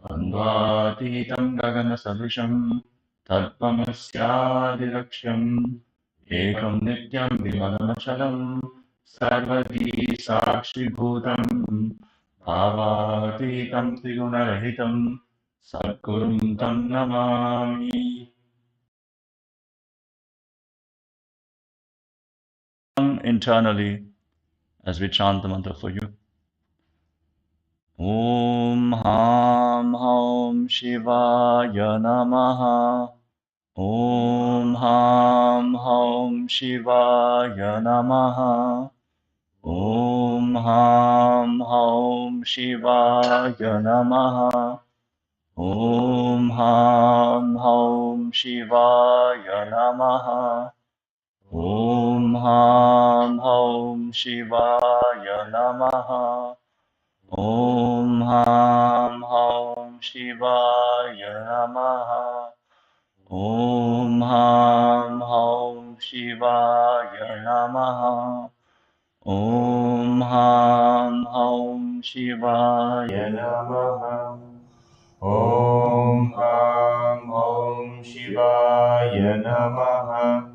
द्वन्द्वातीतं गगनसदृशं तत्त्वमस्यादिलक्ष्यम् एकं नित्यं विमलमचलं सर्वधी साक्षिभूतं भावातीतं त्रिगुणरहितं सद्गुरुं तं Namami. Internally, as we chant the mantra for you. Om Ham Om Shivaya Namaha. Om Ham Om Shivaya Namaha. Om Ham Om Shivaya Namaha. Om Ham Om Shivaya Namaha. Om Ham Om Shivaya Namaha. Om Ham Om Shivaya Namaha. Om Ham Om Shivaya Namaha. Om Ham Om Shivaya Namaha. Om Ham Om Shivaya Namaha.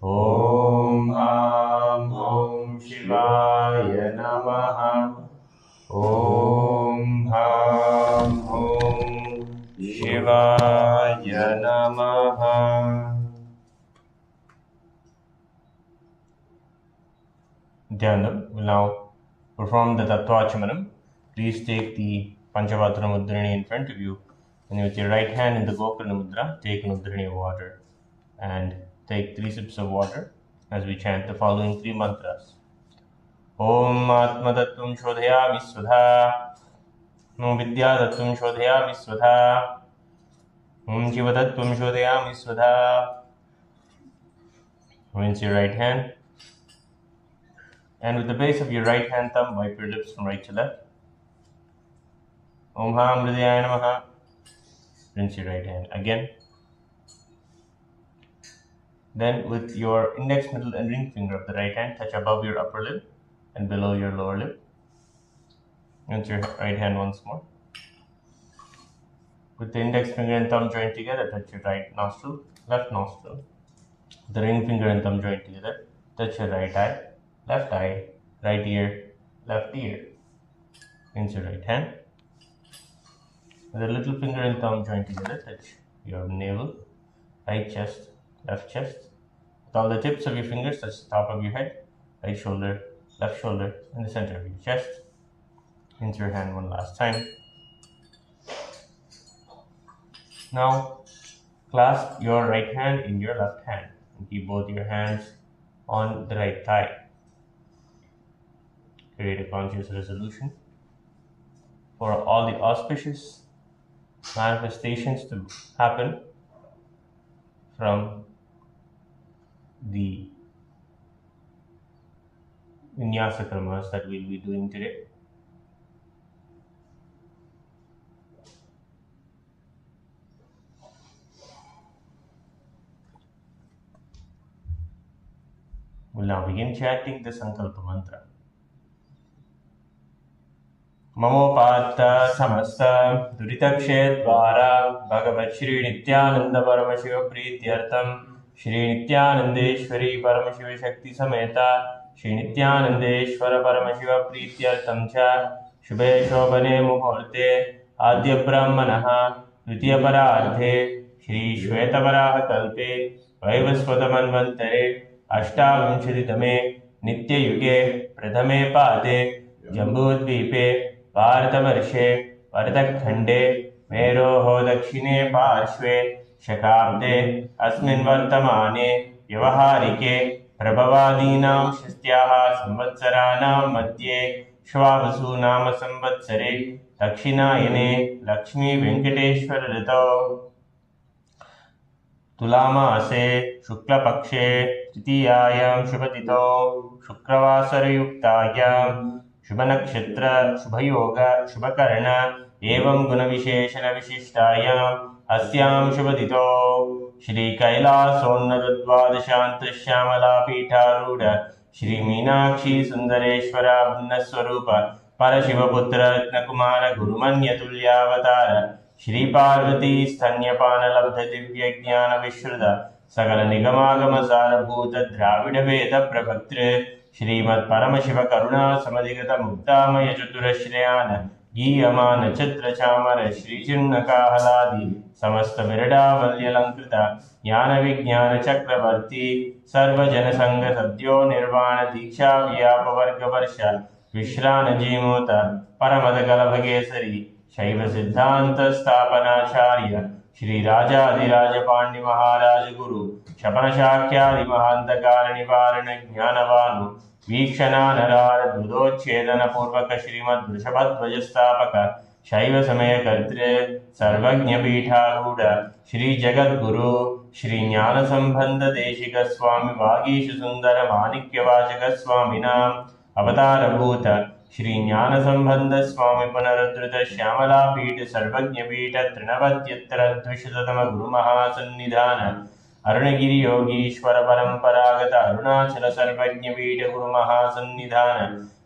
Om Ham Om Shivaya Namaha. Om Ham Om Shivaya Namaha. Nithyananda will now perform the Tattvachamanam. Please take the Panchavatra Mudrini in front of you, and with your right hand in the Gokarna Mudra, take an Udrini of water and take 3 sips of water as we chant the following 3 mantras. Om Atma Tattvam Shodhayami Svadha. Om Vidya Tattvam Shodhayami Svadha. Om Jiva Tattvam Shodhayami Svadha. Rinse your right hand, and with the base of your right hand thumb, wipe your lips from right to left. Om Ham Hridayaya Namaha. Rinse your right hand again. Then with your index, middle and ring finger of the right hand, touch above your upper lip and below your lower lip. Rinse your right hand once more. With the index finger and thumb joined together, touch your right nostril, left nostril. With the ring finger and thumb joined together, touch your right eye, right ear, left ear. Rinse your right hand. With the little finger and thumb joined together, touch your navel, right chest, left chest. With all the tips of your fingers touch the top of your head, right shoulder, left shoulder, and the center of your chest. Rinse your hand one last time. Now, clasp your right hand in your left hand and keep both your hands on the right thigh. Create a conscious resolution for all the auspicious manifestations to happen from the Vinyasa Kramas that we'll be doing today. We'll now begin chanting the Sankalpa Mantra. Mamopatta samasta duritakshettvara Bhagavat Shri Nithyananda Paramashiva Prityartham Shri Nithyanandeshwari Paramashiva Shakti Sameta Shri Nithyanandeshwara Paramashiva Prityartham cha Shubhe Shobhane Muhurte Adya Brahmanaha Dvitiya Pararthe Shri Shvetavaraha Kalpe Vaivasvata Manvantare Ashtavimshaditame Nitya Yuge Prathame Pade Jambudvipe भारतवर्षे वरदखण्डे मेरोः दक्षिणे पार्श्वे शताब्दे अस्मिन् वर्तमाने व्यवहारिके प्रभवादीनां षष्ट्याः संवत्सराणां मध्ये श्वावसु नाम संवत्सरे दक्षिणायने लक्ष्मी वेङ्कटेश्वर ऋतौ तुलामासे शुक्लपक्षे तृतीयायां शुभतिथौ शुक्रवासरयुक्तायां शुभनक्षत्र शुभयोग शुभकर्ण एवं गुणविशेषण विशिष्टायाम् अस्यां शुभतिथौ श्री कैलासोन्नत द्वादशान्तश्यामला पीठारूढ श्री मीनाक्षी सुन्दरेश्वर भिन्नस्वरूप परशिवपुत्र रत्नकुमार गुरुमन्यतुल्यावतार श्रीपार्वती स्तन्यपानलब्धदिव्यज्ञानविश्रुत सकलनिगमागमसारभूत द्राविडवेदप्रभक्तृ श्रीमत्परमशिवकरुणा समधिगतमुक्तामयचतुरश्रयान् गीयमान चित्रचामर श्रीचिन्नकाहलादि समस्त विरडावल्यलङ्कृत ज्ञानविज्ञानचक्रवर्ती सर्वजनसङ्ग सद्यो निर्वाण दीक्षा व्यापवर्गवर्ष विश्रानजीमूत परमदकलभकेसरी शैव सिद्धांत स्थापनाचार्य श्रीराजाधिराज पांड्य महाराज गुरु शपन शाक्यादि महांतकार निवारण ज्ञानवानु वीक्षणानरार दुदोच्छेदन पूर्वक श्रीमद् वृषभध्वज स्थापक शैव समय कर्तृ सर्वज्ञ पीठारूढ़ श्री जगद्गुरु श्री ज्ञान संबंध देशिक स्वामी वागीश सुंदर माणिक्य वाचक स्वामिनाम अवतारभूत श्री ज्ञान संबंध स्वामी पुनरुद्धृत श्यामला पीठ सर्वज्ञ पीठ तृणवत्युत्तर द्विशततम गुरु महासन्निधान अरुणगिरि योगीश्वर परंपरागत अरुणाचल सर्वज्ञ पीठ गुरु महासन्निधान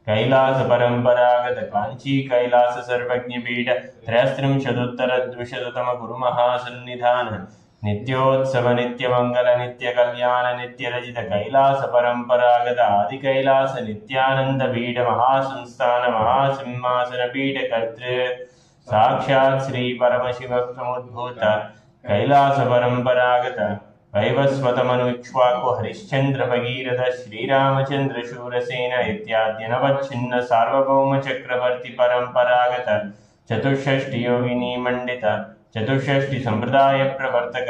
कैलास परंपरागत कांची कैलास सर्वज्ञ पीठ त्रयस्त्रिंशदुत्तर द्विशततम गुरु महासन्निधान नित्योत्सव नित्य मंगल नित्य कल्याण नित्य रजित कैलास परंपरागत आदि कैलास नित्यानंद पीठ महासंस्थान महासिंहासन पीठ कर्तृ साक्षात् श्री परमशिव समुद्भूत कैलास परंपरागत वैवस्वतमनुक्ष्वाकु हरिश्चंद्र भगीरथ श्रीरामचंद्र शूरसेन इत्याद्य नवच्छिन्न सार्वभौम चक्रवर्ती परंपरागत चतुष्षष्टि योगिनी मंडित चतुष्षष्टि संप्रदाय प्रवर्तक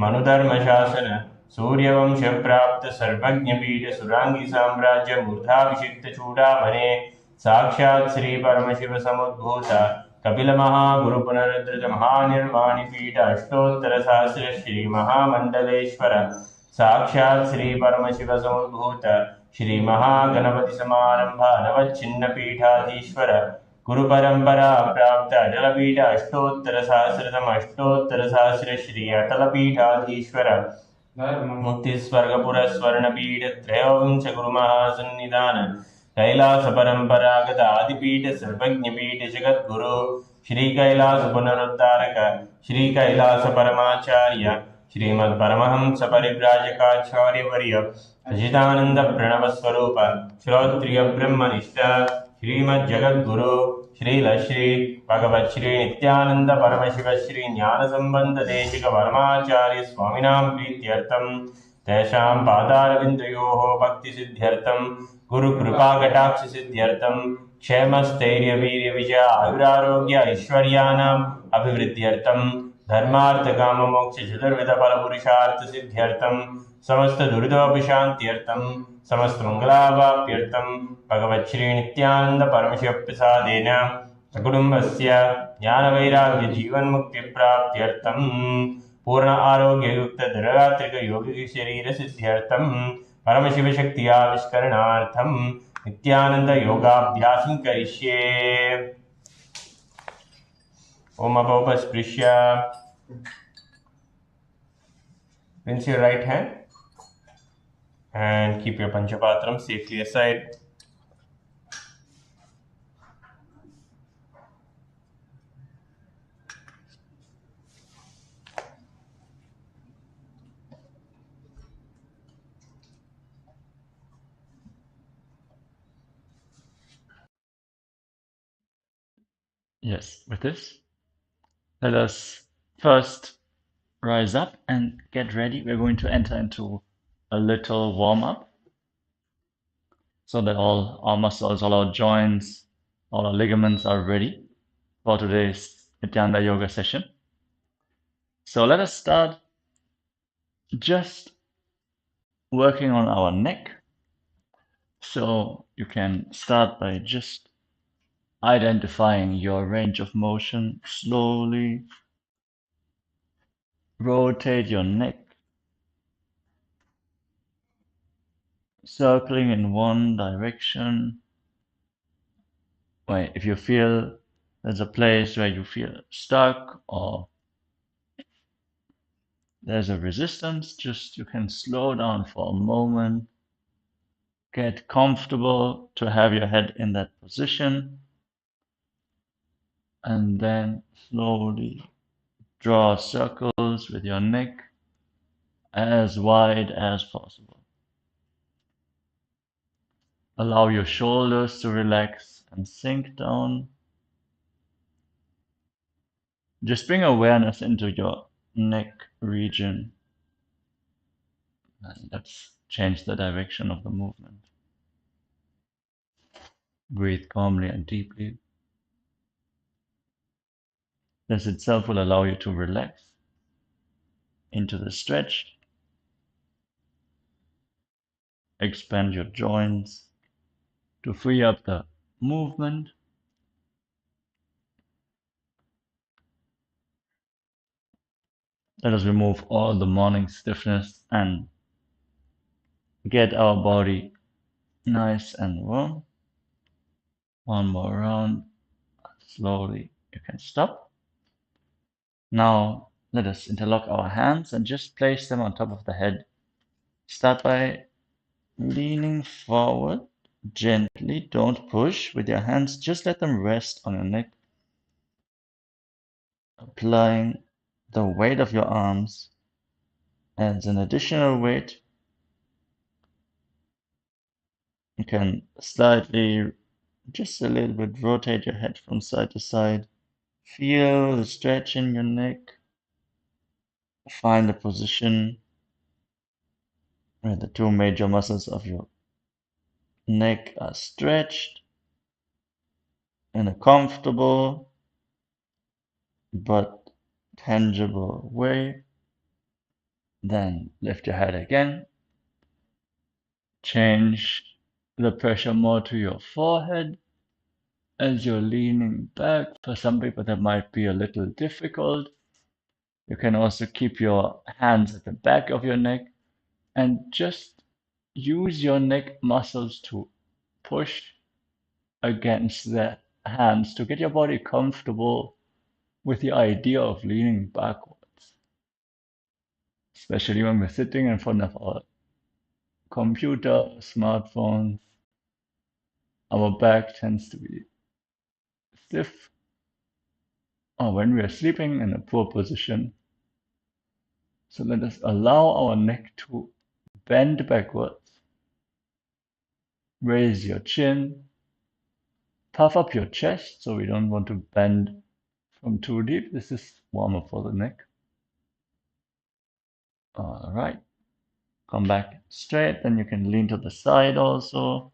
मनुधर्म शासन सूर्यवंश प्राप्त सर्वज्ञ पीठ सुरांगी साम्राज्य मूर्धाभिषिक्त चूड़ामणे साक्षात् श्री परमशिव समुद्भूत कपिल महागुरु पुनरुद्धृत महानिर्वाणी पीठ अष्टोत्तर सहस्र श्री महामंडलेश्वर साक्षात् श्री परमशिव समुद्भूत श्री महागणपति समारंभ नवच्छिन्न पीठाधीश्वर गुरु परंपरा प्राप्त अटल पीठ अष्टोत्तर सहस्र श्री अटल पीठाधीश्वर मुक्ति स्वर्गपुर स्वर्ण पीठ त्रयोविंश गुरु महासन्निधान कैलास परंपरागत आदिपीठ सर्वज्ञ पीठ जगद्गुरु श्री कैलास पुनरुद्धारक श्री कैलास परमाचार्य श्रीमद् परमहंस परिव्राजकाचार्य वर्य सचिदानंद प्रणव स्वरूप श्रोत्रिय ब्रह्मनिष्ठ श्रीमद् जगद्गुरु श्री भगवत श्री नित्यानंद परमशिव श्री ज्ञान संबंध देशिक परमाचार्य स्वामिनां प्रीत्यर्थम तेषां पादारविन्दयोः भक्ति सिद्ध्यर्थम गुरु कृपा कटाक्ष सिद्ध्यर्थम क्षेम स्थैर्य वीर्य विजय आयुरारोग्य ऐश्वर्यानाम् अभिवृद्ध्यर्थम धर्मार्थ काम मोक्ष चतुर्विध फल पुरुषार्थ सिद्ध्यर्थम समस्त दुरितोपशान्त्यर्थम समस्त मंगलावाप्यर्थम भगवत श्री नित्यानंद परमशिव प्रसादेन सकुटुम्बस्य ज्ञान वैराग्य जीवन मुक्ति प्राप्त्यर्थम पूर्ण आरोग्य युक्त दृढ़गात्रिक योगिक शरीर सिद्ध्यर्थम परमशिव शक्ति आविष्करणार्थम नित्यानंद योगाभ्यासं करिष्ये। ओम अपस्पृश्य rinse your right hand and keep your panchapatram safely aside. Yes, with this, let us first rise up and get ready. We're going to enter into a little warm-up so that all our muscles, all our joints, all our ligaments are ready for today's Nithyananda Yoga session. So let us start just working on our neck. So you can start by just identifying your range of motion. Slowly rotate your neck, circling in one direction. If you feel there's a place where you feel stuck or there's a resistance, just you can slow down for a moment, get comfortable to have your head in that position, And then slowly draw circles with your neck as wide as possible. Allow your shoulders to relax and sink down. Just bring awareness into your neck region. And let's change the direction of the movement. Breathe calmly and deeply. This itself will allow you to relax into the stretch. Expand your joints to free up the movement. Let us remove all the morning stiffness and get our body nice and warm. One more round. Slowly, you can stop. Now, let us interlock our hands and just place them on top of the head. Start by leaning forward gently. Don't push with your hands. Just let them rest on your neck. Applying the weight of your arms adds an additional weight. You can slightly, just a little bit, rotate your head from side to side. Feel the stretch in your neck. Find a position where the two major muscles of your neck are stretched in a comfortable but tangible way. Then lift your head again. Change the pressure more to your forehead as you're leaning back. For some people, that might be a little difficult. You can also keep your hands at the back of your neck and just use your neck muscles to push against the hands to get your body comfortable with the idea of leaning backwards, especially when we're sitting in front of our computer, smartphones. Our back tends to be stiff, or when we are sleeping in a poor position. So let us allow our neck to bend backwards. Raise your chin, puff up your chest, so we don't want to bend from too deep. This is warmer for the neck. All right. Come back straight, then you can lean to the side also.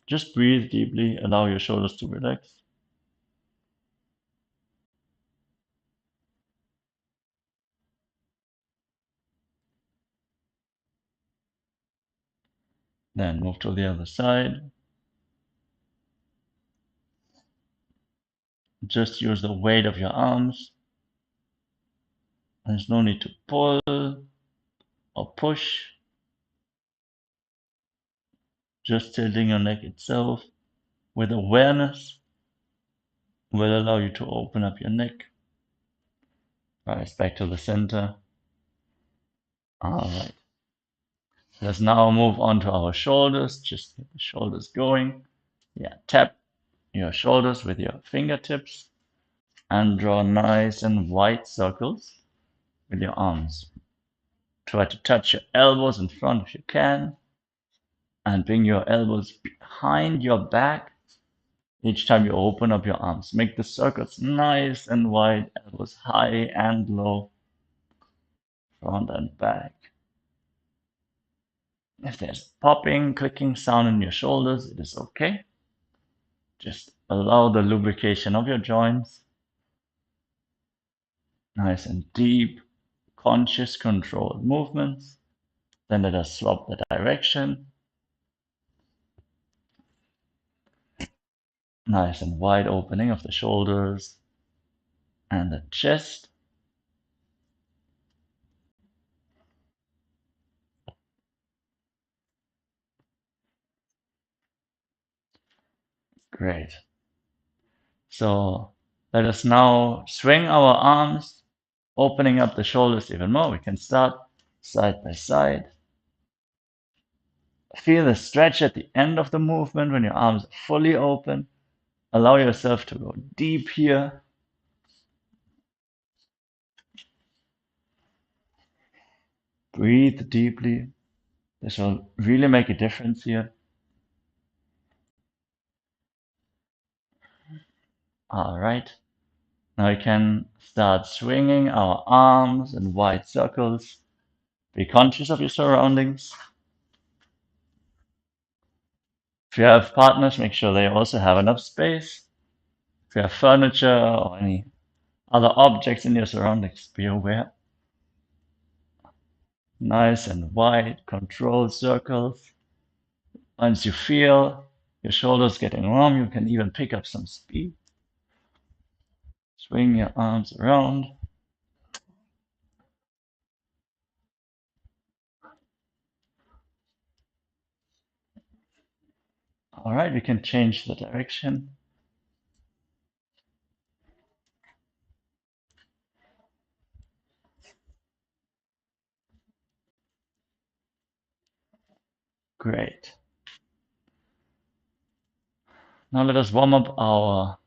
Just breathe deeply, allow your shoulders to relax. Then move to the other side. Just use the weight of your arms. There's no need to pull or push. Just tilting your neck itself with awareness will allow you to open up your neck. Rise back to the center. All right. Let's now move on to our shoulders. Just get the shoulders going. Yeah, tap your shoulders with your fingertips and draw nice and wide circles with your arms. Try to touch your elbows in front if you can, and bring your elbows behind your back each time you open up your arms. Make the circles nice and wide, elbows high and low, front and back. If there's popping, clicking sound in your shoulders, it is okay. Just allow the lubrication of your joints. Nice and deep, conscious, controlled movements. Then let us swap the direction. Nice and wide opening of the shoulders and the chest. Great. So let us now swing our arms, opening up the shoulders even more. We can start side by side. Feel the stretch at the end of the movement when your arms are fully open. Allow yourself to go deep here. Breathe deeply. This will really make a difference here. All right. Now we can start swinging our arms in wide circles. Be conscious of your surroundings. If you have partners, make sure they also have enough space. If you have furniture or any other objects in your surroundings, be aware. Nice and wide, controlled circles. Once you feel your shoulders getting warm, you can even pick up some speed. Swing your arms around. All right, we can change the direction. Great. Now let us warm up our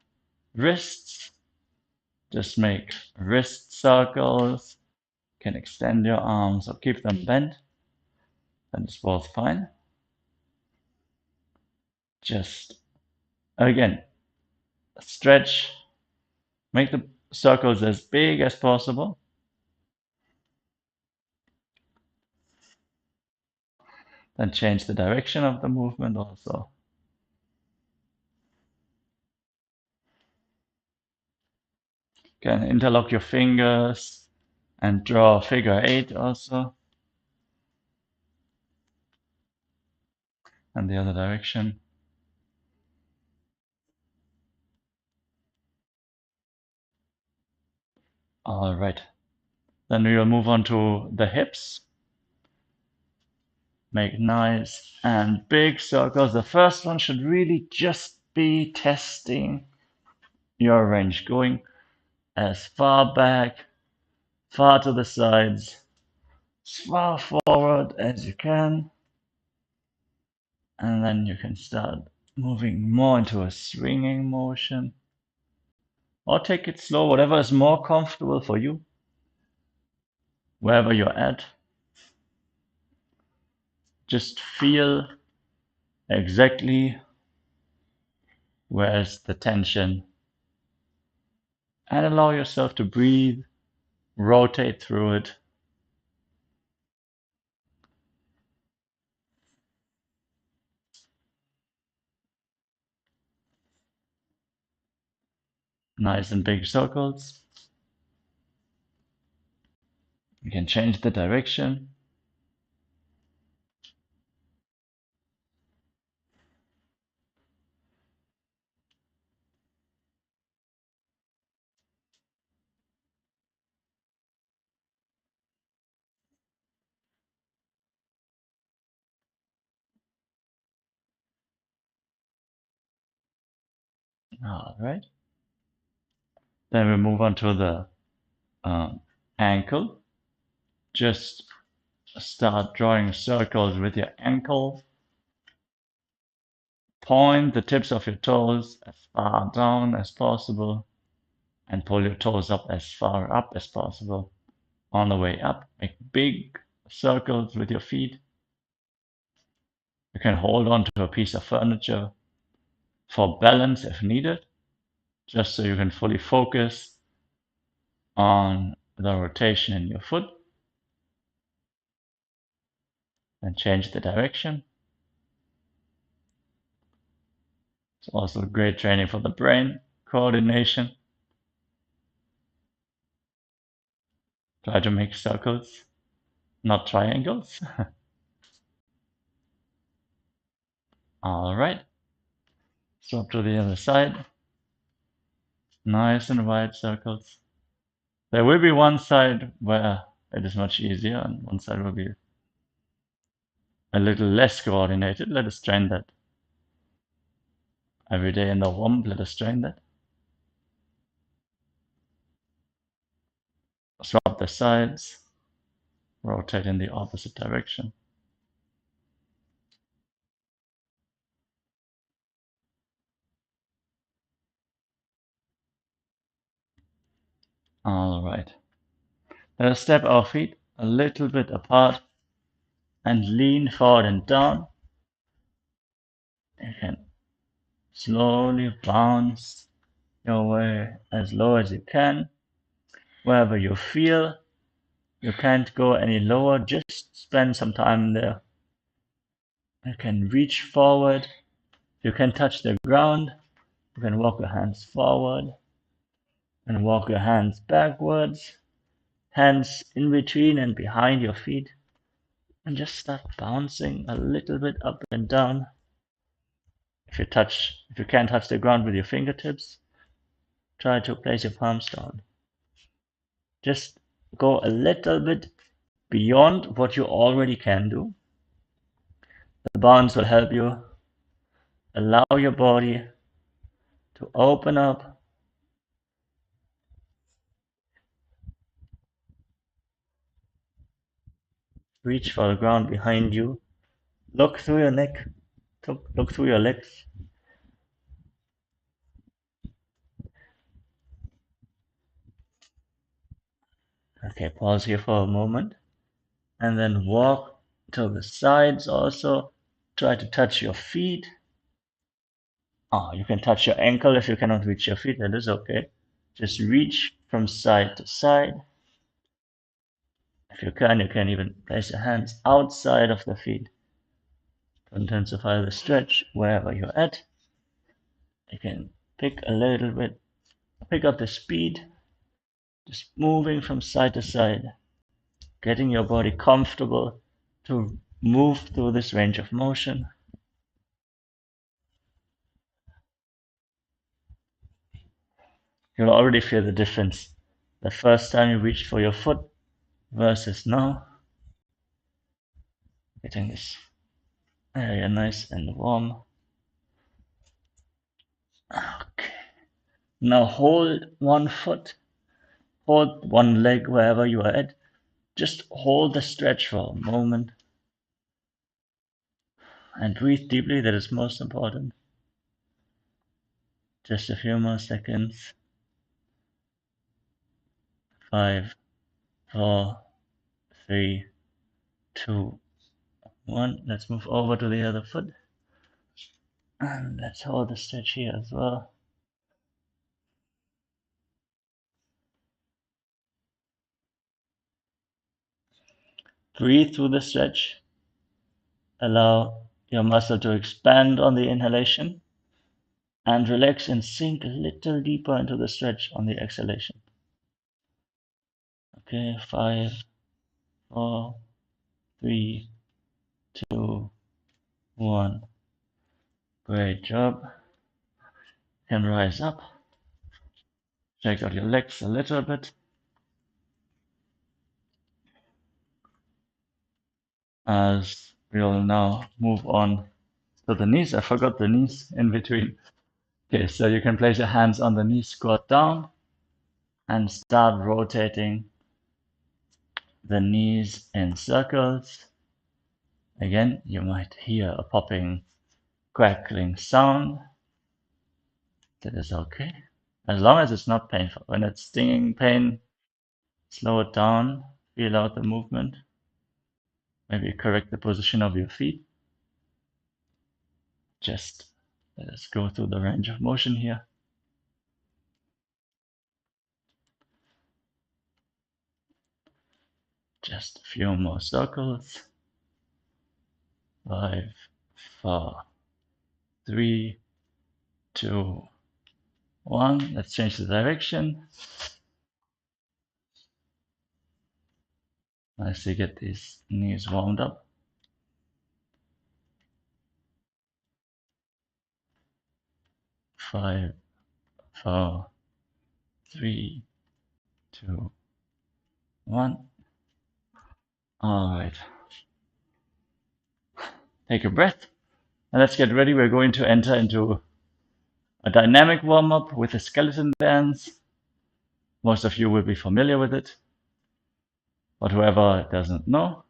wrists. Just make wrist circles. You can extend your arms or keep them bent. That is both fine. Just again, stretch. Make the circles as big as possible. Then change the direction of the movement also. You can interlock your fingers and draw a figure 8 also. And the other direction. All right. Then we will move on to the hips. Make nice and big circles. The first one should really just be testing your range, going as far back, far to the sides, as far forward as you can. And then you can start moving more into a swinging motion. Or take it slow, whatever is more comfortable for you, wherever you're at. Just feel exactly where's the tension and allow yourself to breathe, rotate through it. Nice and big circles. You can change the direction. All right. Then we move on to the ankle. Just start drawing circles with your ankle. Point the tips of your toes as far down as possible and pull your toes up as far up as possible. On the way up, make big circles with your feet. You can hold on to a piece of furniture for balance if needed, just so you can fully focus on the rotation in your foot. And change the direction. It's also great training for the brain, coordination. Try to make circles, not triangles. All right. Swap to the other side. Nice and wide circles. There will be one side where it is much easier and one side will be a little less coordinated. Let us train that. Every day in the warm, let us train that. Swap the sides. Rotate in the opposite direction. All right. Let us step our feet a little bit apart and lean forward and down. You can slowly bounce your way as low as you can. Wherever you feel you can't go any lower, just spend some time there. You can reach forward. You can touch the ground. You can walk your hands forward and walk your hands backwards. Hands in between and behind your feet. And just start bouncing a little bit up and down. If you can't touch the ground with your fingertips, try to place your palms down. Just go a little bit beyond what you already can do. The bounce will help you allow your body to open up. Reach for the ground behind you. Look through your neck. Look through your legs. Okay, pause here for a moment. And then walk to the sides also. Try to touch your feet. You can touch your ankle if you cannot reach your feet. That is okay. Just reach from side to side. If you can even place your hands outside of the feet to intensify the stretch wherever you're at. You can pick up the speed, just moving from side to side, getting your body comfortable to move through this range of motion. You'll already feel the difference the first time you reached for your foot versus now. Getting this area nice and warm. Okay. Now hold one foot, hold one leg wherever you are at. Just hold the stretch for a moment. And breathe deeply, that is most important. Just a few more seconds. 5, 4, 3, 2, 1. Let's move over to the other foot. And let's hold the stretch here as well. Breathe through the stretch. Allow your muscle to expand on the inhalation and relax and sink a little deeper into the stretch on the exhalation. Okay, 5, 4, 3, 2, 1. Great job. You can rise up. Shake out your legs a little bit. As we will now move on to the knees. I forgot the knees in between. Okay, so you can place your hands on the knees, squat down, and start rotating the knees in circles. Again, you might hear a popping, crackling sound. That is okay, as long as it's not painful. When it's stinging pain, slow it down, feel out the movement. Maybe correct the position of your feet. Just let us go through the range of motion here. Just a few more circles. 5, 4, 3, 2, 1. Let's change the direction. Nicely get these knees warmed up. 5, 4, 3, 2, 1. All right. Take a breath and let's get ready. We're going to enter into a dynamic warm-up with a skeleton dance. Most of you will be familiar with it, but whoever doesn't know,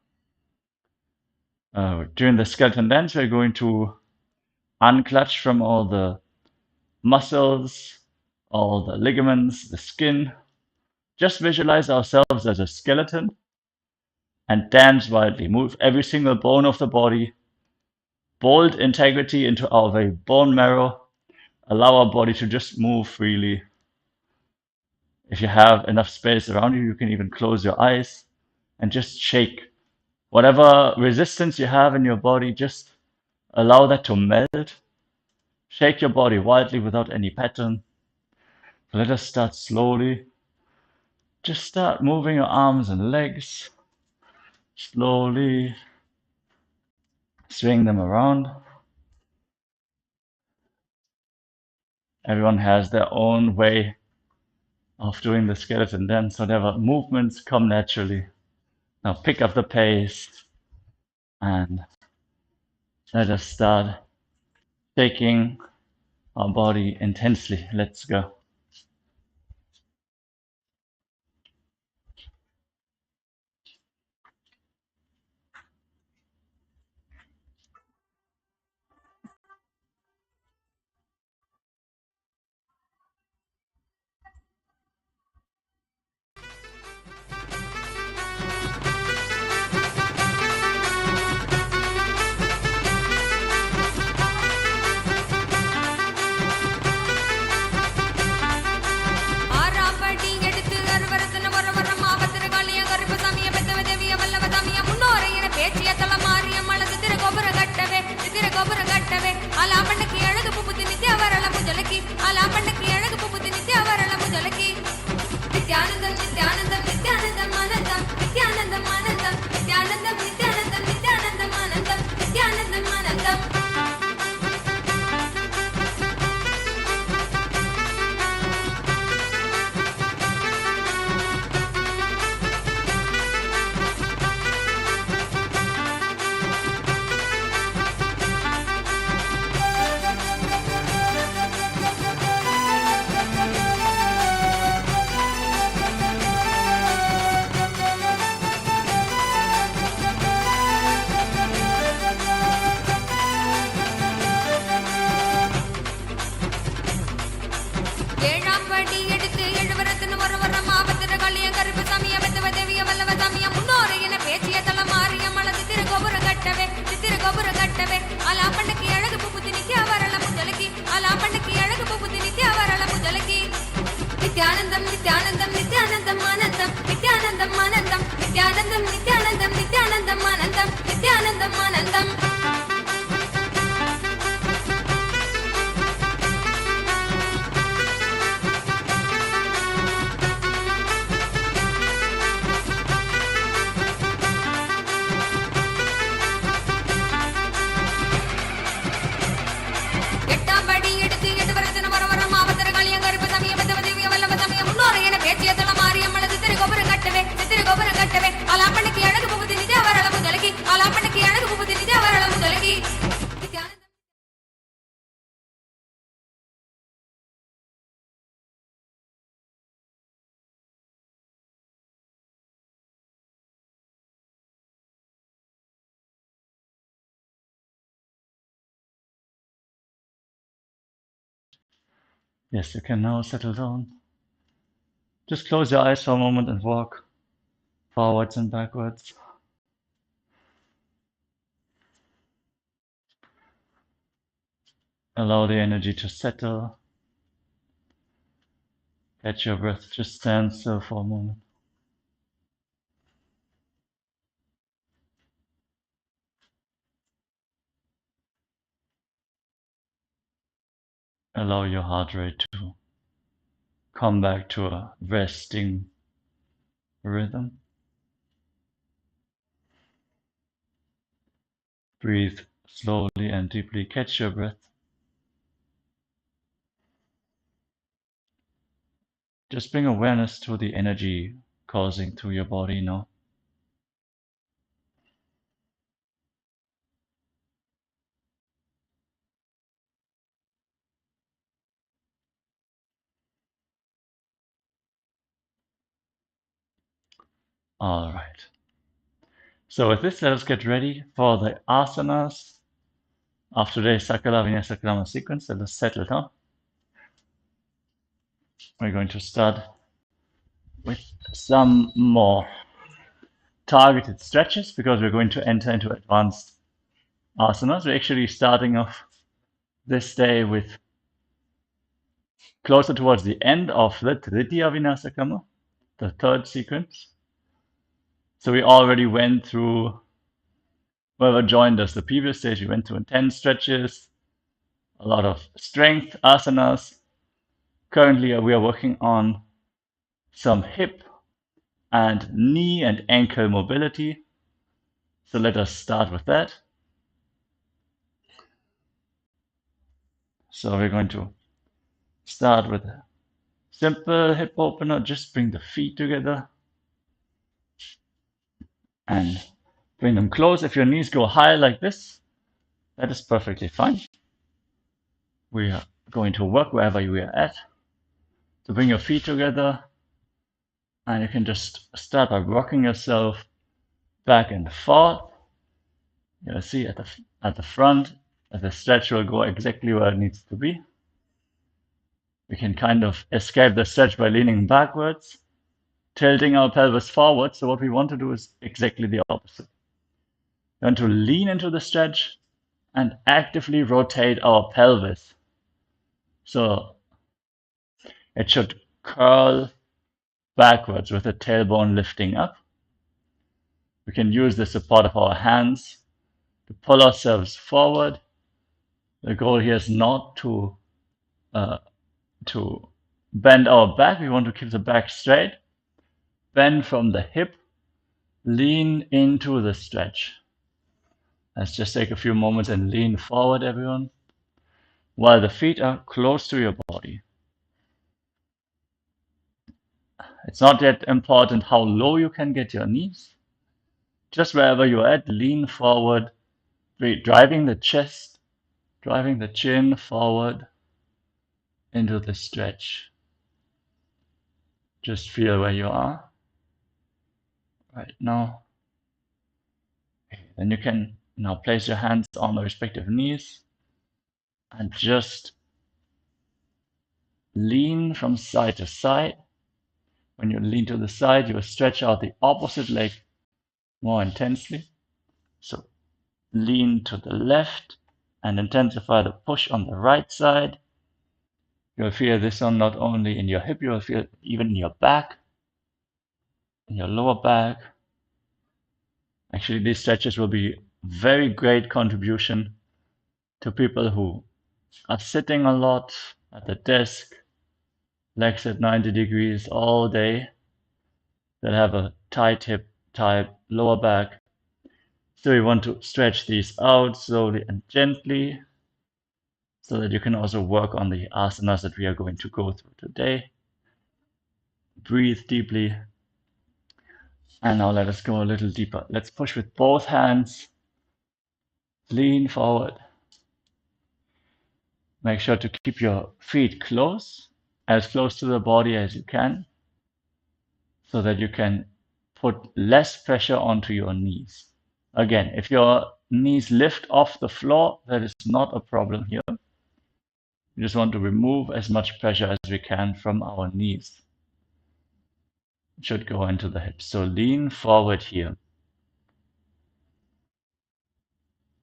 during the skeleton dance, we're going to unclutch from all the muscles, all the ligaments, the skin, Just visualize ourselves as a skeleton and dance wildly. Move every single bone of the body, bold integrity into our very bone marrow. Allow our body to just move freely. If you have enough space around you, you can even close your eyes and just shake. Whatever resistance you have in your body, just allow that to melt. Shake your body wildly without any pattern. Let us start slowly. Just start moving your arms and legs. Slowly swing them around. Everyone has their own way of doing the skeleton dance, whatever movements come naturally. Now pick up the pace and let us start shaking our body intensely. Let's go. Nithyanandam, Nithyanandam, Nithyanandam, Anandam, Nithyanandam, Anandam, Nithyanandam, Nithyanandam, Nithyanandam, Anandam, Nithyanandam, Anandam. Nithyanandam, Nithyanandam, Nithyanandam, Anandam, Nithyanandam, Anandam, Nithyanandam, Nithyanandam, Nithyanandam, Anandam, Nithyanandam, Anandam. Yes, you can now settle down. Just close your eyes for a moment and walk forwards and backwards. Allow the energy to settle. Catch your breath. Just stand still for a moment. Allow your heart rate to come back to a resting rhythm. Breathe slowly and deeply. Catch your breath. Just bring awareness to the energy coursing through your body now. All right. So with this, let us get ready for the asanas of today's Sakala Vinyasa Krama sequence. Let us settle down. We're going to start with some more targeted stretches because we're going to enter into advanced asanas. We're actually starting off this day with closer towards the end of the Tritya Vinyasa Krama, the third sequence. So we already went through, whoever joined us the previous stage, we went through intense stretches, a lot of strength asanas. Currently we are working on some hip and knee and ankle mobility. So let us start with that. So we're going to start with a simple hip opener. Just bring the feet together and bring them close. If your knees go high like this, that is perfectly fine. We are going to work wherever you are at. So bring your feet together and you can just start by rocking yourself back and forth. You'll see at the front that the stretch will go exactly where it needs to be. We can kind of escape the stretch by leaning backwards, tilting our pelvis forward. So what we want to do is exactly the opposite. We want to lean into the stretch and actively rotate our pelvis. So it should curl backwards with the tailbone lifting up. We can use the support of our hands to pull ourselves forward. The goal here is not to bend our back. We want to keep the back straight. Bend from the hip. Lean into the stretch. Let's just take a few moments and lean forward, everyone, while the feet are close to your body. It's not yet important how low you can get your knees. Just wherever you're at, lean forward, driving the chest, driving the chin forward into the stretch. Just feel where you are right now. Okay, then you can now place your hands on the respective knees and just lean from side to side. When you lean to the side, you will stretch out the opposite leg more intensely. So lean to the left and intensify the push on the right side. You'll feel this one not only in your hip, you'll feel it even in your back, in your lower back. Actually, these stretches will be very great contribution to people who are sitting a lot at the desk, legs at 90 degrees all day, that have a tight hip, tight lower back. So we want to stretch these out slowly and gently so that you can also work on the asanas that we are going to go through today. Breathe deeply. And now let us go a little deeper. Let's push with both hands. Lean forward. Make sure to keep your feet close, as close to the body as you can, so that you can put less pressure onto your knees. Again, if your knees lift off the floor, that is not a problem here. We just want to remove as much pressure as we can from our knees. It should go into the hips. So lean forward here.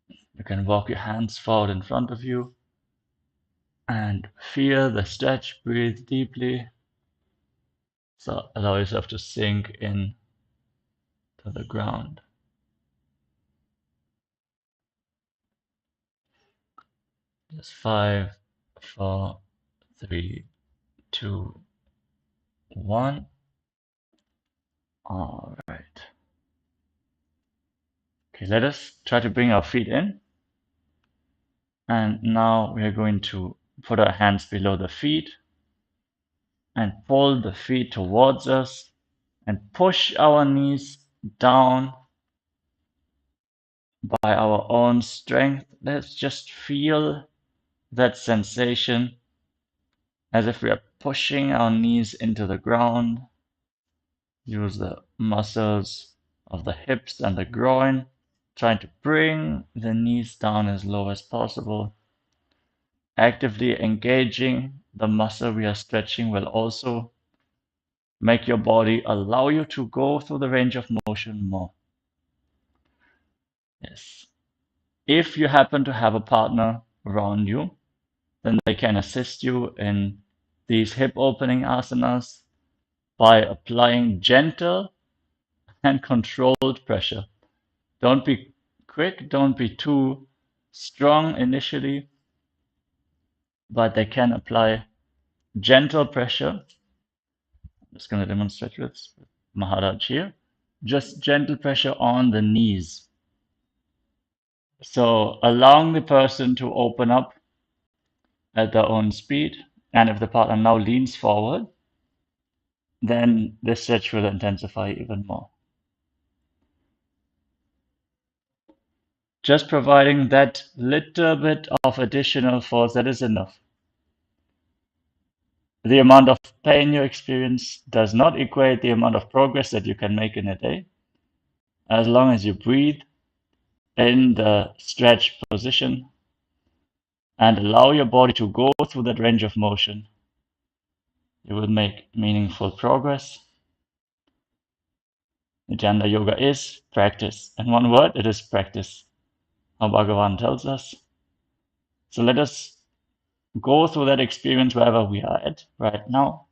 You can walk your hands forward in front of you and feel the stretch. Breathe deeply. So allow yourself to sink in to the ground. Just 5, 4, 3, 2, 1. All right. Okay, let us try to bring our feet in. And now we are going to put our hands below the feet and pull the feet towards us and push our knees down by our own strength. Let's just feel that sensation as if we are pushing our knees into the ground. Use the muscles of the hips and the groin, trying to bring the knees down as low as possible. Actively engaging the muscle we are stretching will also Make your body allow you to go through the range of motion more. Yes. If you happen to have a partner around you, then they can assist you in these hip opening asanas by applying gentle and controlled pressure. Don't be quick, don't be too strong initially, but they can apply gentle pressure. I'm just going to demonstrate with Maharaj here. Just gentle pressure on the knees. So allowing the person to open up at their own speed. And if the partner now leans forward, then the stretch will intensify even more. Just providing that little bit of additional force, that is enough. The amount of pain you experience does not equate the amount of progress that you can make in a day. As long as you breathe in the stretch position and allow your body to go through that range of motion, you will make meaningful progress. Nithyananda Yoga is practice. In one word, it is practice, how Bhagavan tells us. So let us go through that experience wherever we are at right now.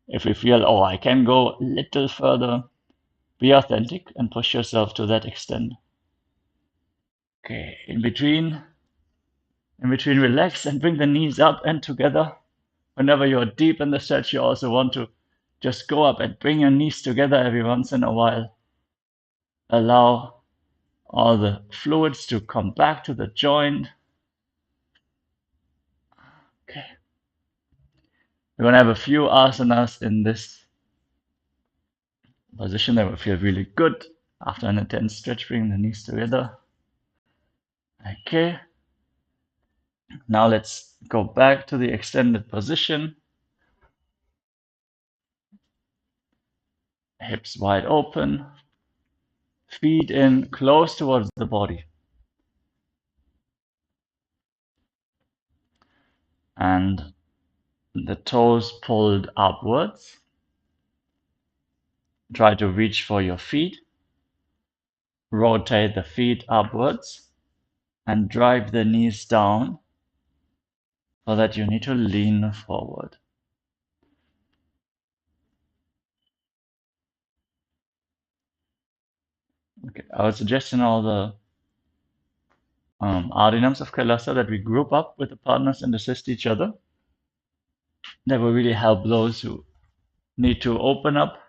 If we feel, oh, I can go a little further, be authentic and push yourself to that extent. Okay, in between, relax and bring the knees up and together. Whenever you're deep in the stretch, you also want to just go up and bring your knees together every once in a while. Allow all the fluids to come back to the joint. Okay. We're going to have a few asanas in this position that will feel really good after an intense stretch, bring the knees together. Okay. Now let's go back to the extended position. Hips wide open. Feet in close towards the body. And the toes pulled upwards. Try to reach for your feet. Rotate the feet upwards and drive the knees down so that you need to lean forward. Okay, I would suggest in all the Adinams of Kailasa that we group up with the partners and assist each other. That will really help those who need to open up.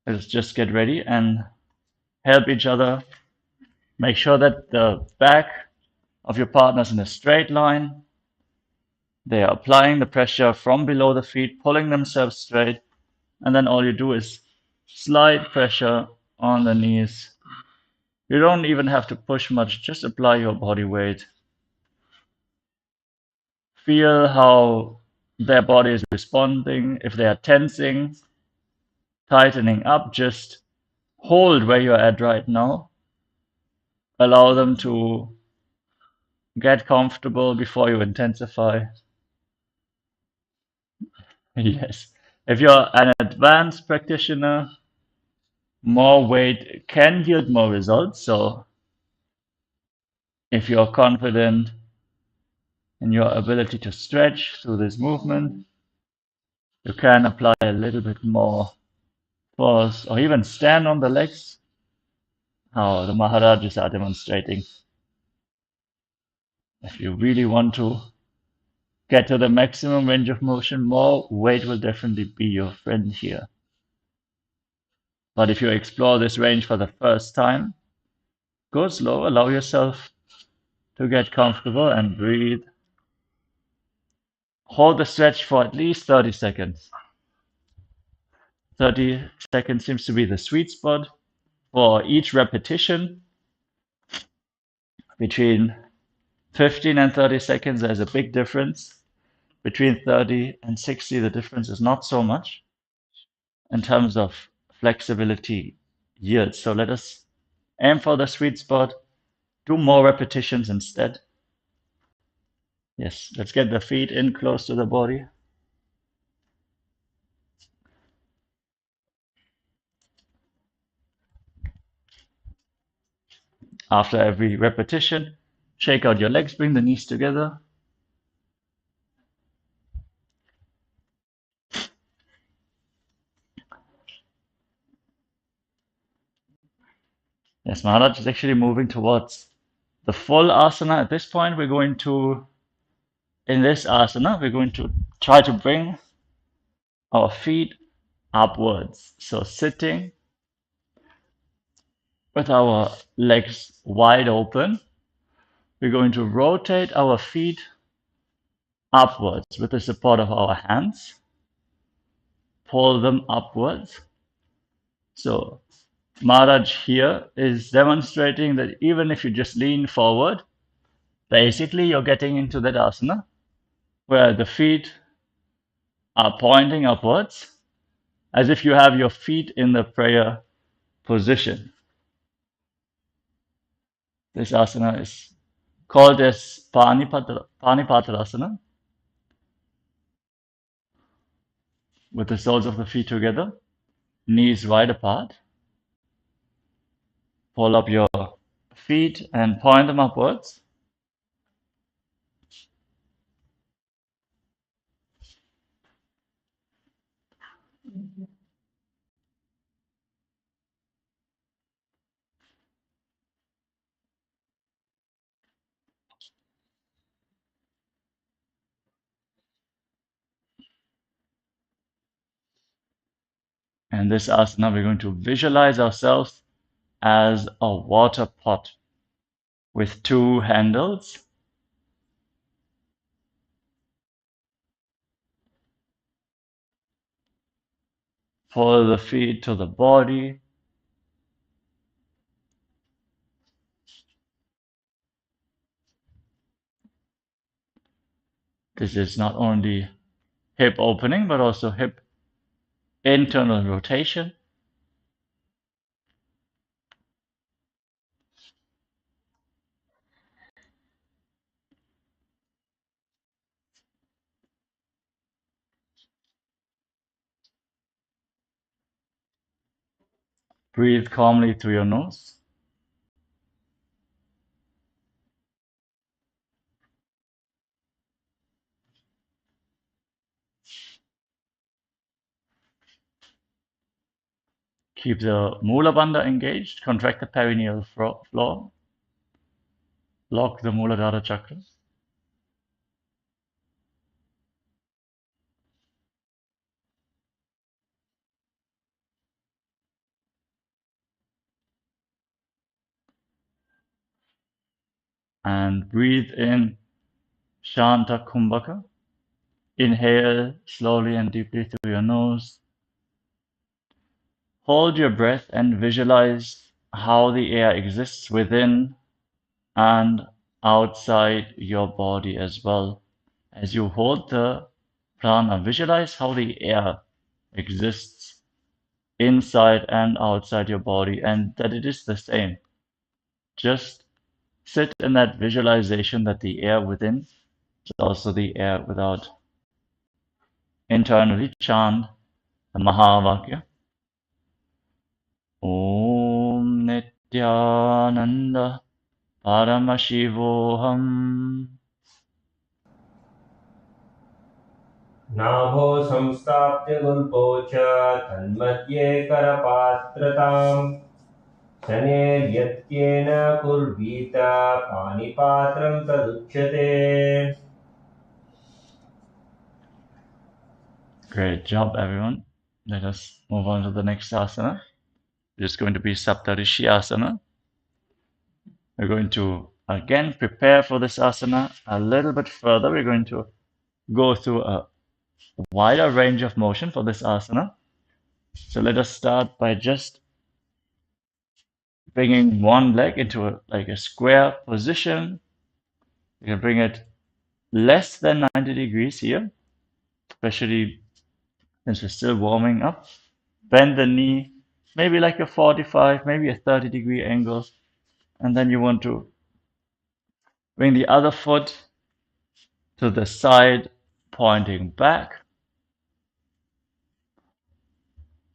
Let's just get ready and help each other. Make sure that the back of your partner is in a straight line. They are applying the pressure from below the feet, pulling themselves straight. And then all you do is slight pressure on the knees. You don't even have to push much, just apply your body weight. Feel how their body is responding. If they are tensing, tightening up, just hold where you're at right now. Allow them to get comfortable before you intensify. Yes. If you're an advanced practitioner, more weight can yield more results. So if you're confident in your ability to stretch through this movement, you can apply a little bit more force or even stand on the legs, how the Maharajas are demonstrating. If you really want to get to the maximum range of motion, more weight will definitely be your friend here. But if you explore this range for the first time, go slow, allow yourself to get comfortable and breathe. Hold the stretch for at least 30 seconds. 30 seconds seems to be the sweet spot for each repetition. Between 15 and 30 seconds, there's a big difference. Between 30 and 60, the difference is not so much in terms of flexibility yield. So let us aim for the sweet spot, do more repetitions instead. Yes, let's get the feet in close to the body. After every repetition, shake out your legs, bring the knees together. Yes, Maharaj is actually moving towards the full asana. At this point, we're going to, in this asana, we're going to try to bring our feet upwards. So sitting with our legs wide open, we're going to rotate our feet upwards with the support of our hands. Pull them upwards. So Maharaj here is demonstrating that even if you just lean forward, basically you're getting into that asana where the feet are pointing upwards as if you have your feet in the prayer position. This asana is called as Panipatarasana, with the soles of the feet together, knees wide apart. Pull up your feet and point them upwards. And this asana, we're going to visualize ourselves as a water pot with two handles. Follow the feet to the body. This is not only hip opening, but also hip internal rotation. Breathe calmly through your nose. Keep the Mula Bandha engaged. Contract the perineal floor. Lock the Muladhara chakra. And breathe in Shanta Kumbhaka. Inhale slowly and deeply through your nose. Hold your breath and visualize how the air exists within and outside your body as well. As you hold the prana, visualize how the air exists inside and outside your body and that it is the same. Just sit in that visualization that the air within is also the air without. Internally chant the Mahavakya. Om Nithyananda Paramashivoham. नाभो संस्थाप्य गुल्पो च तन्मध्ये करपात्रताम् शनेर्यत्येन कुर्वीत पानिपात्रं तदुच्यते. Great job, everyone. Let us move on to the next asana. It's going to be Saptarishi asana. We're going to again prepare for this asana a little bit further. We're going to go through a wider range of motion for this asana. So let us start by just bringing one leg into a square position. You can bring it less than 90 degrees here, especially since we're still warming up. Bend the knee, maybe like a 45, maybe a 30-degree angle. And then you want to bring the other foot to the side, pointing back.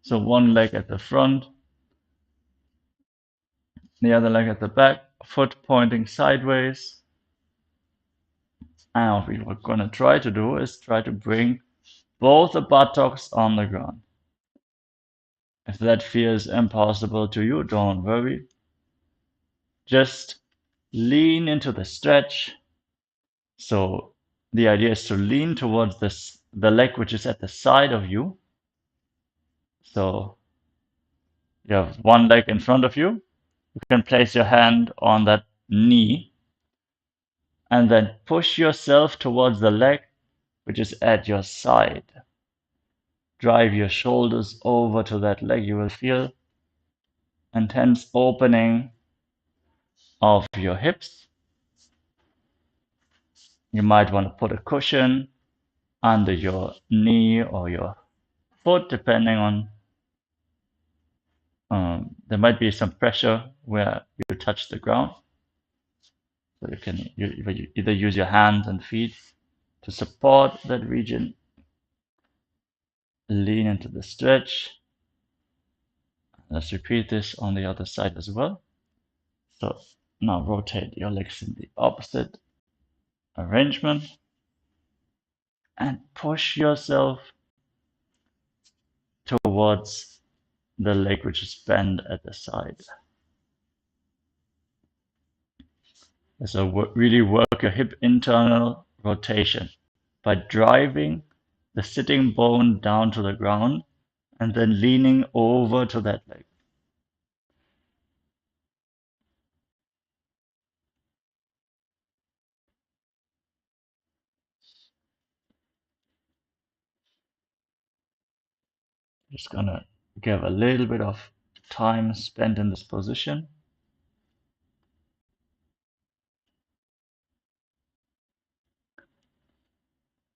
So one leg at the front, the other leg at the back. foot pointing sideways. And what we're going to try to do is try to bring both the buttocks on the ground. If that feels impossible to you, don't worry. Just lean into the stretch. So the idea is to lean towards the leg which is at the side of you. So you have one leg in front of you. You can place your hand on that knee and then push yourself towards the leg which is at your side. Drive your shoulders over to that leg. You will feel intense opening of your hips. You might want to put a cushion under your knee or your foot, depending on. There might be some pressure where you touch the ground. So you can either use your hands and feet to support that region. Lean into the stretch. Let's repeat this on the other side as well. So now rotate your legs in the opposite arrangement and push yourself towards the leg which is bent at the side. So really work your hip internal rotation by driving the sitting bone down to the ground and then leaning over to that leg. Just gonna give a little bit of time spent in this position.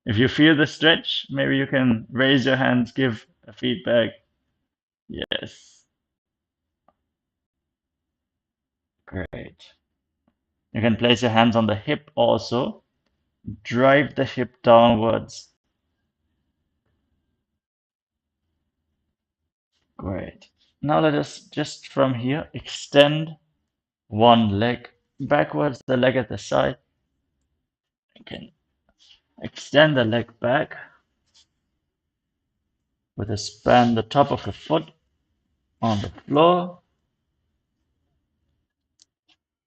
If you feel the stretch, maybe you can raise your hands, give a feedback. Yes. Great. You can place your hands on the hip also. Drive the hip downwards. Great. Now let us just from here extend one leg backwards, the leg at the side. You can extend the leg back with a span the top of the foot on the floor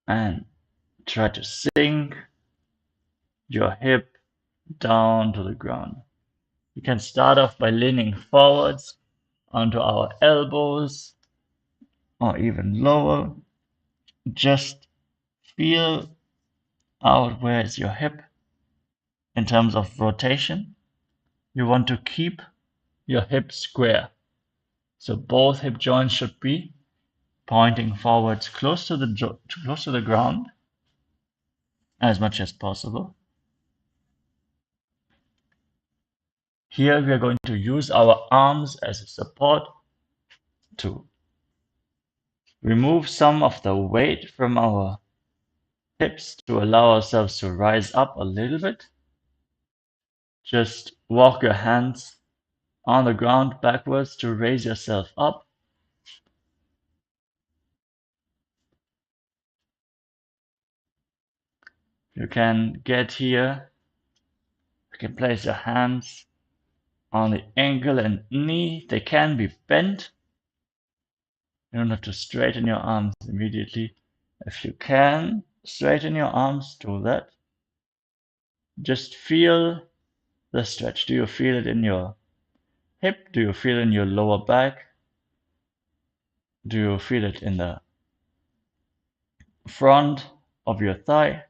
and try to sink your hip down to the ground. You can start off by leaning forwards onto our elbows or even lower. Just feel out where is your hip in terms of rotation. You want to keep your hip square. So both hip joints should be pointing forwards close to the ground as much as possible. Here we are going to use our arms as a support to remove some of the weight from our hips to allow ourselves to rise up a little bit. Just walk your hands on the ground backwards to raise yourself up. You can get here. You can place your hands on the ankle and knee. They can be bent. You don't have to straighten your arms immediately. If you can straighten your arms, do that. Just feel the stretch. Do you feel it in your hip? Do you feel it in your lower back? Do you feel it in the front of your thigh?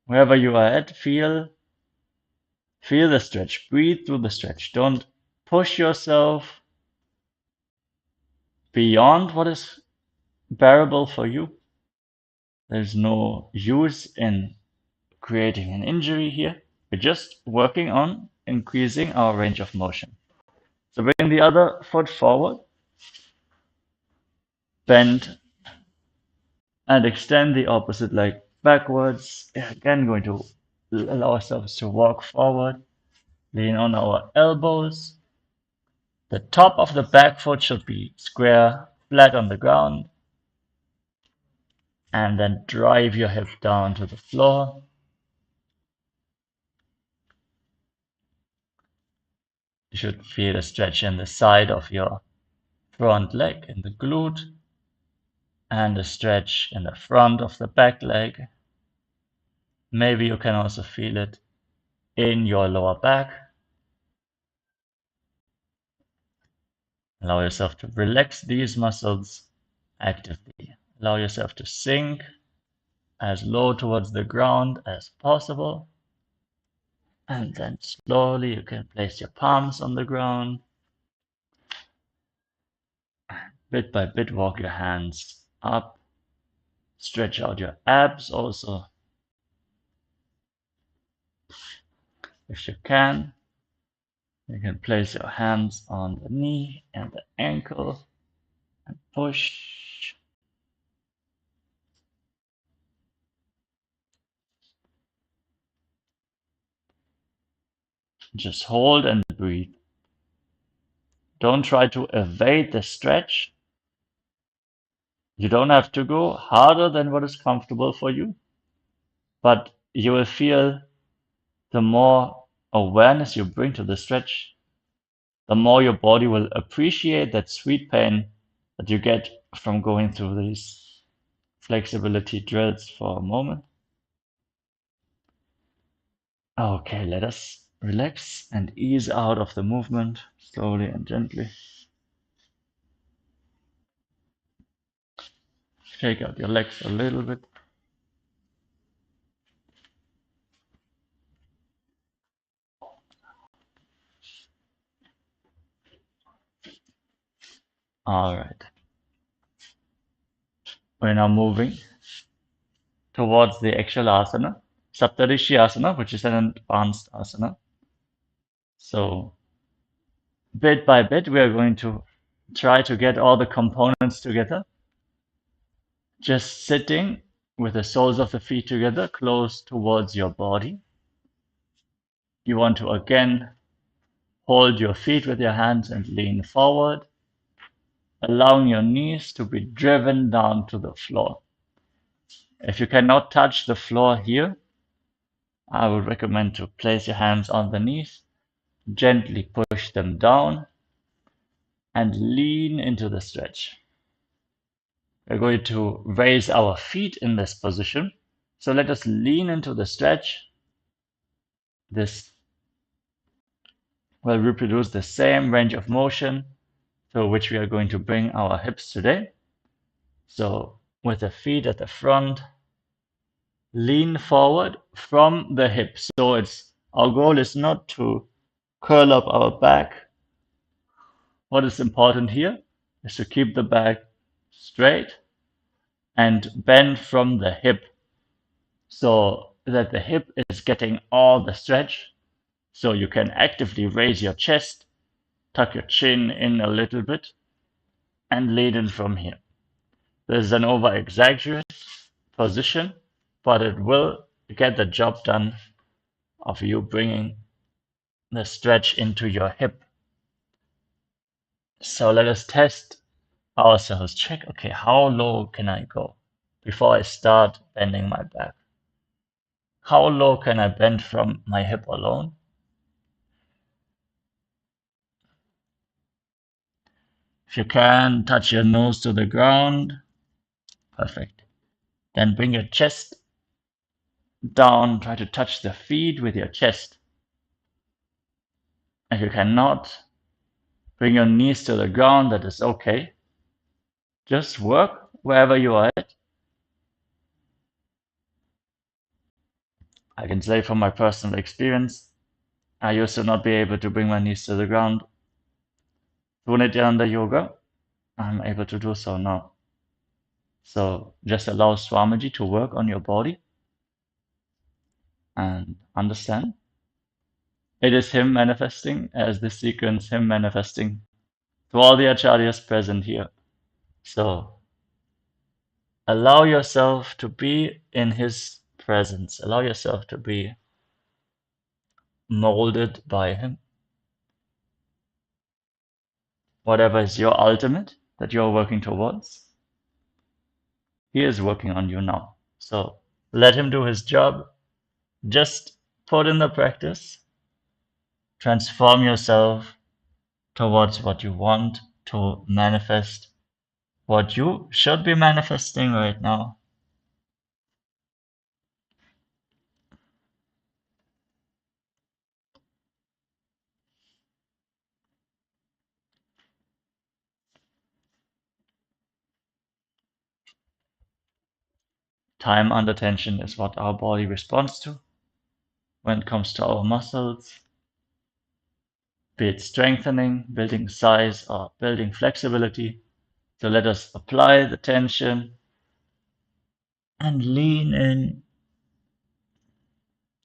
Wherever you are at, feel the stretch. Breathe through the stretch. Don't push yourself beyond what is bearable for you. There's no use in creating an injury here. We're just working on increasing our range of motion. So bring the other foot forward, bend, and extend the opposite leg backwards. Again, going to allow ourselves to walk forward, lean on our elbows. The top of the back foot should be square, flat on the ground. and then drive your hip down to the floor. You should feel a stretch in the side of your front leg, in the glute, and a stretch in the front of the back leg. Maybe you can also feel it in your lower back. Allow yourself to relax these muscles actively. Allow yourself to sink as low towards the ground as possible. And then slowly you can place your palms on the ground. Bit by bit, walk your hands up. Stretch out your abs also, if you can. You can place your hands on the knee and the ankle and push. Just hold and breathe. Don't try to evade the stretch. You don't have to go harder than what is comfortable for you, but you will feel the more awareness you bring to the stretch, the more your body will appreciate that sweet pain that you get from going through these flexibility drills for a moment. Okay, let us relax and ease out of the movement slowly and gently. Shake out your legs a little bit. All right. We're now moving towards the actual asana, Saptarishi asana, which is an advanced asana. So bit by bit, we are going to try to get all the components together. Just sitting with the soles of the feet together, close towards your body. You want to again hold your feet with your hands and lean forward, allowing your knees to be driven down to the floor. If you cannot touch the floor here, I would recommend to place your hands on the knees, gently push them down, and lean into the stretch. We're going to raise our feet in this position. So let us lean into the stretch. This will reproduce the same range of motion through which we are going to bring our hips today. So with the feet at the front, lean forward from the hip. So our goal is not to curl up our back. What is important here is to keep the back straight and bend from the hip so that the hip is getting all the stretch. So you can actively raise your chest, tuck your chin in a little bit, and lead in from here. This is an over-exaggerated position, but it will get the job done of you bringing the stretch into your hip. So let us test ourselves. Check, okay, how low can I go before I start bending my back? How low can I bend from my hip alone? If you can, touch your nose to the ground. Perfect. Then bring your chest down. Try to touch the feet with your chest. If you cannot, bring your knees to the ground. That is okay. Just work wherever you are at. I can say from my personal experience, I used to not be able to bring my knees to the ground. Through Nithyananda yoga, I'm able to do so now. So just allow Swamiji to work on your body and understand. It is him manifesting as the sequence, him manifesting to all the acharyas present here. So allow yourself to be in his presence. Allow yourself to be molded by him. Whatever is your ultimate that you're working towards. He is working on you now. So let him do his job. Just put in the practice. Transform yourself towards what you want to manifest, what you should be manifesting right now. Time under tension is what our body responds to when it comes to our muscles, be it strengthening, building size, or building flexibility. So let us apply the tension and lean in.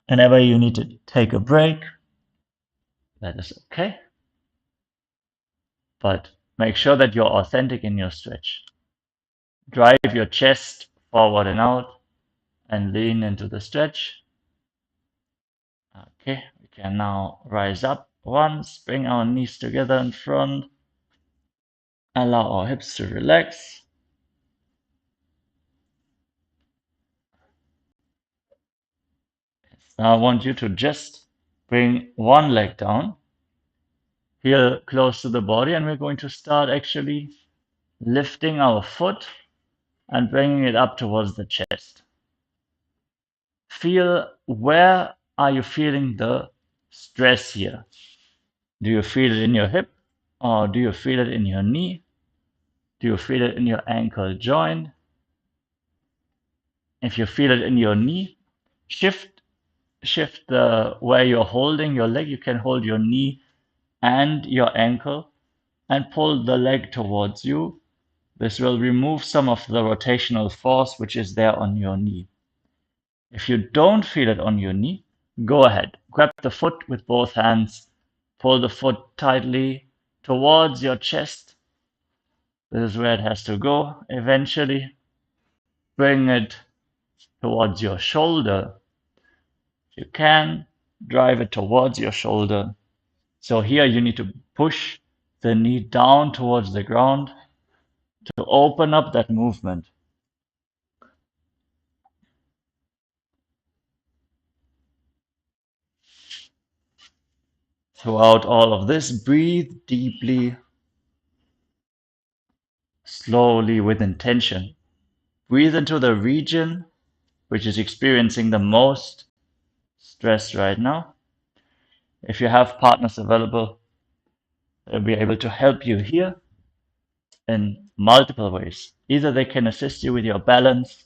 Whenever you need to take a break, that is okay. But make sure that you're authentic in your stretch. Drive your chest forward and out and lean into the stretch. Okay, we can now rise up once, bring our knees together in front, allow our hips to relax. Now I want you to just bring one leg down, heel close to the body, and we're going to start actually lifting our foot and bringing it up towards the chest. Feel, where are you feeling the stress here? Do you feel it in your hip, or do you feel it in your knee? Do you feel it in your ankle joint? If you feel it in your knee, shift the where you're holding your leg. You can hold your knee and your ankle and pull the leg towards you. This will remove some of the rotational force which is there on your knee. If you don't feel it on your knee, go ahead. Grab the foot with both hands. Pull the foot tightly towards your chest. This is where it has to go. Eventually, bring it towards your shoulder. If you can, drive it towards your shoulder. So here you need to push the knee down towards the ground to open up that movement. Throughout all of this, breathe deeply, slowly, with intention. Breathe into the region which is experiencing the most stress right now. If you have partners available, they'll be able to help you here in multiple ways. Either they can assist you with your balance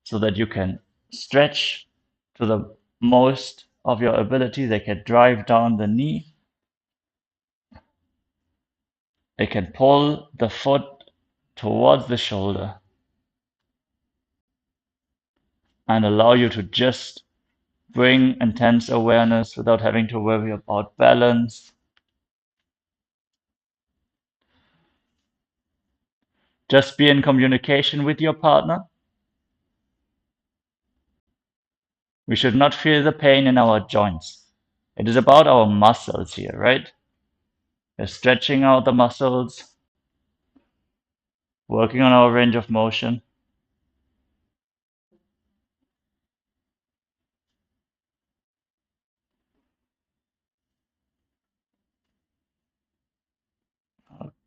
so that you can stretch to the most of your ability. They can drive down the knee. They can pull the foot towards the shoulder and allow you to just bring intense awareness without having to worry about balance. Just be in communication with your partner. We should not feel the pain in our joints. It is about our muscles here, right? We're stretching out the muscles, working on our range of motion.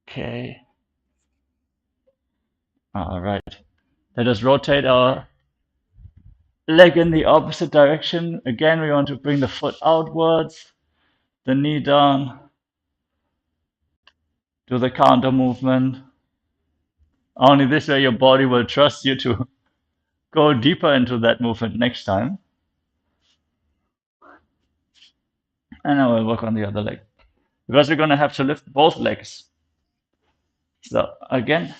Okay. All right. Let us rotate our leg in the opposite direction. Again, we want to bring the foot outwards, the knee down, do the counter movement. Only this way your body will trust you to go deeper into that movement next time. And I will work on the other leg. Because we're going to have to lift both legs. So again,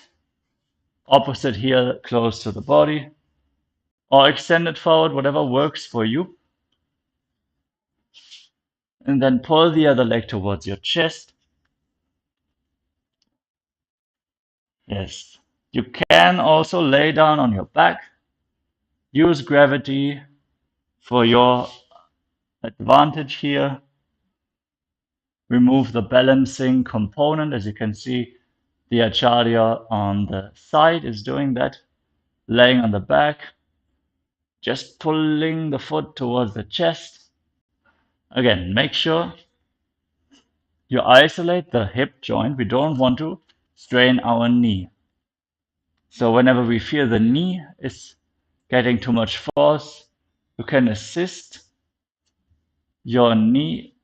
opposite heel close to the body, or extend it forward, whatever works for you. And then pull the other leg towards your chest. Yes. You can also lay down on your back. Use gravity for your advantage here. Remove the balancing component. As you can see, the acharya on the side is doing that. laying on the back, just pulling the foot towards the chest. Again, make sure you isolate the hip joint. We don't want to strain our knee. So whenever we feel the knee is getting too much force, you can assist your knee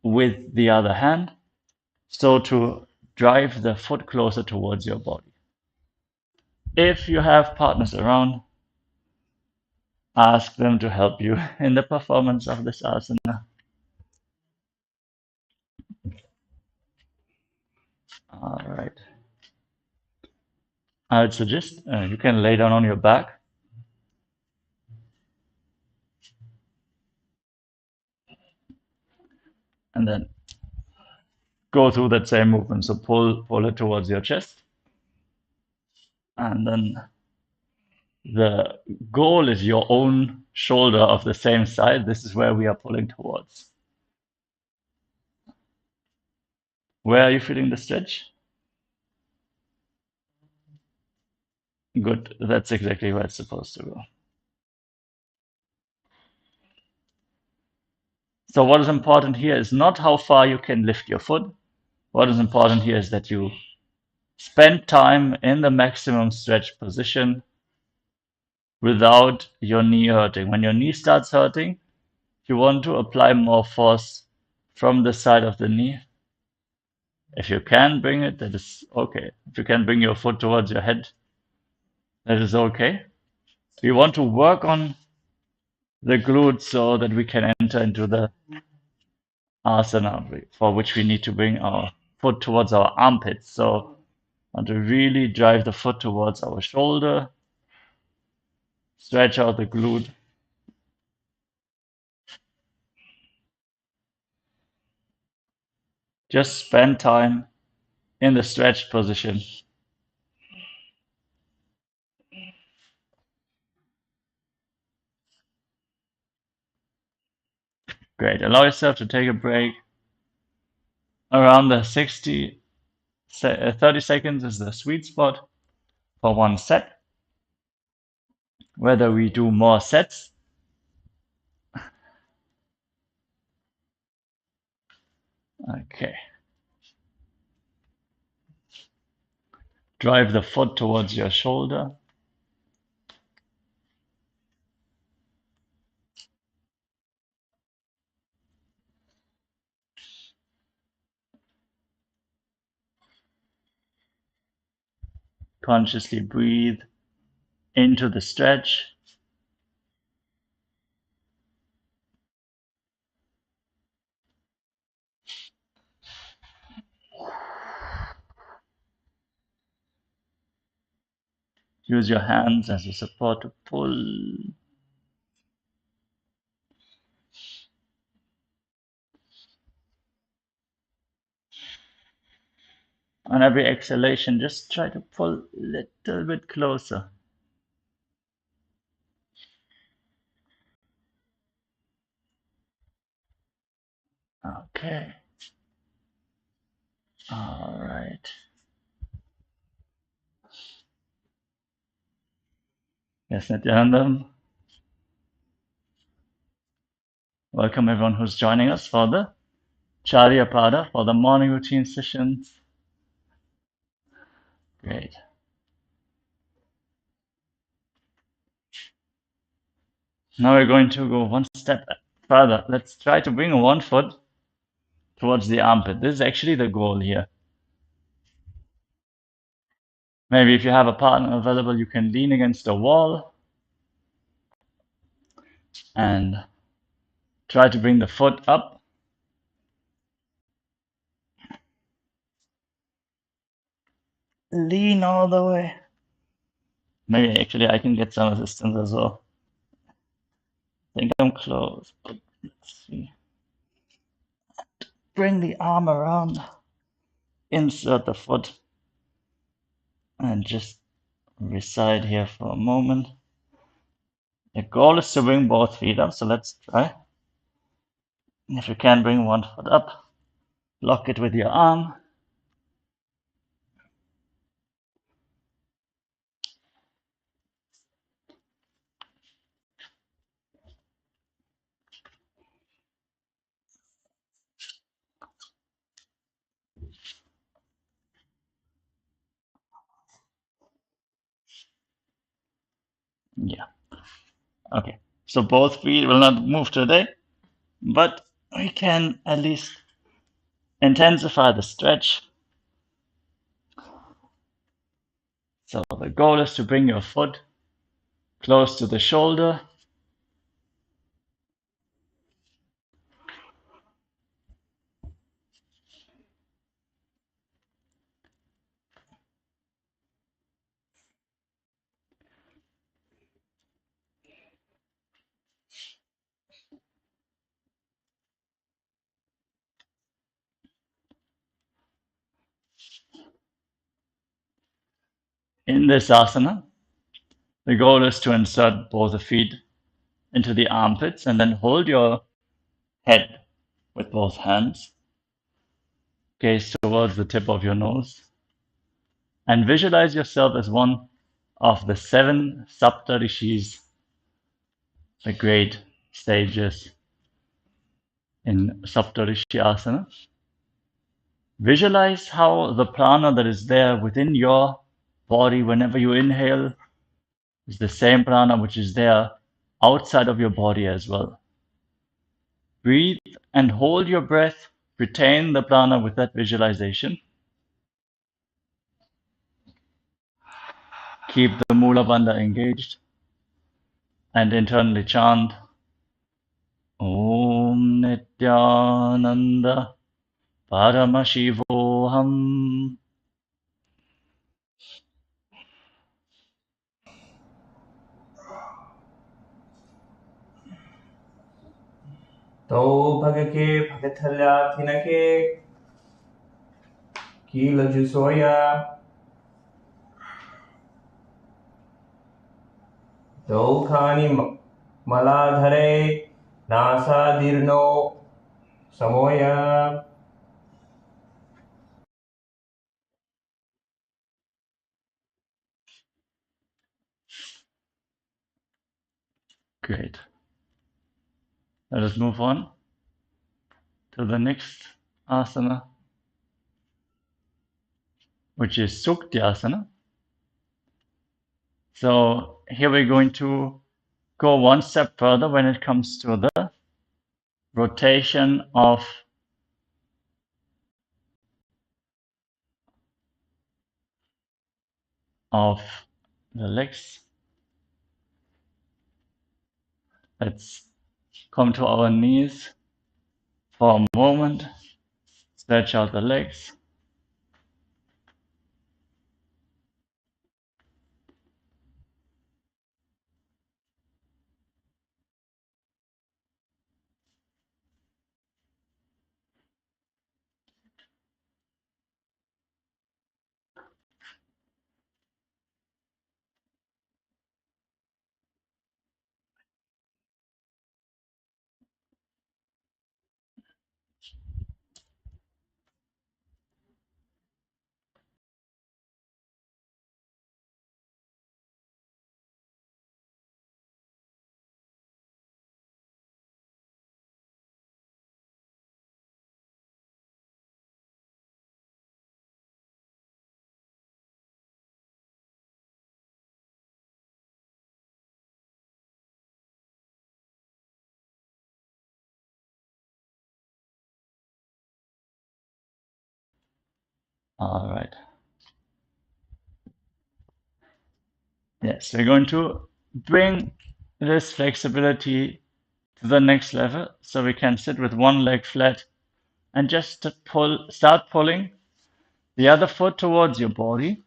with the other hand, so to drive the foot closer towards your body. If you have partners around, ask them to help you in the performance of this asana. All right. I would suggest you can lay down on your back. And then go through that same movement. So pull it towards your chest. And then the goal is your own shoulder of the same side. This is where we are pulling towards. Where are you feeling the stretch? Good. That's exactly where it's supposed to go. So what is important here is not how far you can lift your foot. What is important here is that you spend time in the maximum stretch position without your knee hurting. When your knee starts hurting, you want to apply more force from the side of the knee. If you can bring it, that is okay. If you can bring your foot towards your head, that is okay. We want to work on the glutes so that we can enter into the asana, for which we need to bring our foot towards our armpits. So want to really drive the foot towards our shoulder, stretch out the glute. Just spend time in the stretched position. Great. Allow yourself to take a break. Around the 30 seconds is the sweet spot for one set. Whether we do more sets, okay. Drive the foot towards your shoulder. Consciously breathe into the stretch. Use your hands as a support to pull. On every exhalation, just try to pull a little bit closer. Okay. All right. Yes, Nithyananda. Welcome everyone who's joining us for the Charya Pada, for the morning routine sessions. Great. Now we're going to go one step further. Let's try to bring one foot towards the armpit. This is actually the goal here. Maybe if you have a partner available, you can lean against a wall and try to bring the foot up. Lean all the way. Maybe actually I can get some assistance as well. I think I'm close, but let's see. Bring the arm around, insert the foot, and just reside here for a moment. The goal is to bring both feet up, so let's try. If you can bring one foot up, lock it with your arm. Okay, so both feet will not move today, but we can at least intensify the stretch. So the goal is to bring your foot close to the shoulder. In this asana, the goal is to insert both the feet into the armpits and then hold your head with both hands, gaze towards the tip of your nose, and visualize yourself as one of the 7 Saptarishis, the great stages in Saptarishi asana. Visualize how the prana that is there within your body whenever you inhale is the same prana which is there outside of your body as well. Breathe and hold your breath. Retain the prana with that visualization. Keep the Mula Bandha engaged and internally chant Om Nithyananda Paramashivoham. तो भगके भगथल्या थिनके कील जुसोया दौखानि मलाधरे नासादीर्णो समोया. Great. Let us move on to the next asana, which is Suktyasana. So here we're going to go one step further when it comes to the rotation of the legs. Let's come to our knees for a moment. Stretch out the legs. All right. Yes, we're going to bring this flexibility to the next level so we can sit with one leg flat and just start pulling the other foot towards your body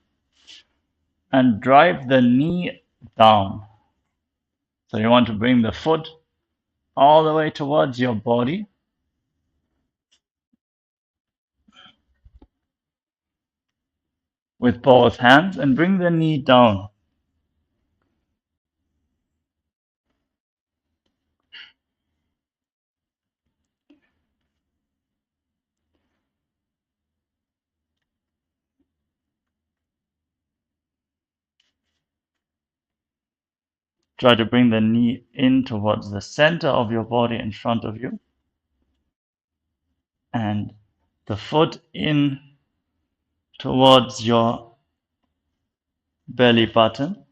and drive the knee down. So you want to bring the foot all the way towards your body. With both hands and bring the knee down. Try to bring the knee in towards the center of your body in front of you. And the foot in towards your belly button.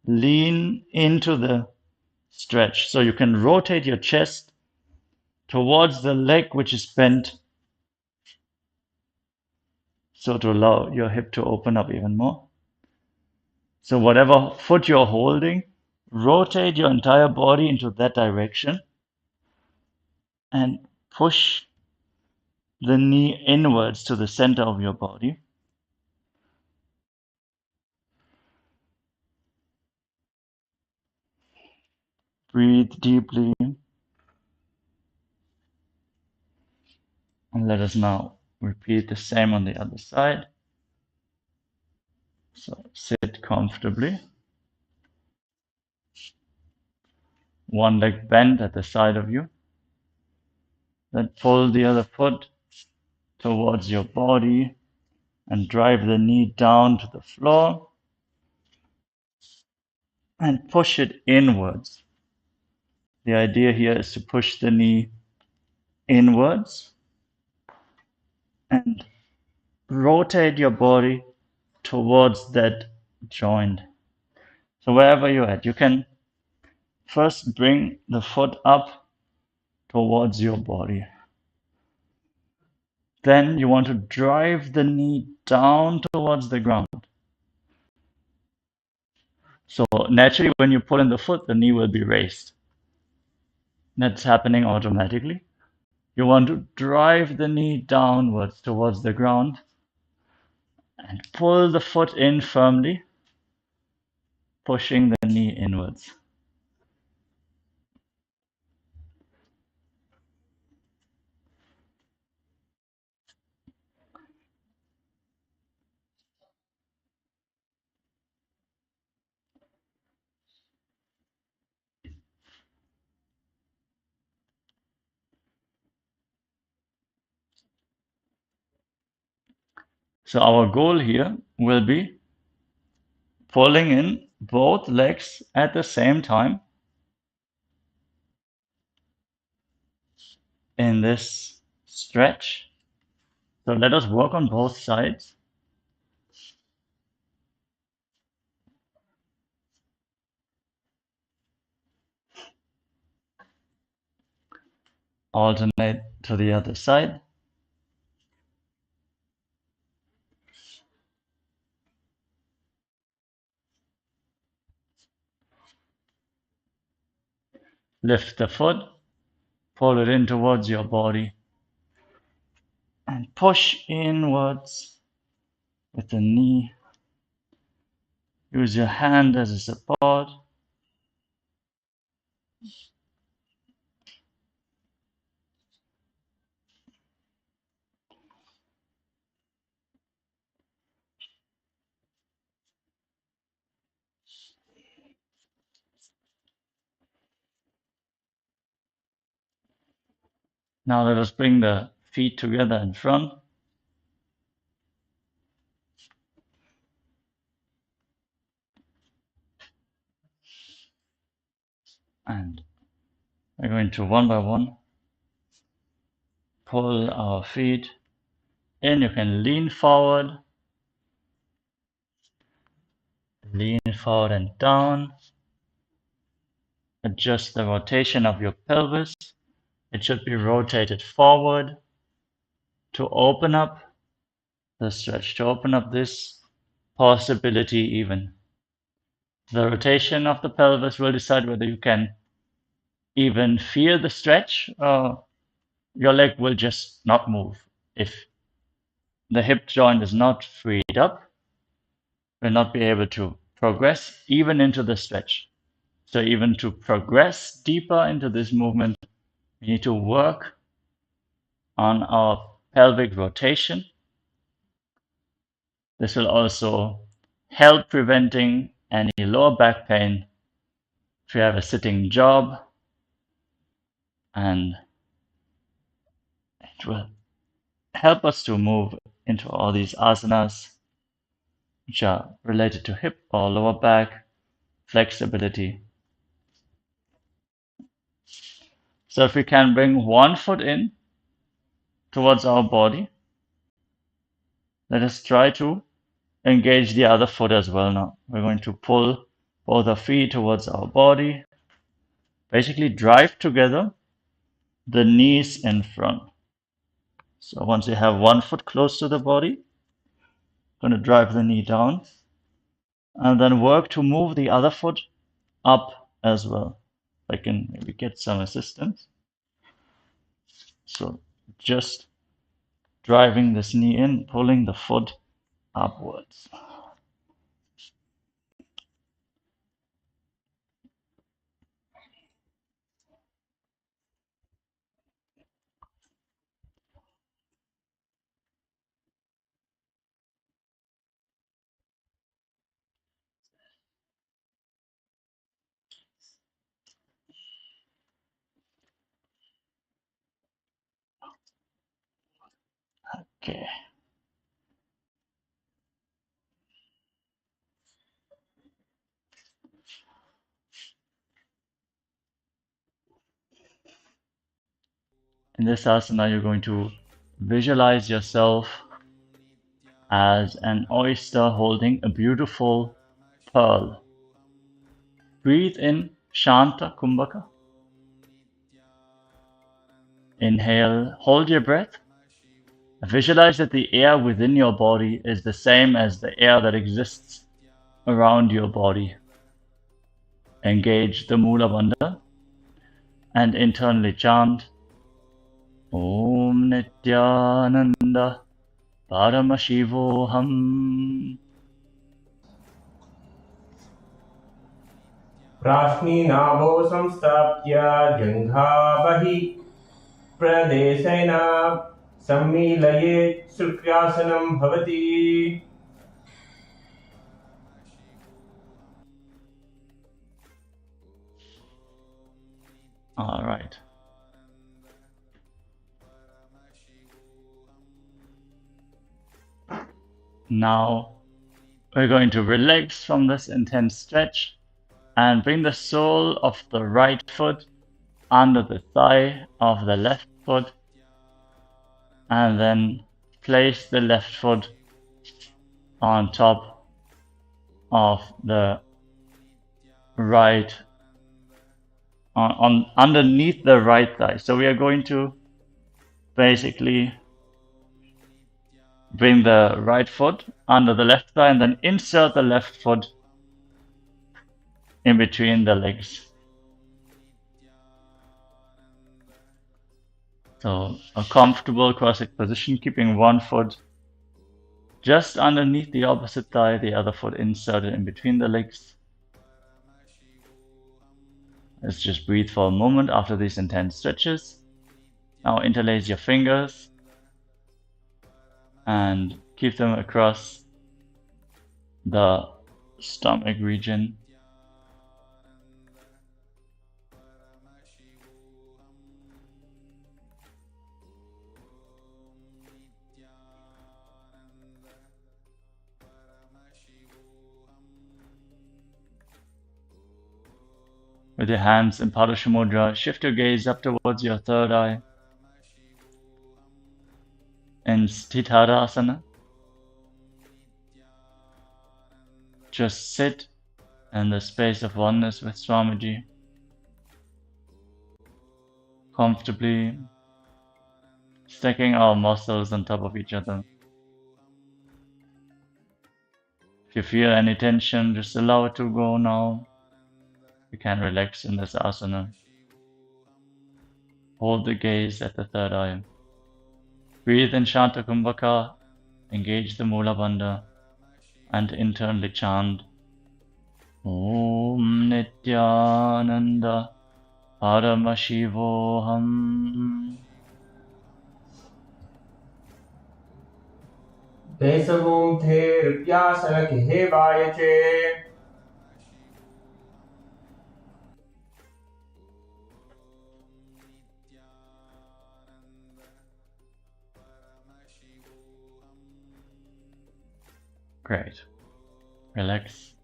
lean into the stretch. So you can rotate your chest towards the leg which is bent, so to allow your hip to open up even more. So whatever foot you're holding, rotate your entire body into that direction and push the knee inwards to the center of your body. Breathe deeply, and let us now repeat the same on the other side. So sit comfortably. One leg bent at the side of you. Then pull the other foot towards your body and drive the knee down to the floor and push it inwards. The idea here is to push the knee inwards and rotate your body towards that joint. So wherever you're at, you can first bring the foot up towards your body. Then you want to drive the knee down towards the ground. So naturally, when you pull in the foot, the knee will be raised. That's happening automatically. You want to drive the knee downwards towards the ground and pull the foot in firmly, pushing the knee inwards. So our goal here will be pulling in both legs at the same time in this stretch. So let us work on both sides. Alternate to the other side. Lift the foot, pull it in towards your body, and push inwards with the knee. Use your hand as a support. Now let us bring the feet together in front. And we're going to one by one pull our feet in. You can lean forward and down. Adjust the rotation of your pelvis. It should be rotated forward to open up the stretch, to open up this possibility even. The rotation of the pelvis will decide whether you can even feel the stretch or your leg will just not move. If the hip joint is not freed up, will not be able to progress even into the stretch. So even to progress deeper into this movement, we need to work on our pelvic rotation. This will also help preventing any lower back pain if you have a sitting job, and it will help us to move into all these asanas which are related to hip or lower back flexibility. So if we can bring one foot in towards our body, let us try to engage the other foot as well now. We're going to pull both our feet towards our body. Basically drive together, the knees in front. So once you have one foot close to the body, going to drive the knee down and then work to move the other foot up as well. I can maybe get some assistance. So just driving this knee in, pulling the foot upwards. Okay. In this asana, you're going to visualize yourself as an oyster holding a beautiful pearl. Breathe in Shanta Kumbhaka. Inhale, hold your breath. Visualize that the air within your body is the same as the air that exists around your body. Engage the Mula Bandha and internally chant Om Nithyananda Paramashivoham. प्राश्नीनाभो संस्थाप्य जङ्घाबहि प्रदेशेन सम्मीलयेत् शुक्रासनं भवति. All right. Now we're going to relax from this intense stretch and bring the sole of the right foot under the thigh of the left foot, and then place the left foot on top of the right, underneath the right thigh. So we are going to basically bring the right foot under the left thigh and then insert the left foot in between the legs. So a comfortable cross-legged position, keeping one foot just underneath the opposite thigh, the other foot inserted in between the legs. Let's just breathe for a moment after these intense stretches. Now interlace your fingers and keep them across the stomach region. With your hands in Padasha Mudra, shift your gaze up towards your third eye. In Sthitadasana, just sit in the space of oneness with Swamiji, comfortably stacking our muscles on top of each other. If you feel any tension, just allow it to go now. You can relax in this asana. Hold the gaze at the third eye. Breathe in Shanta Kumbhaka, engage the Mula Bandha, and internally chant Om Nithyananda Paramashivoham. Desavum the Rupyasana Kihevayache. Great. Relax.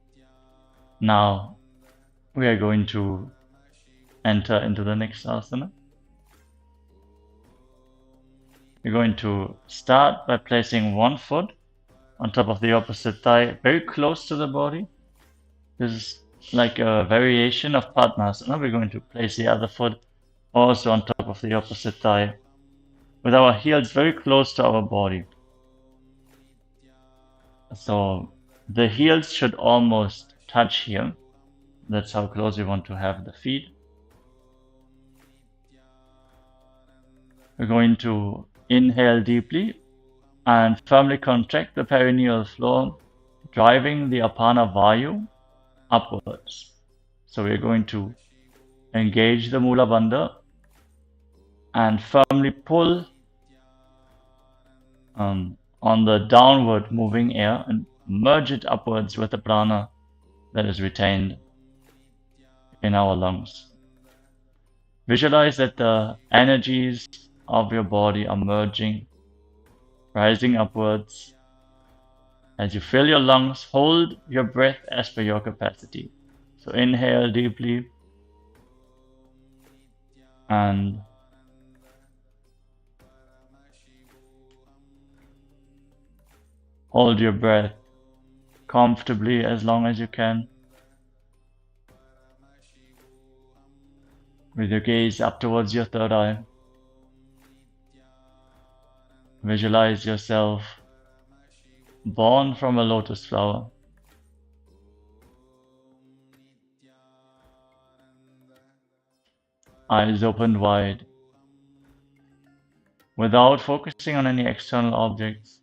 Now we are going to enter into the next asana. We're going to start by placing one foot on top of the opposite thigh, very close to the body. This is like a variation of Padmasana. We're going to place the other foot also on top of the opposite thigh, with our heels very close to our body. So the heels should almost touch here. That's how close we want to have the feet. We're going to inhale deeply and firmly contract the perineal floor, driving the Apana Vayu upwards. So we're going to engage the Mula Bandha and firmly pull on the downward moving air and merge it upwards with the prana that is retained in our lungs. Visualize that the energies of your body are merging, rising upwards. As you fill your lungs, hold your breath as per your capacity. So inhale deeply and hold your breath comfortably as long as you can, with your gaze up towards your third eye. Visualize yourself born from a lotus flower. Eyes opened wide, without focusing on any external objects.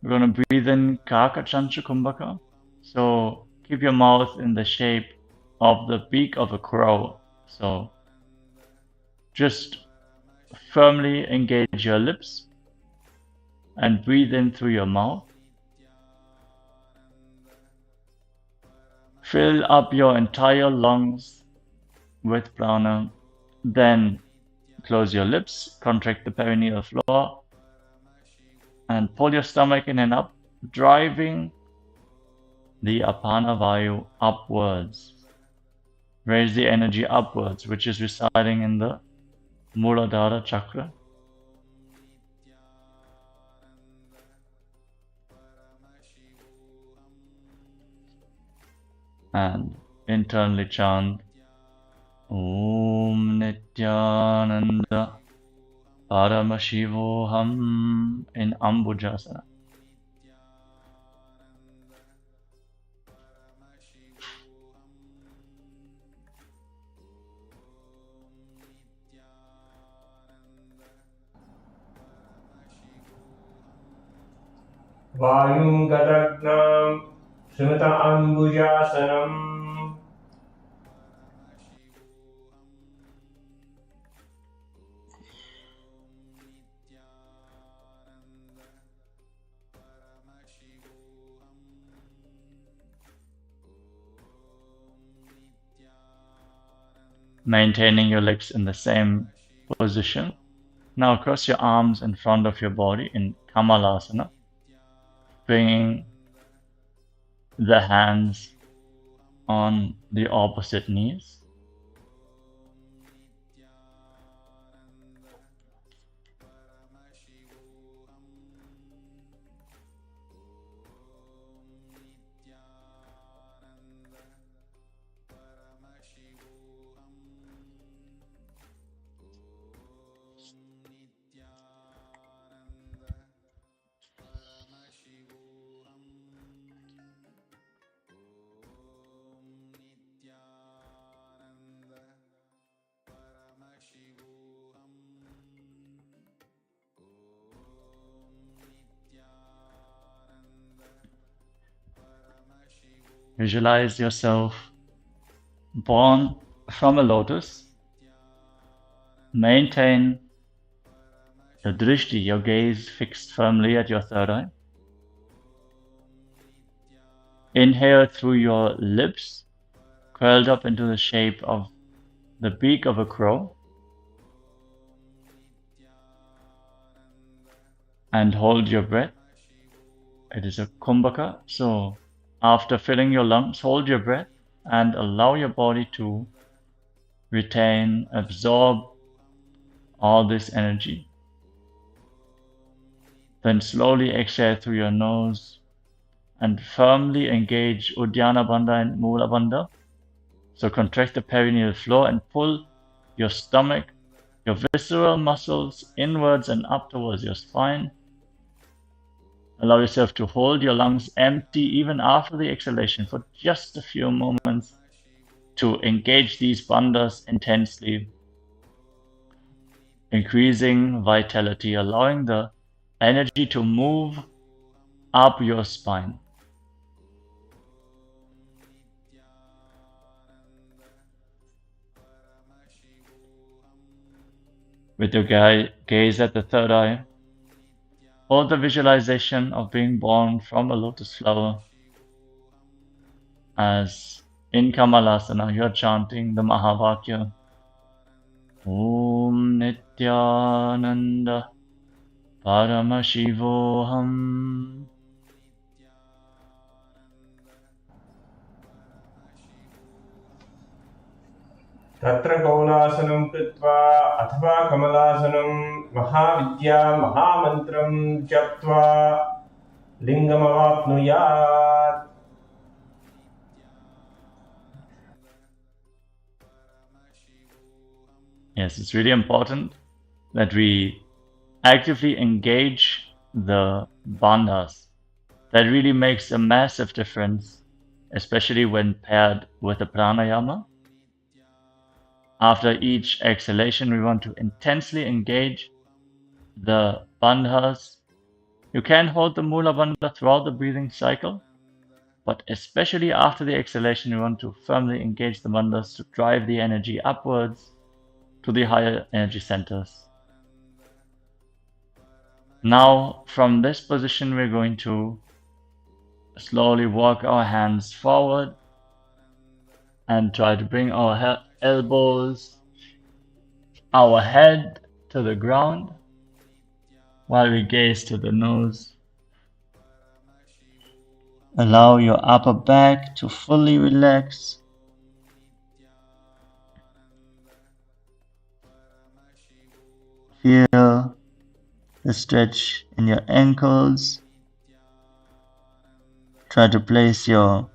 We're going to breathe in Kaka Chanchu Kumbhaka. So keep your mouth in the shape of the beak of a crow. So just firmly engage your lips and breathe in through your mouth. Fill up your entire lungs with prana. Then close your lips, contract the perineal floor, and pull your stomach in and up, driving the Apana Vayu upwards. Raise the energy upwards, which is residing in the Muladhara chakra. And internally chant Om Nithyananda Paramashivoham in Ambujasana. Vayum Gadagnam Srimata Ambujasanam. Maintaining your legs in the same position. Now cross your arms in front of your body in Kamalasana, bringing the hands on the opposite knees. Visualize yourself born from a lotus. Maintain your drishti, your gaze fixed firmly at your third eye. Inhale through your lips, curled up into the shape of the beak of a crow. And hold your breath It is a kumbhaka. So after filling your lungs, hold your breath and allow your body to retain, absorb all this energy. Then slowly exhale through your nose and firmly engage Uddiyana Bandha and Mula Bandha. So contract the perineal floor and pull your stomach, your visceral muscles inwards and up towards your spine. Allow yourself to hold your lungs empty even after the exhalation for just a few moments to engage these bandhas intensely, increasing vitality, allowing the energy to move up your spine. With your gaze at the third eye, hold the visualization of being born from a lotus flower as in Kamalasana you are chanting the Mahavakya Om Nithyananda Paramashivoham. तत्र कौलासनं कृत्वा अथवा कमलासनं महाविद्या महामन्त्रं जप्त्वा लिङ्गमवाप्नुयात्. Yes, it's really important that we actively engage the bandhas. That really makes a massive difference, especially when paired with the pranayama. After each exhalation, we want to intensely engage the bandhas. You can hold the Mula Bandha throughout the breathing cycle, but especially after the exhalation, you want to firmly engage the bandhas to drive the energy upwards to the higher energy centers. Now, from this position, we're going to slowly walk our hands forward and try to bring our elbows, our head to the ground while we gaze to the nose. Allow your upper back to fully relax. Feel the stretch in your ankles. Try to place your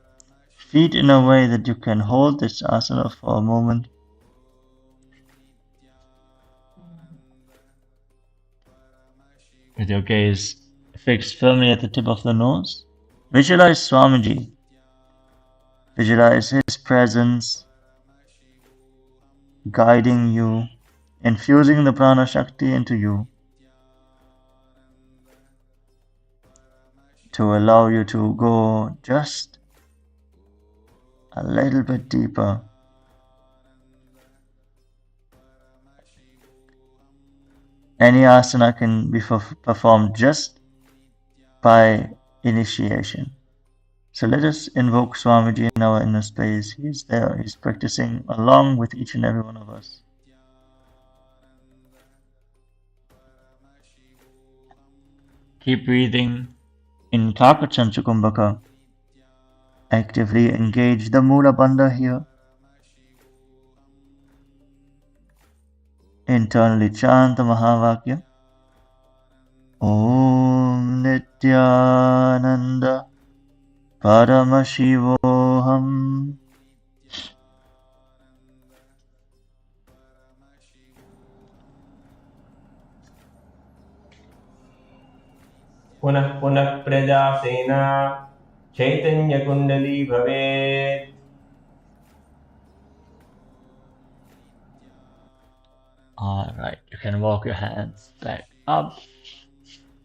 feet in a way that you can hold this asana for a moment. With your gaze fixed firmly at the tip of the nose, visualize Swamiji. Visualize his presence guiding you, infusing the prana shakti into you to allow you to go just a little bit deeper. Any asana can be performed just by initiation. So let us invoke Swamiji in our inner space. He's there, he's practicing along with each and every one of us. Keep breathing in Kakachancha Kumbhaka. Actively engage the Mula Bandha here. Internally chant the Mahavakya. Om Nithyananda Paramashivoham. पुनः पुनः प्रजासेना चैतन्यकुण्डली भवेत्. Alright, you can walk your hands back up.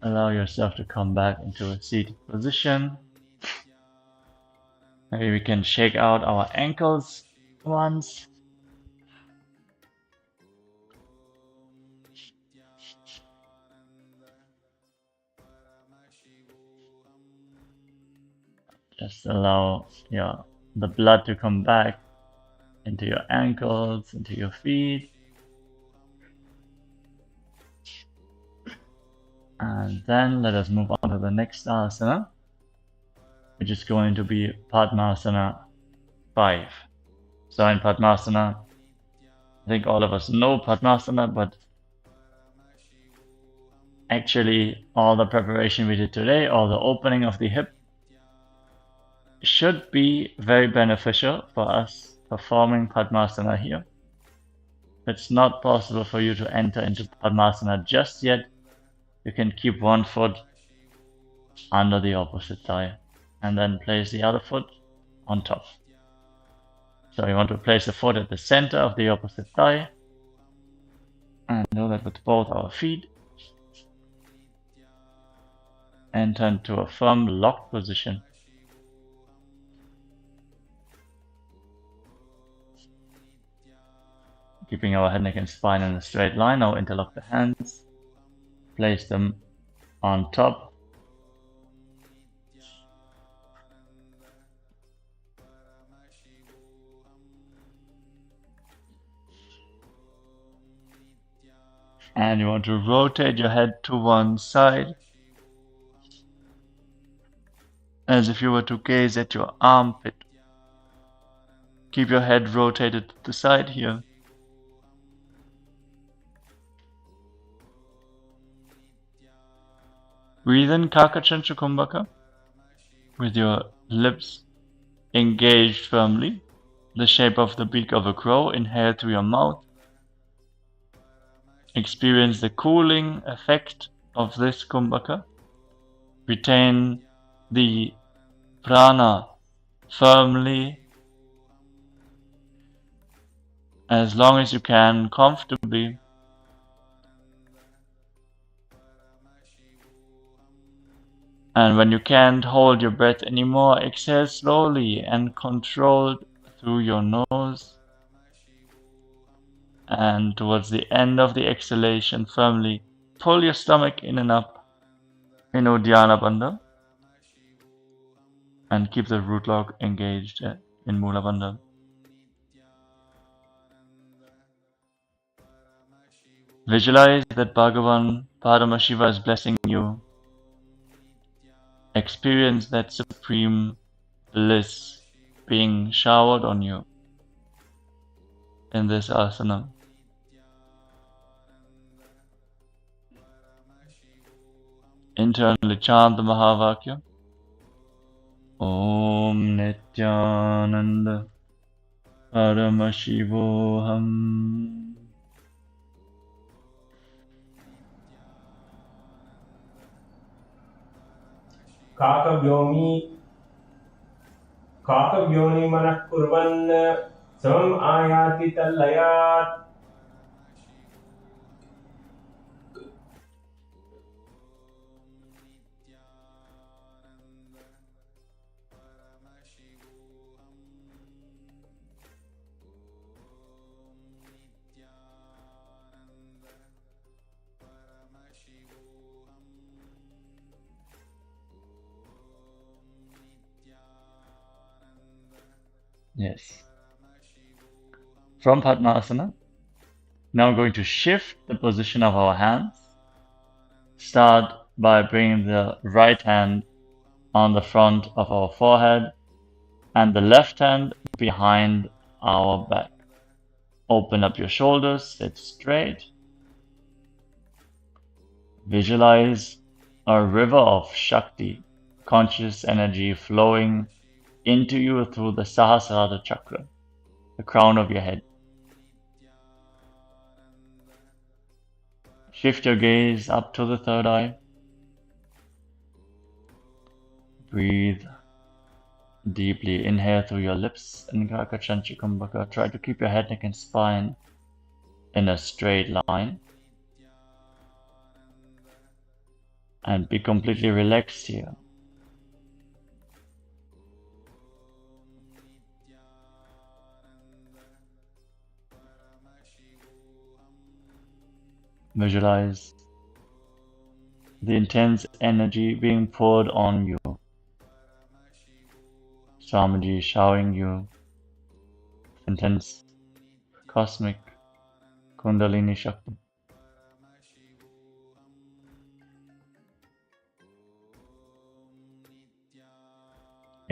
Allow yourself to come back into a seated position. Maybe we can shake out our ankles once. Just allow the blood to come back into your ankles, into your feet. And then let us move on to the next asana. which is going to be Padmasana 5. So in Padmasana, I think all of us know Padmasana, but actually all the preparation we did today, all the opening of the hip, should be very beneficial for us performing Padmasana here. If it's not possible for you to enter into Padmasana just yet, you can keep one foot under the opposite thigh and then place the other foot on top. So you want to place the foot at the center of the opposite thigh and do that with both our feet. Enter into a firm locked position. Keeping our head, neck and spine in a straight line. Now interlock the hands. Place them on top. And you want to rotate your head to one side, as if you were to gaze at your armpit. Keep your head rotated to the side here. Breathe in Kakachancha Kumbhaka with your lips engaged firmly, the shape of the beak of a crow. Inhale through your mouth. Experience the cooling effect of this Kumbhaka. Retain the prana firmly as long as you can, comfortably. And when you can't hold your breath anymore, exhale slowly and controlled through your nose. And towards the end of the exhalation, firmly pull your stomach in and up in Uddiyana Bandha. And keep the root lock engaged in Mula Bandha. Visualize that Bhagavan Paramashiva is blessing you. Experience that supreme bliss being showered on you in this asana. Internally chant the Mahavakya. Om Nithyananda Paramashivoham. काकव्योनि मनः कुर्वन् समम् आयाति तल्लयात्. Yes. From Padmasana, now going to shift the position of our hands. Start by bringing the right hand on the front of our forehead and the left hand behind our back. Open up your shoulders, sit straight. Visualize a river of Shakti, conscious energy flowing into you through the Sahasrara chakra, the crown of your head. Shift your gaze up to the third eye. Breathe deeply. Inhale through your lips in Kakachancha Kumbhaka. Try to keep your head, neck and spine in a straight line. And be completely relaxed here. Visualize the intense energy being poured on you. Swamiji showering you with intense cosmic Kundalini Shakti.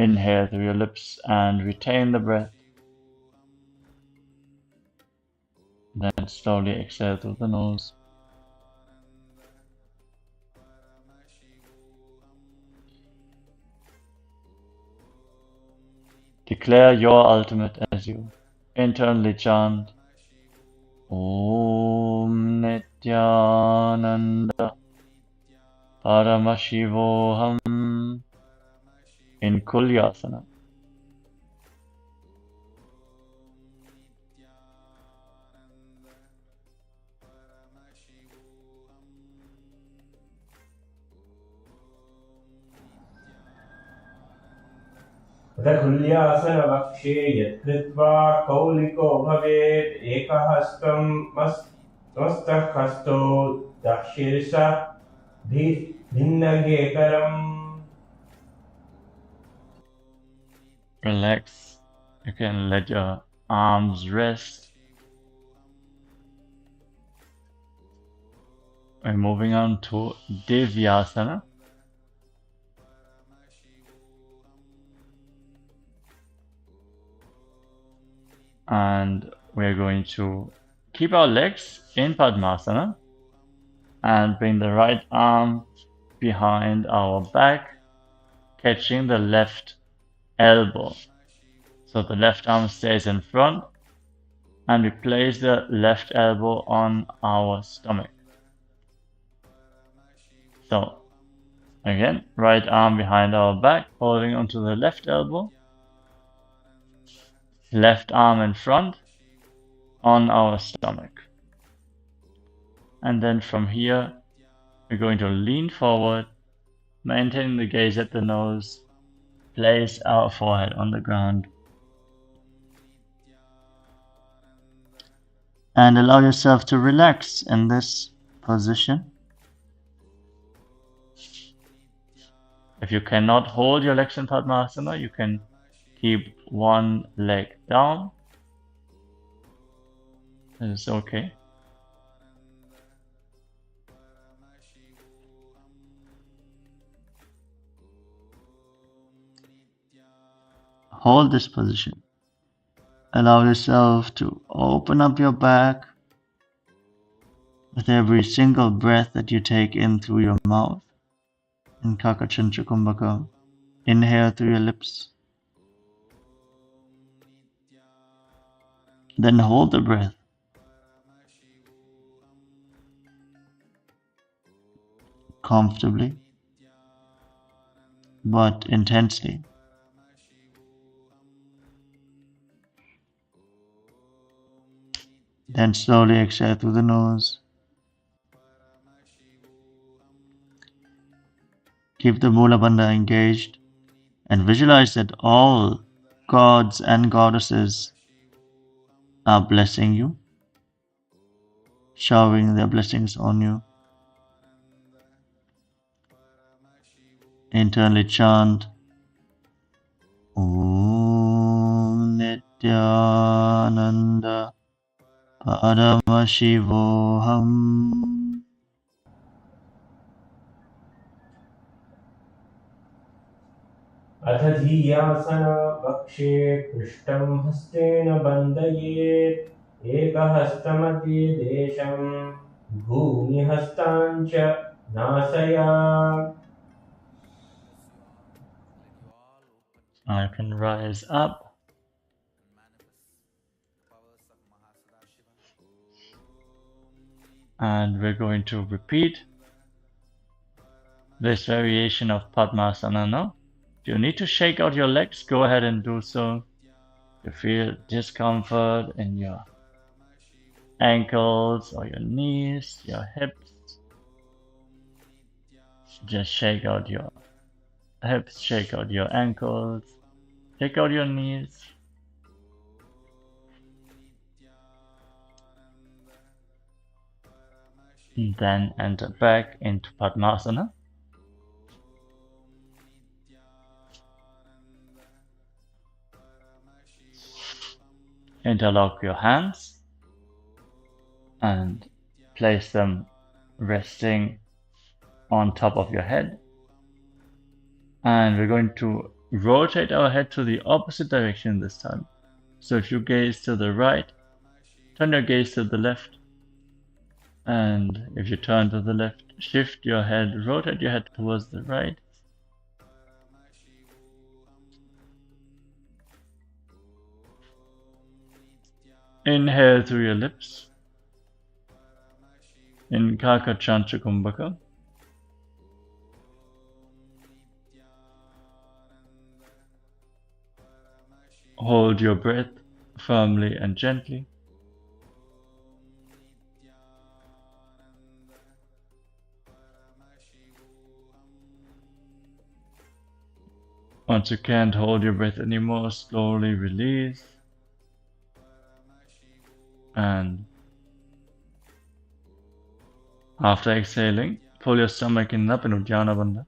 Inhale through your lips and retain the breath. Then slowly exhale through the nose. Declare your ultimate as you internally chant Om Nithyananda Paramashivoham in Kulyasana. रघुल्यासनवक्षे यत्कृत्वा कौलिको भवेत् एकहस्तं मस्तकस्थो दक्षिणा भिन्नगेकरम्. Relax. You can let your arms rest. We're moving on to Divyasana. And we're going to keep our legs in Padmasana and bring the right arm behind our back, catching the left elbow. So the left arm stays in front and we place the left elbow on our stomach. So again, right arm behind our back, holding onto the left elbow, left arm in front on our stomach. And then from here, we're going to lean forward, maintaining the gaze at the nose, place our forehead on the ground. And allow yourself to relax in this position. If you cannot hold your legs in Padmasana, you can keep one leg down. That is okay. Hold this position. Allow yourself to open up your back with every single breath that you take in through your mouth. In Kakachantra Kumbhaka, inhale through your lips. Then hold the breath. Comfortably, but intensely. Then slowly exhale through the nose. Keep the Mula Bandha engaged and visualize that all gods and goddesses are blessing you, showering their blessings on you. Internally chant Om Nithyananda Paramashivoham. अथ धीयासन वक्षे पृष्ठं हस्तेन बन्धयेत् एकहस्तमध्ये देशं भूमिहस्ताञ्च नासयात्. I can rise up. And we're going to repeat this variation of Padmasana now. If you need to shake out your legs, go ahead and do so. If you feel discomfort in your ankles or your knees, your hips, just shake out your hips, shake out your ankles, shake out your knees. And then enter back into Padmasana. Interlock your hands and place them resting on top of your head. And we're going to rotate our head to the opposite direction this time. So if you gaze to the right, turn your gaze to the left. And if you turn to the left, shift your head, rotate your head towards the right. Inhale through your lips in Kakachantrakumbhaka. Hold your breath firmly and gently. Once you can't hold your breath anymore, slowly release. And after exhaling, pull your stomach in up in Uddiyana Bandha.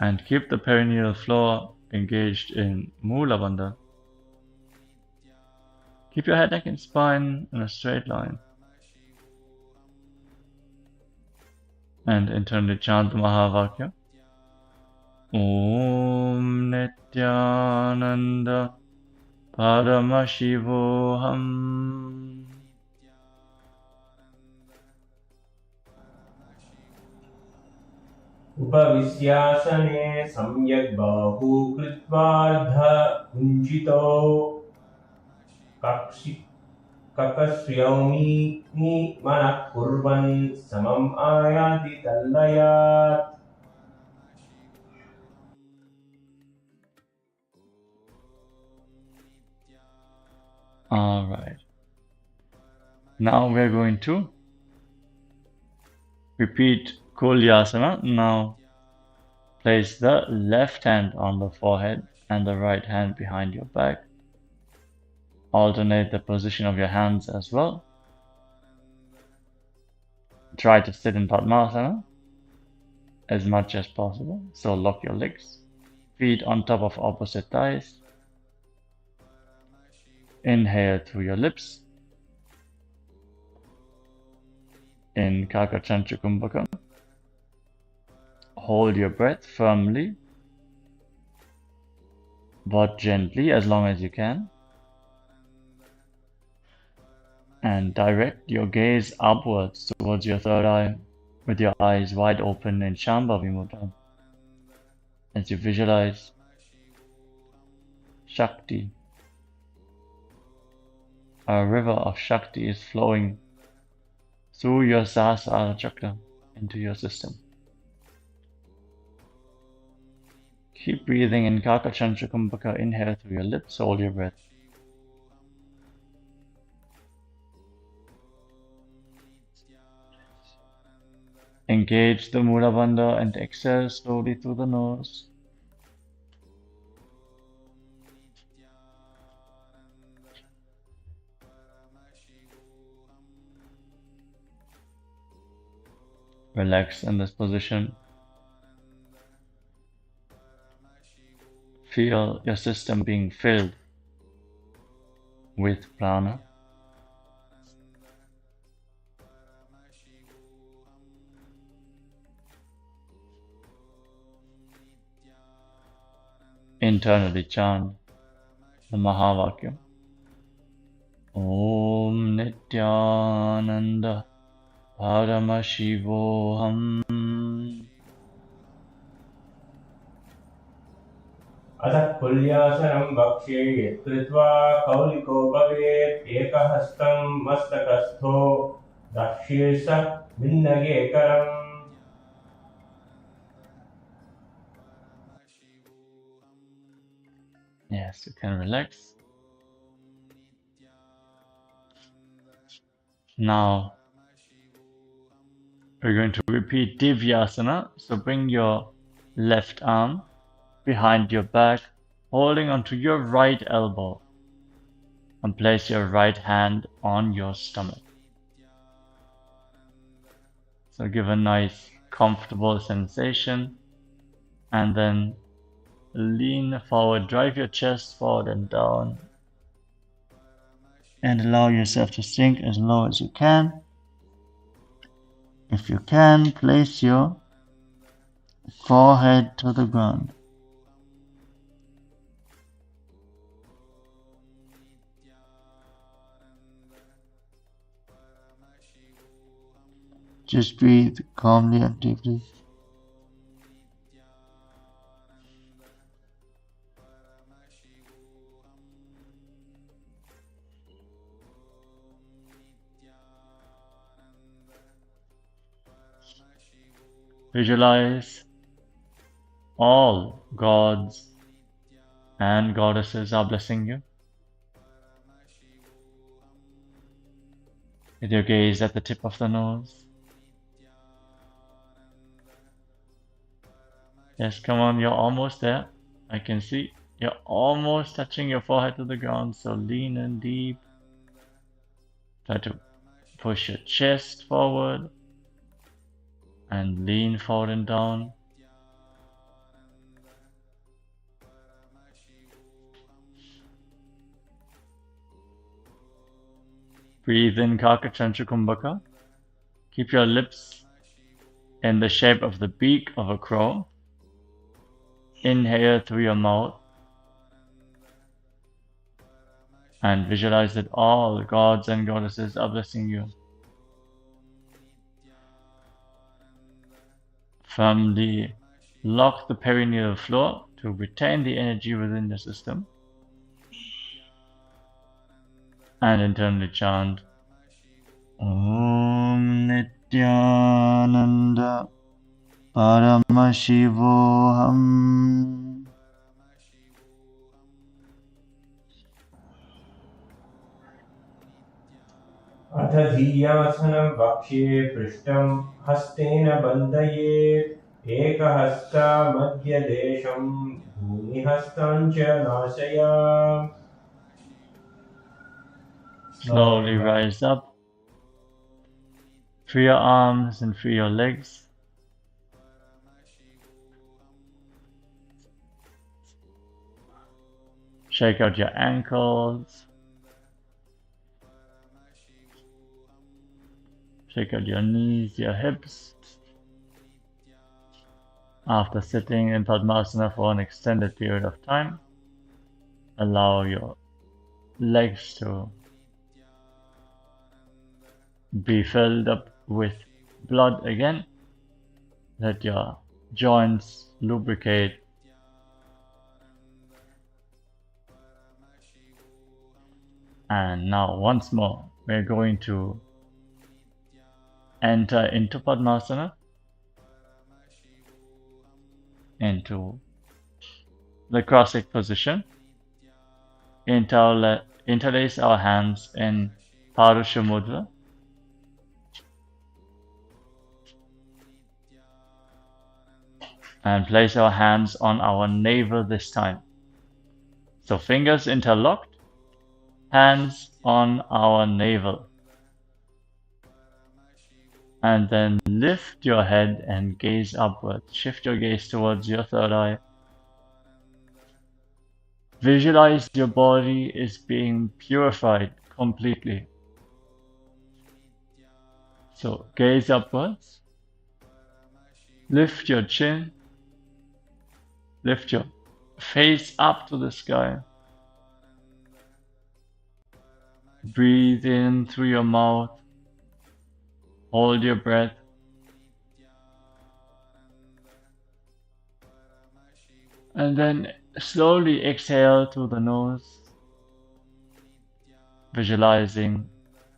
And keep the perineal floor engaged in Mula Bandha. Keep your head, neck and spine in a straight line. And internally chant the Mahavakya. Om Nithyananda Paramashivoham. उपविश्यासने सम्यक् बाहू कृत्वार्ध कुञ्चितो ककस्यौमि मनः कुर्वन् समम् आयाति तल्लयात्. Alright. Now we're going to repeat Kailasa. Now place the left hand on the forehead and the right hand behind your back. Alternate the position of your hands as well. Try to sit in Padmasana as much as possible. So lock your legs, feet on top of opposite thighs. Inhale through your lips in Kakachantrakumbhaka. Hold your breath firmly but gently as long as you can. And direct your gaze upwards towards your third eye with your eyes wide open in Shambhavi Mudra. As you visualize Shakti, a river of Shakti is flowing through your Sahasrara chakra into your system. Keep breathing in Kakachantrakumbhaka. Inhale through your lips, hold your breath. Engage the Mula Bandha and exhale slowly through the nose. Relax in this position. Feel your system being filled with prana. Internally chant the Mahavakya. Om Nithyananda Paramashivoham. अतः कुल्यासनं वक्ष्ये यत्कृत्वा कौलिको भवेत् एकहस्तं मस्तकस्थो दक्ष्येश भिन्नगेकरम्. Yes, you can relax. Now we're going to repeat Divyasana. So bring your left arm behind your back, holding onto your right elbow, and place your right hand on your stomach. So give a nice comfortable sensation and then lean forward, drive your chest forward and down, and allow yourself to sink as low as you can. If you can, place your forehead to the ground. Just breathe calmly and deeply. Visualize all gods and goddesses are blessing you. With your gaze at the tip of the nose. Yes, come on, you're almost there. I can see you're almost touching your forehead to the ground, so lean in deep. Try to push your chest forward and lean forward and down. Breathe in Kakachanchu Kumbhaka. Keep your lips in the shape of the beak of a crow. Inhale through your mouth and visualize that all gods and goddesses are blessing you. Firmly lock the perineal floor to retain the energy within the system. And internally chant Om Nithyananda Paramashivoham. अथ धीयासनं वक्ष्ये पृष्ठं हस्तेन बन्धयेत् एकहस्तामध्यदेशं भूमिहस्तं च नाशयात्. Slowly rise up. Free your arms and free your legs. Shake out your ankles. Shake out your knees, your hips. After sitting in Padmasana for an extended period of time, allow your legs to be filled up with blood again. Let your joints lubricate. And now once more, we're going to enter into Padmasana, into the cross-legged position. Interlace our hands in Parusha Mudra. And place our hands on our navel this time. So fingers interlocked, hands on our navel. And then lift your head and gaze upwards. Shift your gaze towards your third eye. Visualize your body is being purified completely. So gaze upwards. Lift your chin. Lift your face up to the sky. Breathe in through your mouth. Hold your breath. And then slowly exhale through the nose, visualizing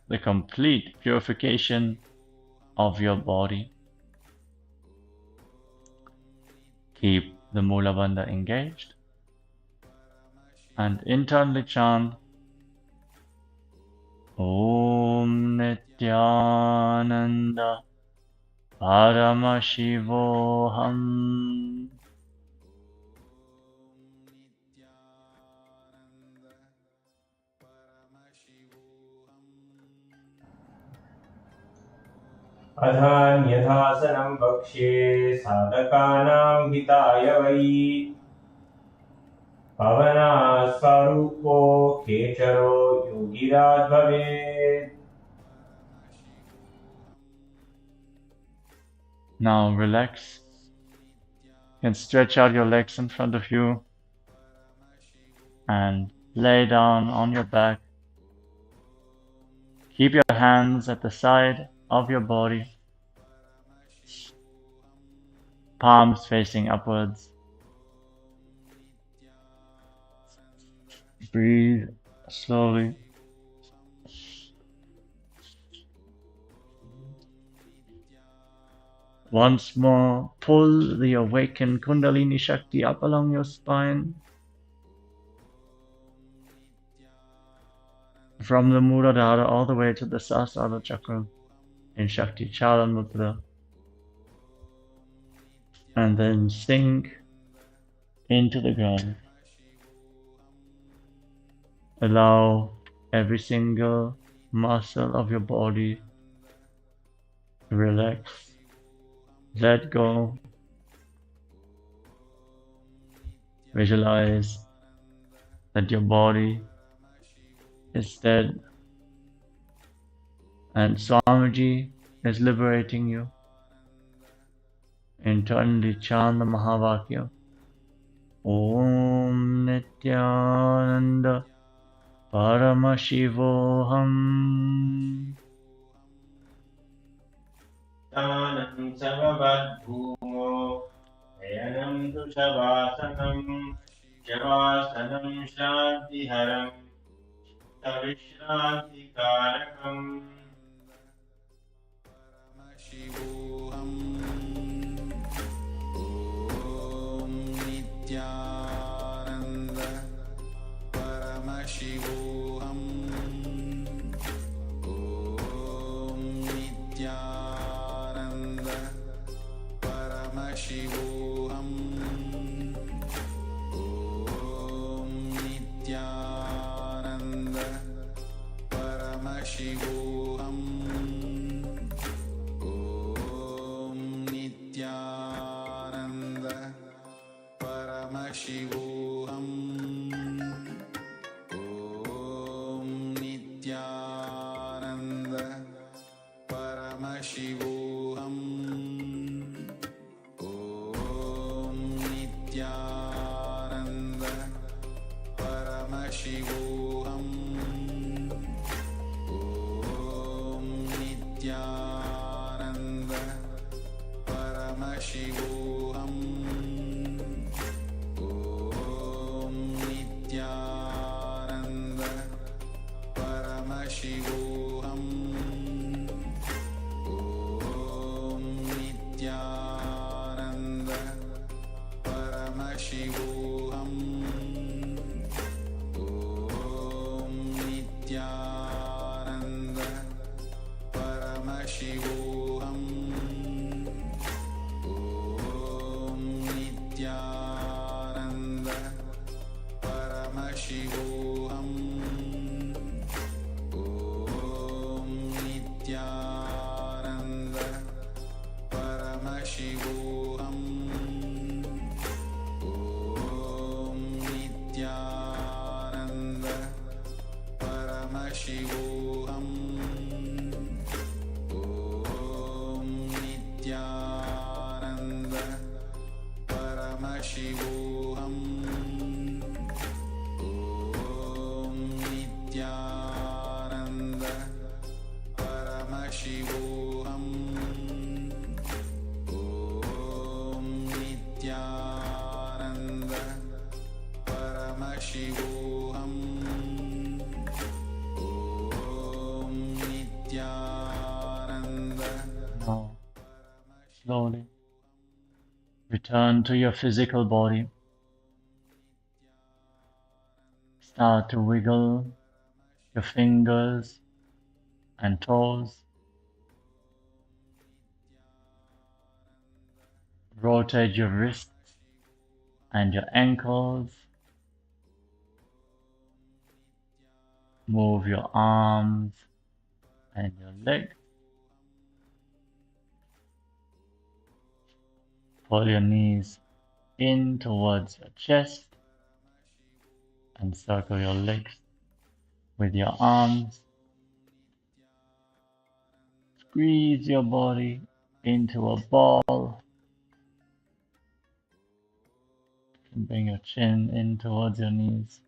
the complete purification of your body. Keep the Mula Bandha engaged and internally chant Om Nithyananda Paramashivoham. अधान्यथासनं वक्ष्ये साधकानां हिताय वै पवनास्वरूपो खेचरो योगिराज भवेत्. Now relax. You can stretch out your legs in front of you and lay down on your back. Keep your hands at the side of your body. palms facing upwards. Breathe slowly. Once more, pull the awakened Kundalini Shakti up along your spine. From the Muladhara all the way to the Sahasrara chakra in Shakti Chalan Mudra. And then sink into the ground. Allow every single muscle of your body to relax. Let go. Visualize that your body is dead and Swamiji is liberating you. Internally chant the Mahavakya. Om Nithyananda Paramashivoham. Tanam Sarvabhūmo Hayanam Dusavasanam Shavasanam Shantiharam Tavishranti-karakam Shivoham. Om Nithyananda Paramashivoham. Om Nithyananda Paramashivoham. Om Nithyananda Paramashivoham. Om Nithyananda Paramashivoham. Om Nithyananda Paramashivoham. Om Nithyananda Paramashivoham. Om Nithyananda Paramashivoham. Om Nithyananda Paramashivoham. Om Nithyananda Paramashivoham. Om Nithyananda Paramashivoham. Om Nithyananda Paramashivoham. Om Nithyananda Paramashivoham. Om Nithyananda Paramashivoham. Om Nithyananda Paramashivoham. Om Nithyananda Paramashivoham. Om Nithyananda Paramashivoham. Om Nithyananda. Now, slowly return to your physical body. Start to wiggle your fingers and toes. Rotate your wrists and your ankles. Move your arms and your legs. Pull your knees in towards your chest and circle your legs with your arms. Squeeze your body into a ball. And bring your chin in towards your knees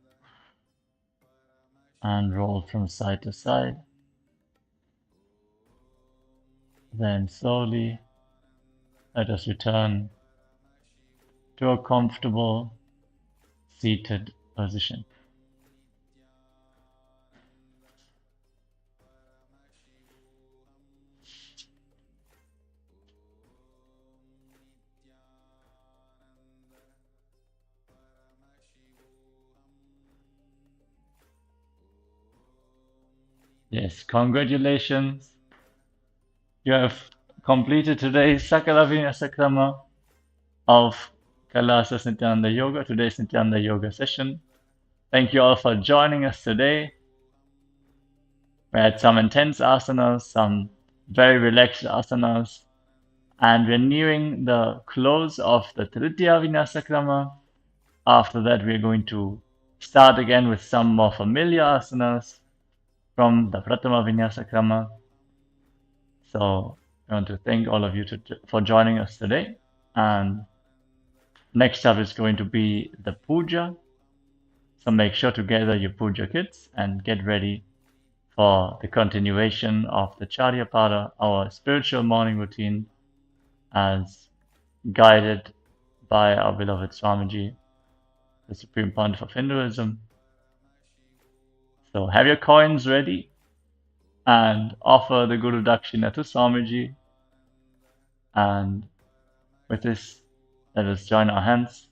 and roll from side to side. Then slowly let us return to a comfortable seated position. Yes, congratulations. You have completed today's Sakala Vinyasa Krama of Kailasa's Nithyananda Yoga, today's Nithyananda Yoga session. Thank you all for joining us today. We had some intense asanas, some very relaxed asanas, and we're nearing the close of the Tritya Vinyasa Krama. After that, we're going to start again with some more familiar asanas from the Pratama Vinyasa Krama. So I want to thank all of you for joining us today. And next up is going to be the puja. So make sure to gather your puja kits and get ready for the continuation of the Charyapada, our spiritual morning routine, as guided by our beloved Swamiji, the Supreme Pontiff of Hinduism. So have your coins ready and offer the Guru Dakshina to Swamiji. And with this, let us join our hands.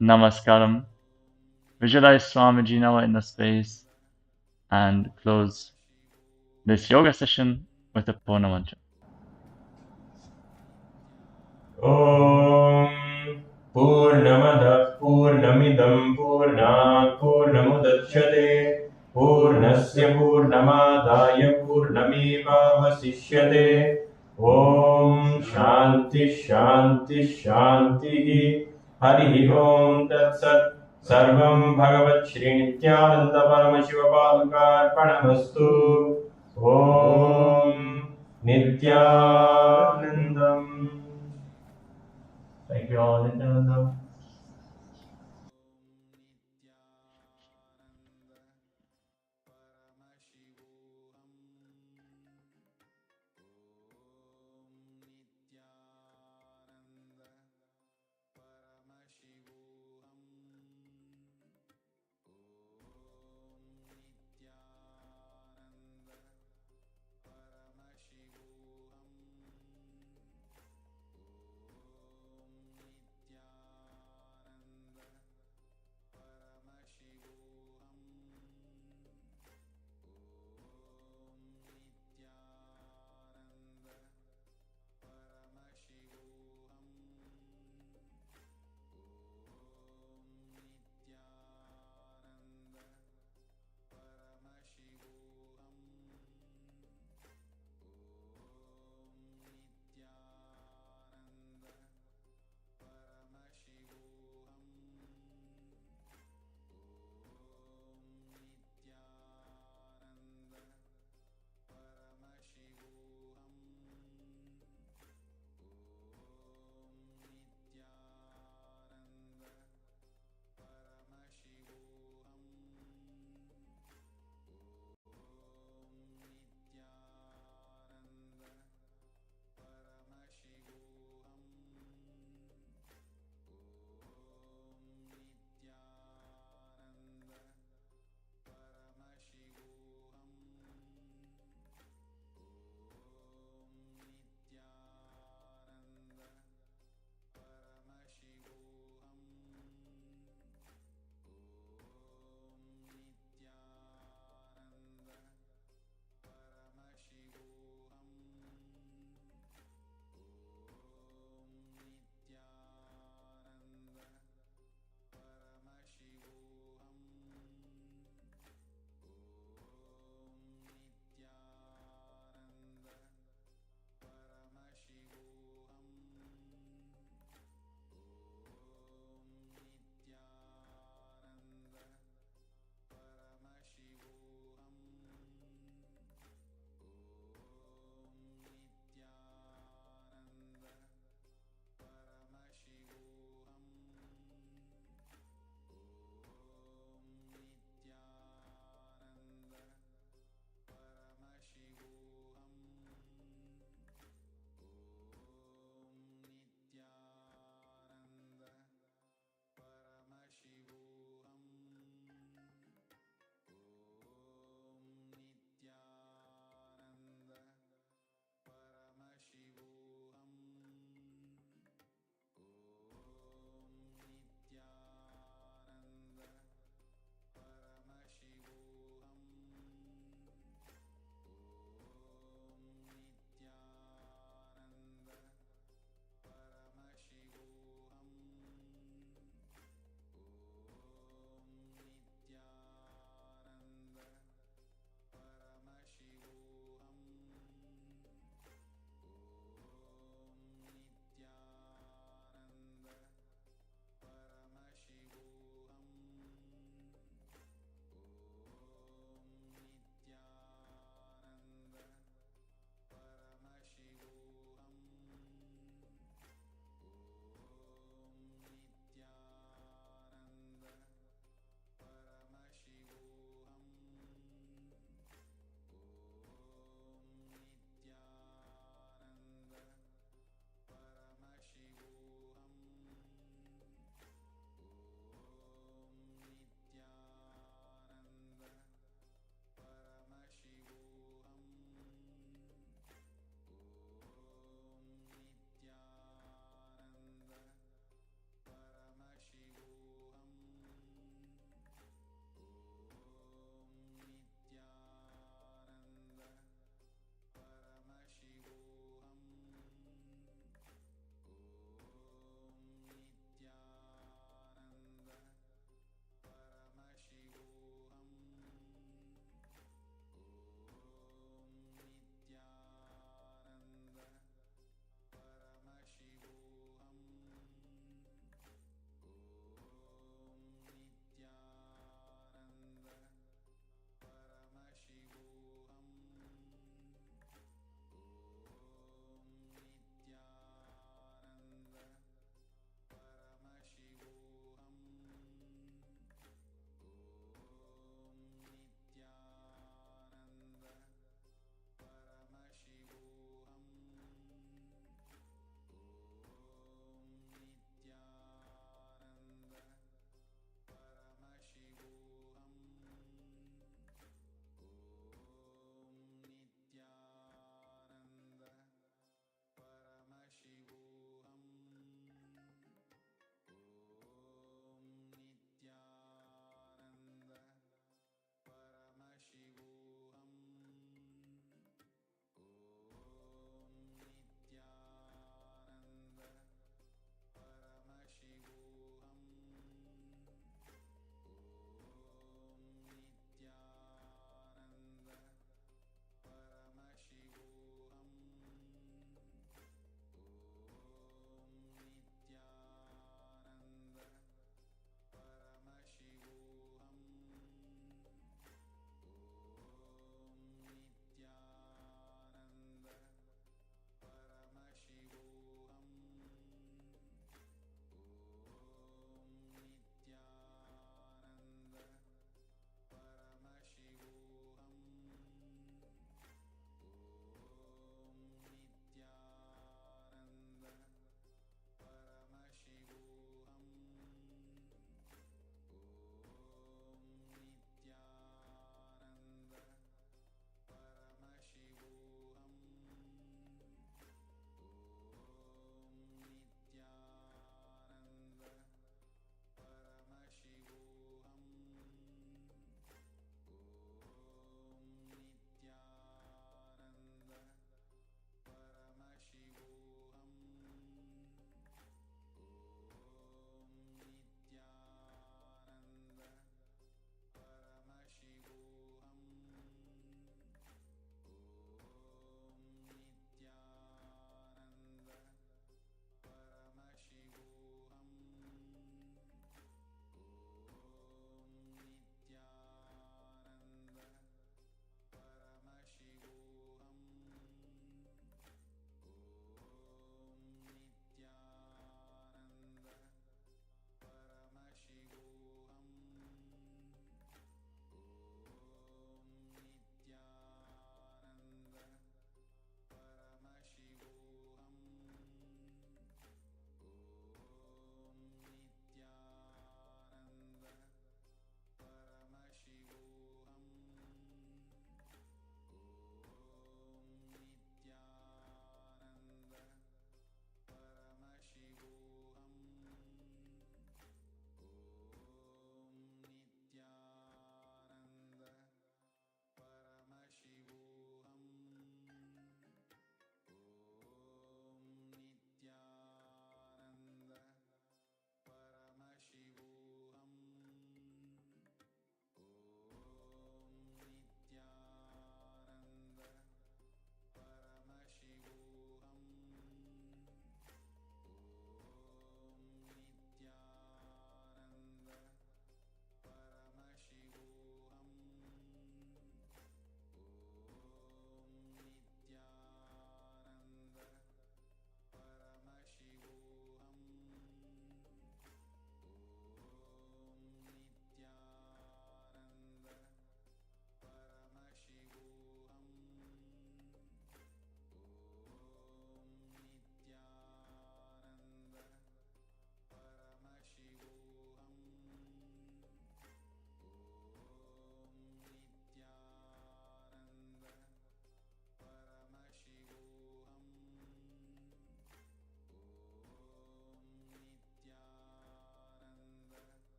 Namaskaram. Visualize Swamiji in our inner space and close this yoga session with a Purna mantra. ॐ पूर्णमदः पूर्णमिदं पूर्णात् पूर्णमुदच्यते पूर्णस्य पूर्णमादाय पूर्णमेवावशिष्यते ॐ शान्ति शान्ति शान्तिः हरिः ॐ तत्सत् सर्वं भगवच्छ्रीनित्यानन्दपरमशिवपादुकार्पणमस्तु ॐ नित्यानन्दम्. Thank you all, Nithyananda.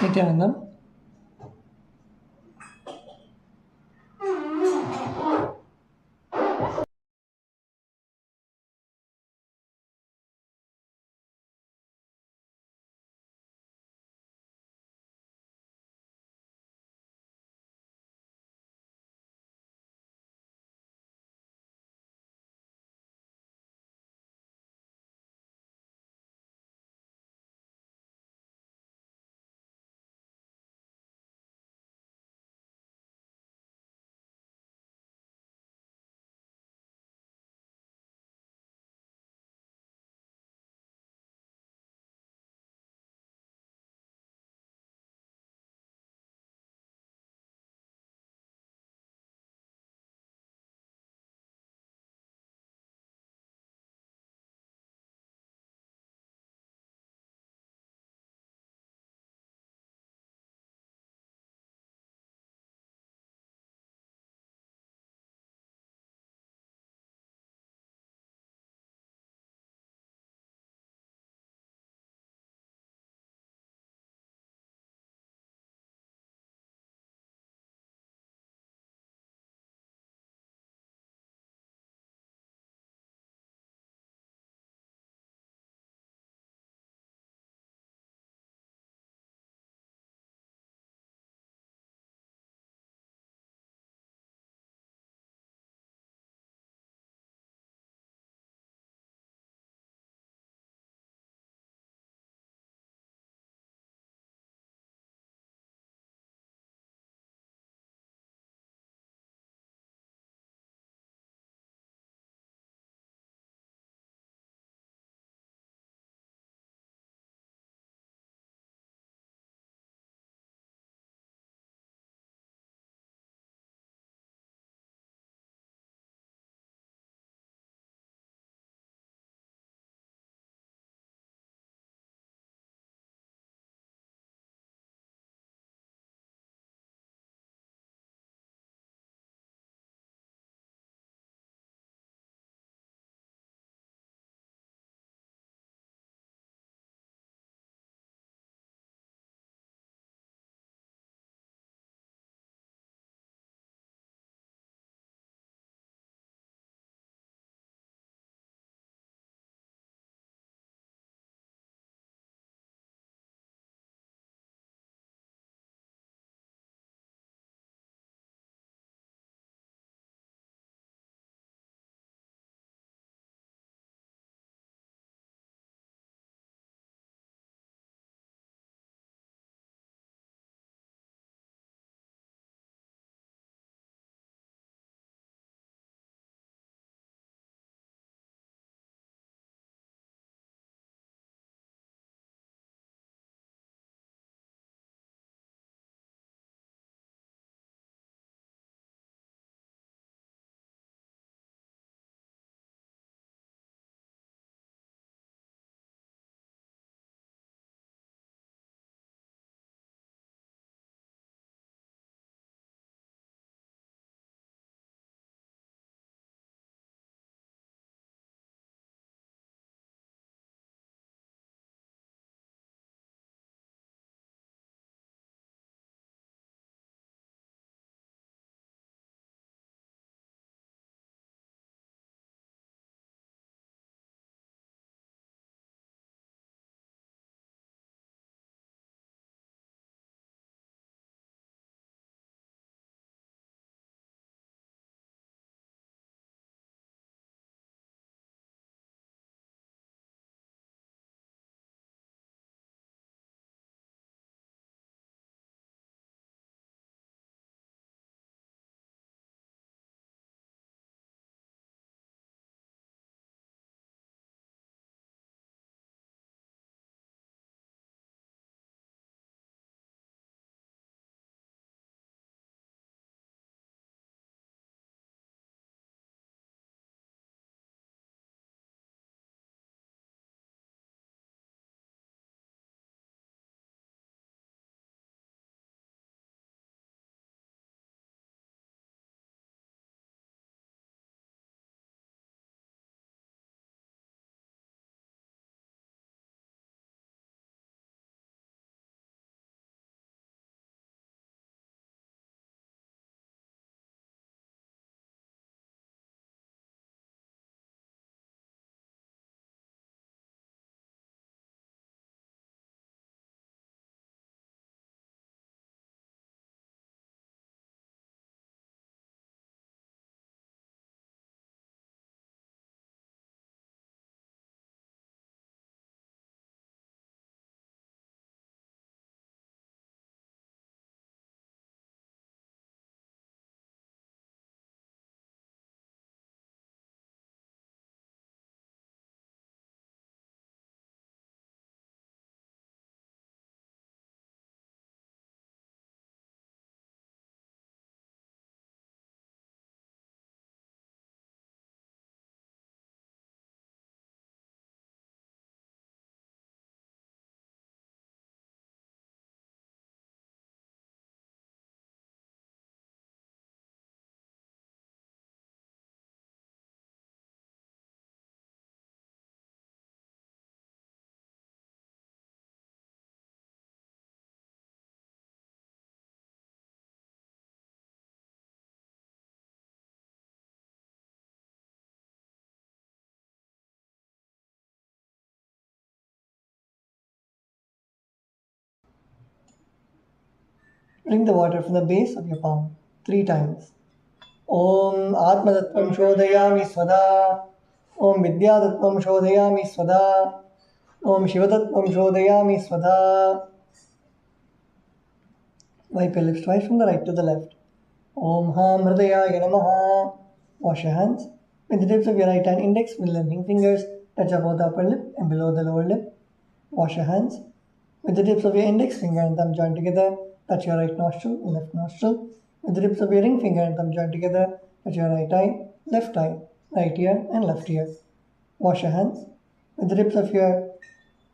Nithyanandam. Drink the water from the base of your palm 3 times. Om Atmatattvam Shodhayami Svada. Om Vidyatattvam Shodhayami Svada. Om Shivatattvam Shodhayami Svada. Wipe your lips twice from the right to the left. Om Ham Hridayaya Namaha. Wash your hands. With the tips of your right hand index with ring fingers touch above the upper lip and below the lower lip. Wash your hands. With the tips of your index finger and thumb joined together, touch your right nostril and left nostril. With the tips of your ring finger and thumb joined together, touch your right eye, right ear and left ear. Wash your hands. With the tips of your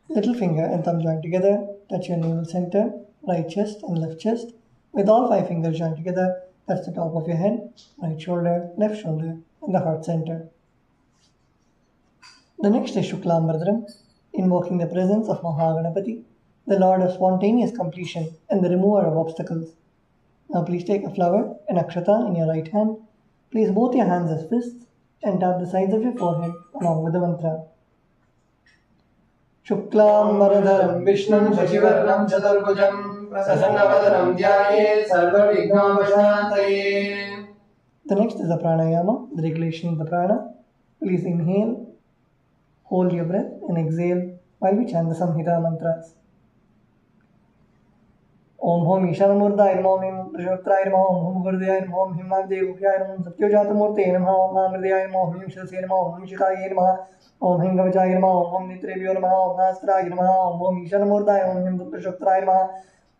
little finger and thumb joined together, touch your navel center, right chest and left chest. With all 5 fingers joined together, touch the top of your head, right shoulder, left shoulder and the heart center. The next is Shuklam invoking the presence of Mahaganapati, the Lord of spontaneous completion and the remover of obstacles. Now please take a flower and akshata in your right hand. Place both your hands as fists and tap the sides of your forehead along with the mantra. Shuklam Varadharam Vishnam Shashivarnam Chaturbhujam Prasannavadaram Dhyayet Sarva Vighna Vashantayet. The next is the pranayama, the regulation of the prana. Please inhale, hold your breath and exhale while we chant the Samhita mantras. Om Hom Ishanamurtaya Namo, Om Him Prashotraya Namo, Om Hom Gurdaya Namo, Om Him Magdevukaya Namo, Satyojatamuurtaya Namo, Om Hamridaya Namo, Om Him Shilsaya Namo, Om Him Shikaya Namo, Om Him Gavachaya Namo, Om Hom Nitrebhyo Namo, Om Hastraya Namo, Om Hom Ishanamurtaya, Om Him Prashotraya Namo,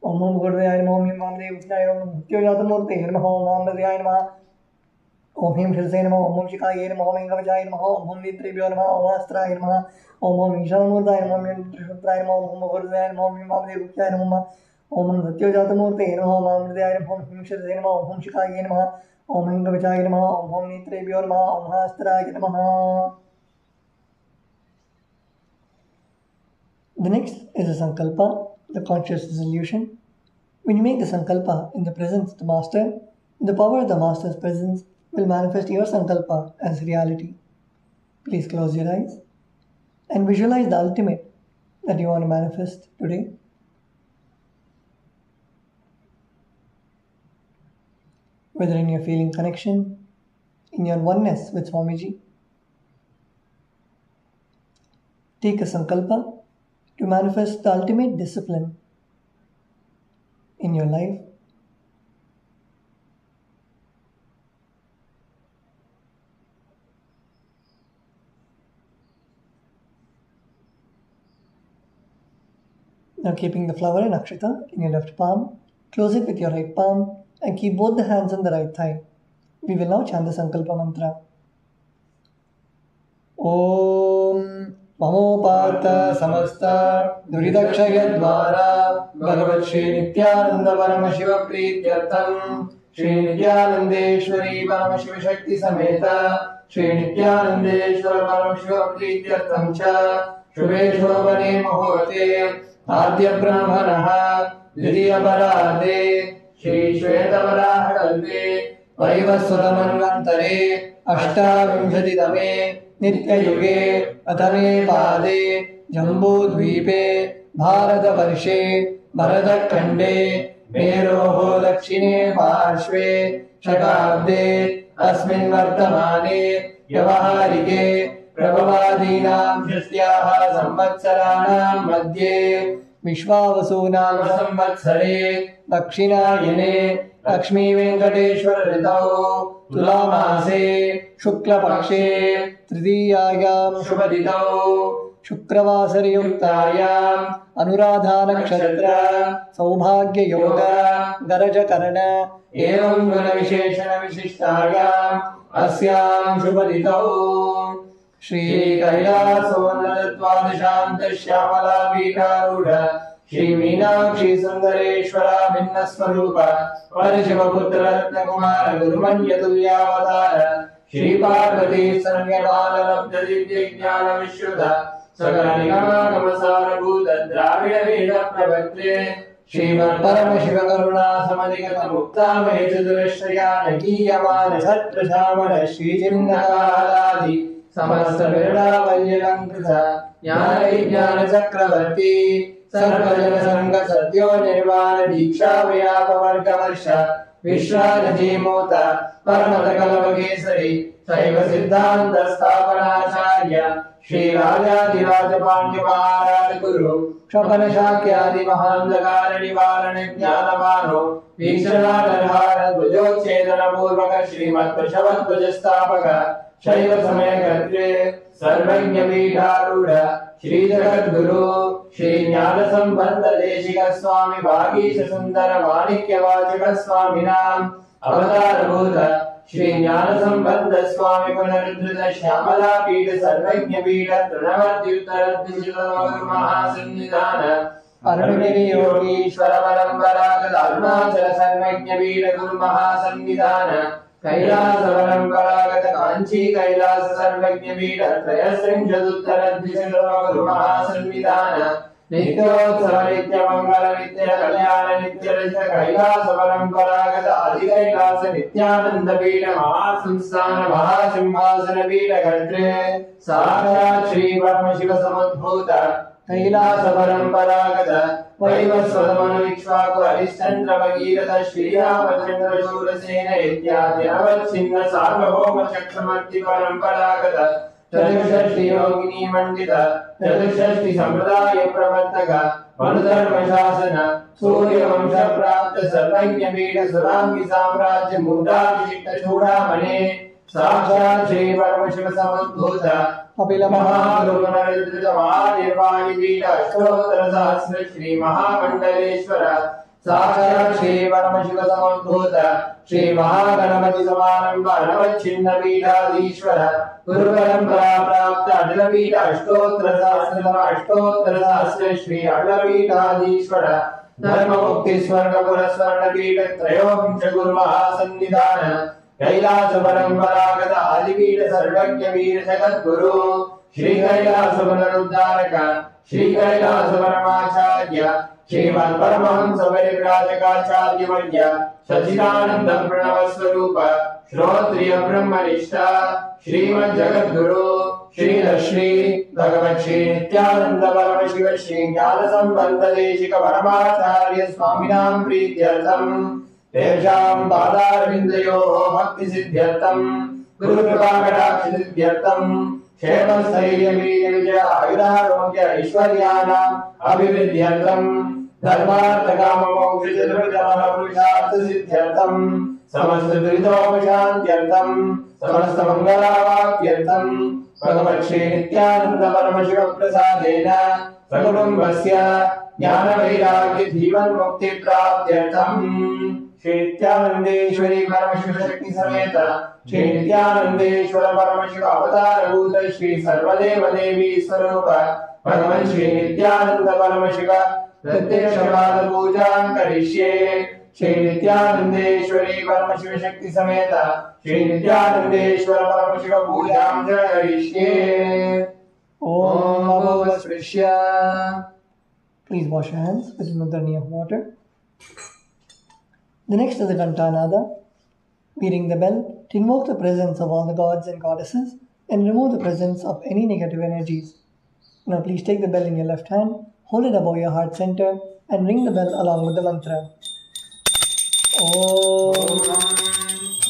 Om Hom Gurdaya Namo, Om Him Magdevukaya Namo, Satyojatamuurtaya Namo, Om Hamridaya Namo, Om Him Shilsaya Namo, Om Him Shikaya Namo, Om Him Gavachaya Namo, Om Hom Nitrebhyo Namo, Om Hastraya Namo, Om Hom Ishanamurtaya Namo, Om Him Prashotraya Namo, Om Hom Gurdaya Namo, Om Him Magdevukaya Namo, Om Satyojatamuurtaya Namo, Om Hamridaya Namo, Om Him Shilsaya Namo, Om Hom Shikaya Namo, Om Him Gavachaya Namo, Om Hom Nitrebhyo Namo, Om Hastraya Namo. The next is a sankalpa, the conscious resolution. When you make the sankalpa in the presence of the master, the power of the master's presence will manifest your sankalpa as reality. Please close your eyes and visualize the ultimate that you want to manifest today. Whether in your feeling connection, in your oneness with Swamiji. Take a sankalpa to manifest the ultimate discipline in your life. Now keeping the flower and akshata in your left palm, close it with your right palm and keep both the hands on the right thigh. We will now chant the Sankalpa mantra. Om Mamopata Samasta Duridakshayadvara Bhagavat Shri Nithyananda Paramashiva Prityartham Shri Nithyanandeshwari Paramashiva Shakti Sameta Shri Nithyanandeshwara Paramashiva Prityartham Cha Shubheshwabane Muhurte Adya Brahmanaha Dvidiya Parade Shri Shvetavarahakalpe Vaivasvatamanvantare Ashtavinshaditame Nityayuge Atame Pade Jambudvipe Bharatavarshe Bharatkhande Meroho Dakshine Parshve Shakabde Asmin Vartamane Yavaharike Prabhavadinam Shastyaha Samvatsaranam Madhye Vishwavasunam Samvatsare Dakshinayane Lakshmi Venkateshwara Ritau Tulamase Shukla Pakshe Tridiyayam Shubhaditau Shukravasari Yuktayam Anuradha Nakshatra Saubhagya Yoga Garaja Karana Evam Guna Visheshana Vishishtayam Asyam Shubhaditau Shri Kailasa Vanadadvadashanta Shyamala Vikarudha Shri Meenakshi Sundareshwara Bhinna Swarupa Parishivaputra Ratnakumara Gurumanya Tulyavadara Shri Parvati Sanyabala Labdha Divya Jnana Vishuddha Sakala Krama Bhuta Dravida Veda Prabhakre Shrimad Paramashiva Karuna Samadhikata Mukta Mehchadurashraya Nakiyamana Satrashamana Shri Chinnakahaladi Samasta Virada Valyalankrita Jnana Vijnana Chakravarti सर्वजन संग सत्यो निर्वाण दीक्षा व्यापवर्ग वर्ष विश्रानजी मूत परमत कल्प केसरी शैव सिद्धांत स्थापनाचार्य श्री राजाधिराज पांड्य महाराज गुरु क्षपन शाक्यादि महांधकार निवारण ज्ञानवानो वीक्षणाधार ध्वजोच्छेदन पूर्वक श्रीमद्वृषभध्वज स्थापक शैव समय कर्त्रे सर्वज्ञ पीठारूढ़ श्री जगद्गुरु श्री ज्ञान संबंध देशिक स्वामी भागीश सुंदर माणिक्य वाचक स्वामिनाम अवतार भूत श्री ज्ञान संबंध स्वामी पुनरुद्धृत श्यामला पीठ सर्वज्ञ पीठ तृणवद्युत्तर महासन्निधान अरुणगिरि योगीश्वर परंपरागत अरुणाचल सर्वज्ञ पीठ गुरु महासन्निधान कैलास परंपरागत कांची कैलास सर्वज्ञ पीठ त्रयस्त्रिंशदुत्तर गुरु महासन्निधान नित्योत्सव नित्य मंगल नित्य कल्याण नित्य रज कैलास परंपरागत आदि कैलास नित्यानंद पीठ महासंस्थान महासिंहासन पीठ कर्त्रे साक्षात् श्री परमशिव समुद्भूत कैलास परंपरागत वैवस्वतमनु इक्ष्वाकु हरिश्चंद्र भगीरथ श्रीरामचंद्र शूरसेन इत्यादि अवच्छिन्न सार्वभौम चक्रवर्ती परंपरागत चतुष्षष्टि योगिनी मंडित चतुष्षष्टि संप्रदाय प्रवर्तक मनुधर्म शासन सूर्य वंश प्राप्त सर्वज्ञ पीठ सुरांगी साम्राज्य मूर्धाभिषिक्त चूड़ामणि साक्षात् श्री परमशिव समुद्भूत अखिल महागुरुगणऋद्ध महानिर्वाणि पीठ अष्टोत्तर सहस्र श्री महामंडलेश्वर साक्षात् श्री परमशिव समुद्भूत श्री महागणपति समारंभ अनवच्छिन्न पीठाधीश्वर गुरु परंपरा प्राप्त अटल पीठ अष्टोत्तर सहस्र श्री अटल पीठाधीश्वर धर्म मुक्ति स्वर्ग पुर स्वर्ण पीठ त्रयोविंश गुरु महासन्निधान कैलास परंपरागत आदिपीठ सर्वज्ञ वीर जगत गुरु श्री कैलास पुनरुद्धारक श्री कैलास परमाचार्य श्रीमद परमहंस परिव्राजकाचार्य वर्य सच्चिदानंद प्रणव स्वरूप श्रोत्रिय ब्रह्मनिष्ठा श्रीमद जगत गुरु श्री श्री भगवत श्री नित्यानंद परम शिव श्री ज्ञान संबंध देशिक परमाचार्य स्वामिनां प्रीत्यर्थम तेषां पादारविन्दयोः भक्ति सिद्ध्यर्थम गुरु कृपा कटाक्ष सिद्ध्यर्थम क्षेम स्थैर्य वीर्य विजय आयुरारोग्य ऐश्वर्याणाम् अभिवृद्ध्यर्थम धर्मार्थ काम मोक्ष चतुर्विध पुरुषार्थ सिद्ध्यर्थम समस्त दुरितोपशान्त्यर्थम समस्त मंगलावाप्त्यर्थम भगवत् श्री नित्यानंद परम शिव प्रसादेन सकुटुम्बस्य ज्ञान वैराग्य जीवन मुक्ति प्राप्त्यर्थम श्री नित्यानंदेश्वरी परम शिव शक्ति समेत श्री नित्यानंदेश्वर परम शिव अवतार भूत श्री सर्वदेव देवी स्वरूप भगवान श्री नित्यानंद परम शिव प्रत्यक्ष पाद पूजां करिष्ये श्री नित्यानंदेश्वरी परम शिव शक्ति समेत श्री नित्यानंदेश्वर परम शिव पूजां करिष्ये ओम अभवस्पृश्य. Please wash your hands with mudrani of water. The next is the Kantanada. We ring the bell to invoke the presence of all the gods and goddesses and remove the presence of any negative energies. Now please take the bell in your left hand, hold it above your heart center and ring the bell along with the mantra. Om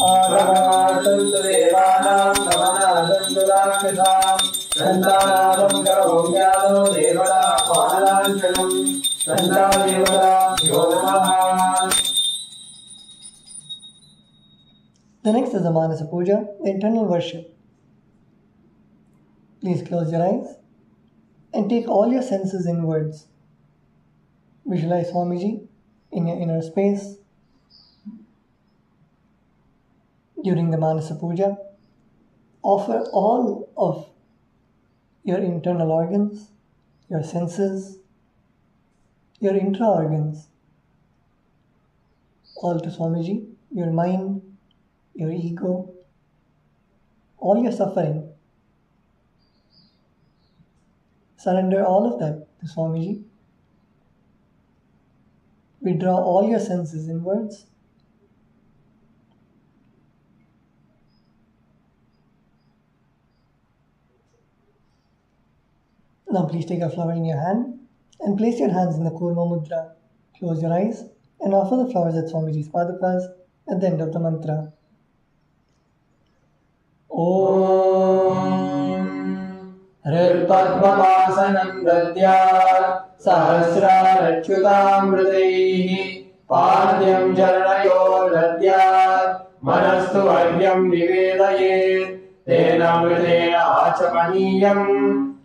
Adavatantu Devanam Navanadantu Rakshasam Santanadam Garogyado Devada Padalanchalam Santadevada Yodamaha. The next is the Manasa Puja, the internal worship. Please close your eyes and take all your senses inwards. Visualize Swamiji in your inner space. During the Manasa Puja, offer all of your internal organs, your senses, your intra-organs, all to Swamiji, your mind, your ego, all your suffering. Surrender all of that to Swamiji. Withdraw all your senses inwards. Now please take a flower in your hand and place your hands in the Kurma Mudra. Close your eyes and offer the flowers at Swamiji's Padukas at the end of the mantra. Om Hridpadmavasanam Dadya Sahasrarachyutamritaihi Padyam Charanayor Dadya Manastu Varyam Nivedayet Tena Mritena Achamaniyam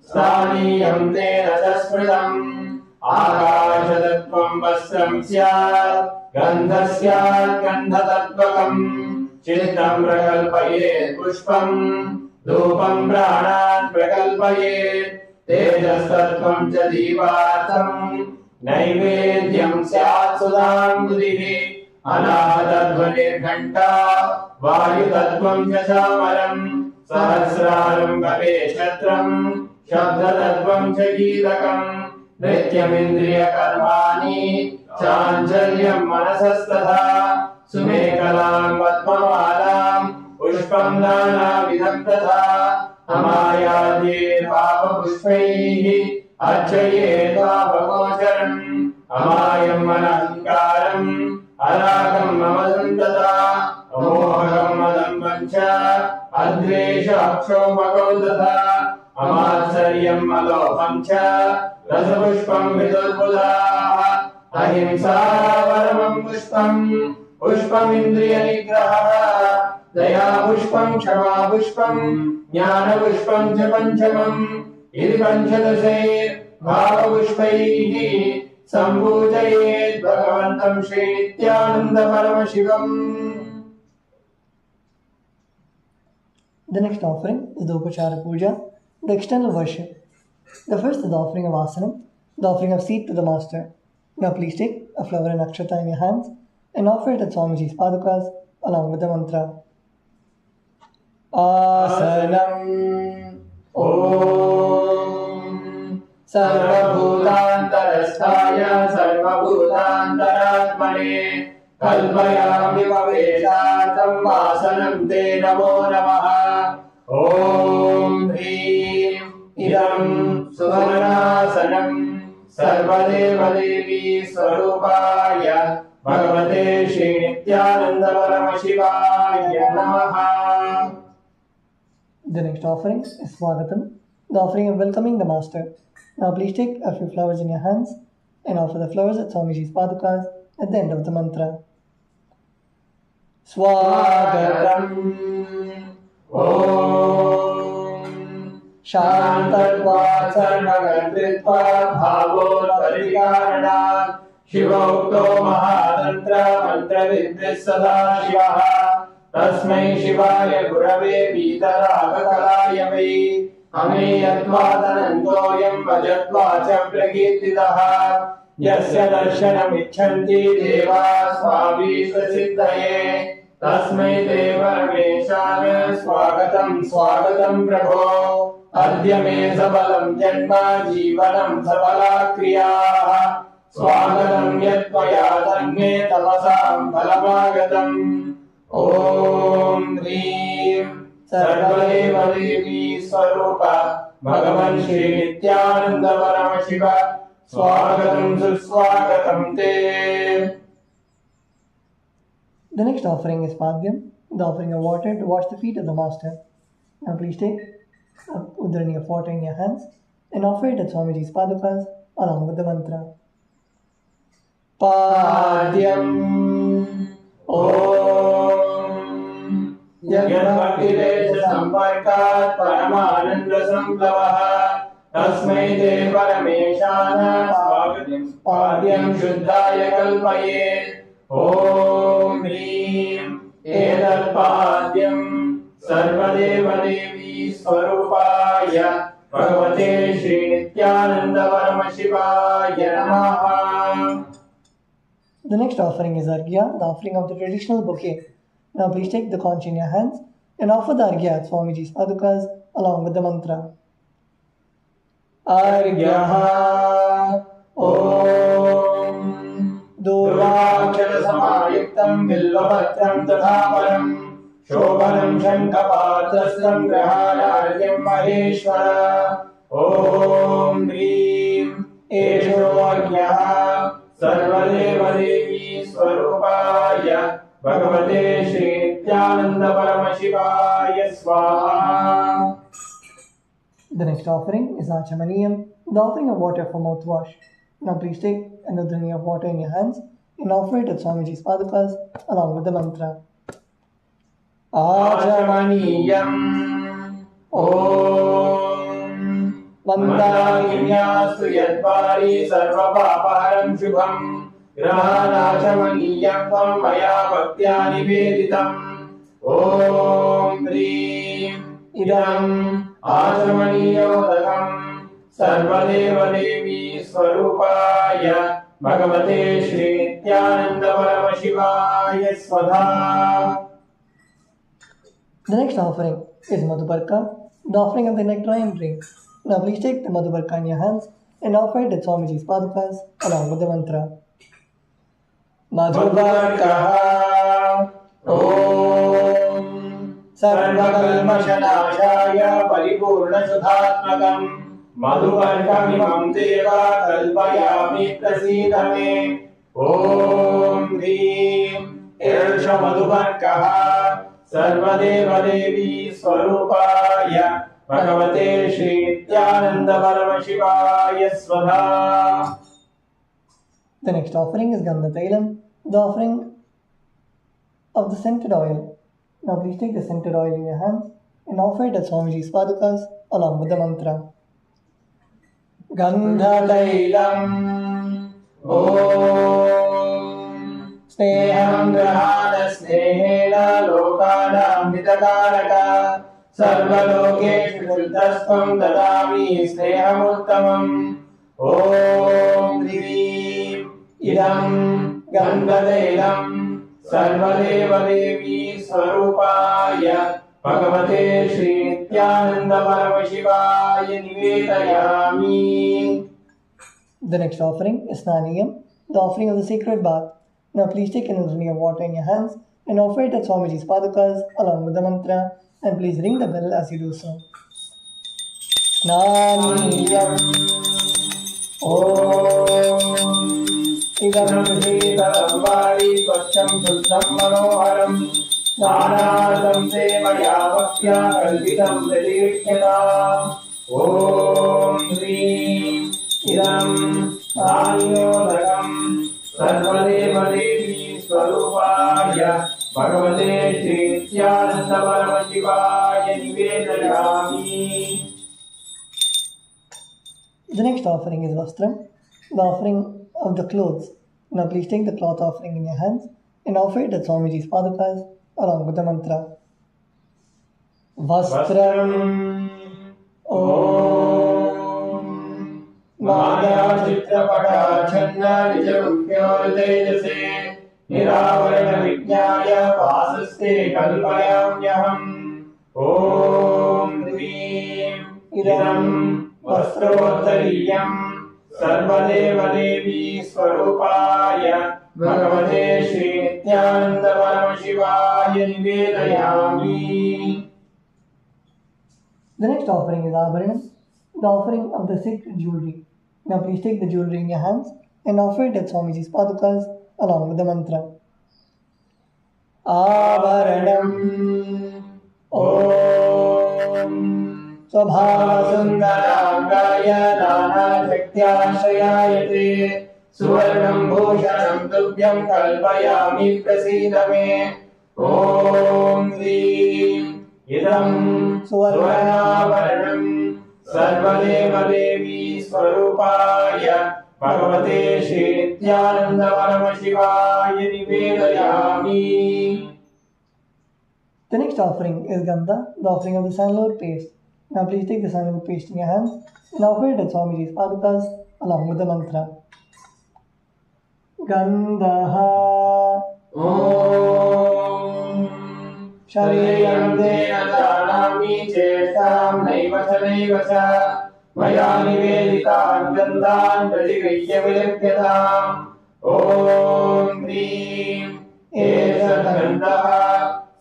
Snaniyam Tena Jasmridam Akashatattvam Vasram Syat Gandhasyat Gandhatatvakam Chittam Prakalpayet Pushpam Dhupam Pranan Prakalpayet Tejastattvam Cha Divatam Naivedyam Syat Sudam Budihi Anahatattvanir Ghanta Vayutattvam Cha Chamaram Sahasraram Bhave Shatram Shabdatattvam Cha Geetakam Nityamindriya Karmani Chanchalyam Manasasthatha Sumekalam Padmamalam Pushpam Nanavidham Tatha Amayadye Papa Pushpaihi Achayet Vapagocharam Amayam Manankaram Alakam Mamadantata Amohakam Madambancha Advesha Akshomakaudata Amatsaryam Alohamcha Rasapushpam Vidurbudaha Ahimsa Paramam Pushpam Pushpam Indriya Nigraha Daya Pushpam Kshama Pushpam Jnana Pushpam Cha Panchamam Iti Panchadashe Bhava Pushpaihi Sambhujayet Bhagavantam Shri Nithyananda Paramashivam. The next offering is the Upachara Puja, the external worship. The first is the offering of Asanam, the offering of seat to the Master. Now please take a flower and akshata in your hands and offer it at Swamiji's Padukas along with the mantra. Asanam Om Sarvabhutantarasthaya Sarvabhutantaratmane Kalpayami Vaveshatam Asanam Te Namo Namaha. Om Hrim Idam Suvarnasanam Sarvadeva Devi Swarupaya Bhagavate Shri Nithyananda Paramashivaya Namaha. The next offering is Swagatam, the offering of welcoming the Master. Now please take a few flowers in your hands and offer the flowers at Swamiji's Padukas at the end of the mantra. Swagatam Om Shantatva Sarvagandritva Bhavot Parikarana Shivaukto Mahatantra Mantra Vidris Sada Shivaha Tasmai Shivaya Gurave Vitaraga Kalayave Ameyatvadanantoyam Vajatvacha Prakirtitaha Yasya Darshanam Icchanti Deva Swabhishta Siddhaye Tasmai Deva Rameshana Swagatam Swagatam Prabho Adya Me Sabalam Janma Jivanam Sabala Kriyaha Swagatam Yatvaya Tanme Tapasam Phalamagatam. Om Hrim Sarvadeva Devi Swarupa Bhagavan Shri Nithyananda Paramashiva Swagatam Suswagatam Te. The next offering is Padhyam, the offering of water to wash the feet of the Master. Now please take a udrani of water in your hands and offer it at Swamiji's Padukas along with the mantra. Padhyam Om Yadbhaktiresha Samparkat Paramananda Samplavaha Tasmai Te Parameshana Swagatam Padhyam Shuddhaya Kalpayet. Om Hrim Edat Padhyam Sarvadeva Devi Swarupaya Bhagavate Shri Nithyananda Paramashivaya Namaha. The next offering is Arghya, the offering of the traditional bouquet. Now please take the conch in your hands and offer the Arghya at Swamiji's Padukas along with the mantra. Arghyaha Om Durvakshara Samayuktam Bilvapatram Tathaparam Shobhanam Shankapatrastam Grahaya Argyam Maheshwara. Om Hrim एषोऽज्ञः सर्वदेवदेवी स्वरूपाय भगवते श्रीनित्यानन्द परमशिवाय स्वाहा. The next offering is Achamaniyam, the offering of water for mouthwash. Now please take another drink of water in your hands and offer it at Swamiji's Padukas along with the mantra. आचमनीयम् ॐ वन्दामिन्यास्तु यद्वारी सर्वपापहरं शुभम् ग्रहाणाचमनीयं त्वं मया भक्त्या निवेदितम्. ॐ ह्रीं इदम् आचमनीयोदकम् सर्वदेवदेवी स्वरूपाय भगवते श्रीनित्यानन्द परमशिवाय स्वधा. The next offering is Madhubarka, the offering of the nectarine drink. Now please take the Madhubarka in your hands and offer it at Swamiji's Padukas along with the mantra. Madhubarkah Om Sarvakalmashanashaya Paripurnasudhatmakam Madhubarkamimam Deva Kalpayami Prasidha me. Om Hrim Ersha Madhubarkah सर्वदेवदेवी स्वरूपाय भगवते श्रीनित्यानन्द परमशिवाय स्वधा. The next offering is Gandha Tailam, the offering of the scented oil. Now please take the scented oil in your hands and offer it at Swamiji's Padukas along with the mantra. Gandha Tailam स्नेहं ग्रहाण स्नेहेन लोकानामृतकारक सर्वलोकेषु शुद्धस्त्वं ददामि स्नेहमुत्तमम्. ॐ ह्रीं इदं गन्धतैलं सर्वदेवदेवी स्वरूपाय भगवते श्रीनित्यानन्द परमशिवाय निवेदयामि. The next offering is Snaniyam, the offering of the sacred bath. Now please take another drink of water in your hands and offer it at Swamiji's Padukas along with the mantra, and please ring the bell as you do so. Snaniyam Om Idam शीतलं वारि स्वच्छं शुद्धं मनोहरं स्नानार्थं ते मया भक्त्या कल्पितं प्रतिगृह्यताम्. ॐ ह्रीं इदं स्थानीयोदकम् सर्वदेवदेवी स्वरूपाय भगवते श्रीनित्यानन्द परमशिवाय निवेदयामि. The next offering is Vastram, the offering of the clothes. Now please take the cloth offering in your hands and offer it at Swamiji's Padukas along with the mantra. Vastram Om माया चित्रपटाच्छन्न निजगुह्योर्तेजसे निरावरण विज्ञाय वासस्ते कल्पयाम्यहम्. ॐ ह्रीं इदं वस्त्रोत्तरीयं सर्वदेवदेवी स्वरूपाय भगवते श्रीनित्यानन्द परमशिवाय निवेदयामि. The next offering is Abharanam, the offering of the sacred jewelry. Now please take the jewelry in your hands and offer it at Swamiji's Padukas along with the mantra. Abharanam Om स्वभावसुन्दराङ्गाय नानाशक्त्याश्रयायते सुवर्णं भूषणं तुभ्यं कल्पयामि प्रसीद मे. ॐ ह्रीं इदं सुवर्णाभरणं सर्वदेवदेवी स्वरूपाय भगवते श्रीनित्यानन्द परमशिवाय निवेदयामि. The next offering is Gandha, the offering of the sandalwood paste. Now please take the sandalwood paste in your hands and offer it at Swamiji's Padukas along with the mantra. Gandha Om शरीरं ते न जानामि चेष्टां नैव च मया निवेदितान् गन्धान् प्रतिगृह्य विलिप्यताम्. ॐ ह्रीं एष गन्धः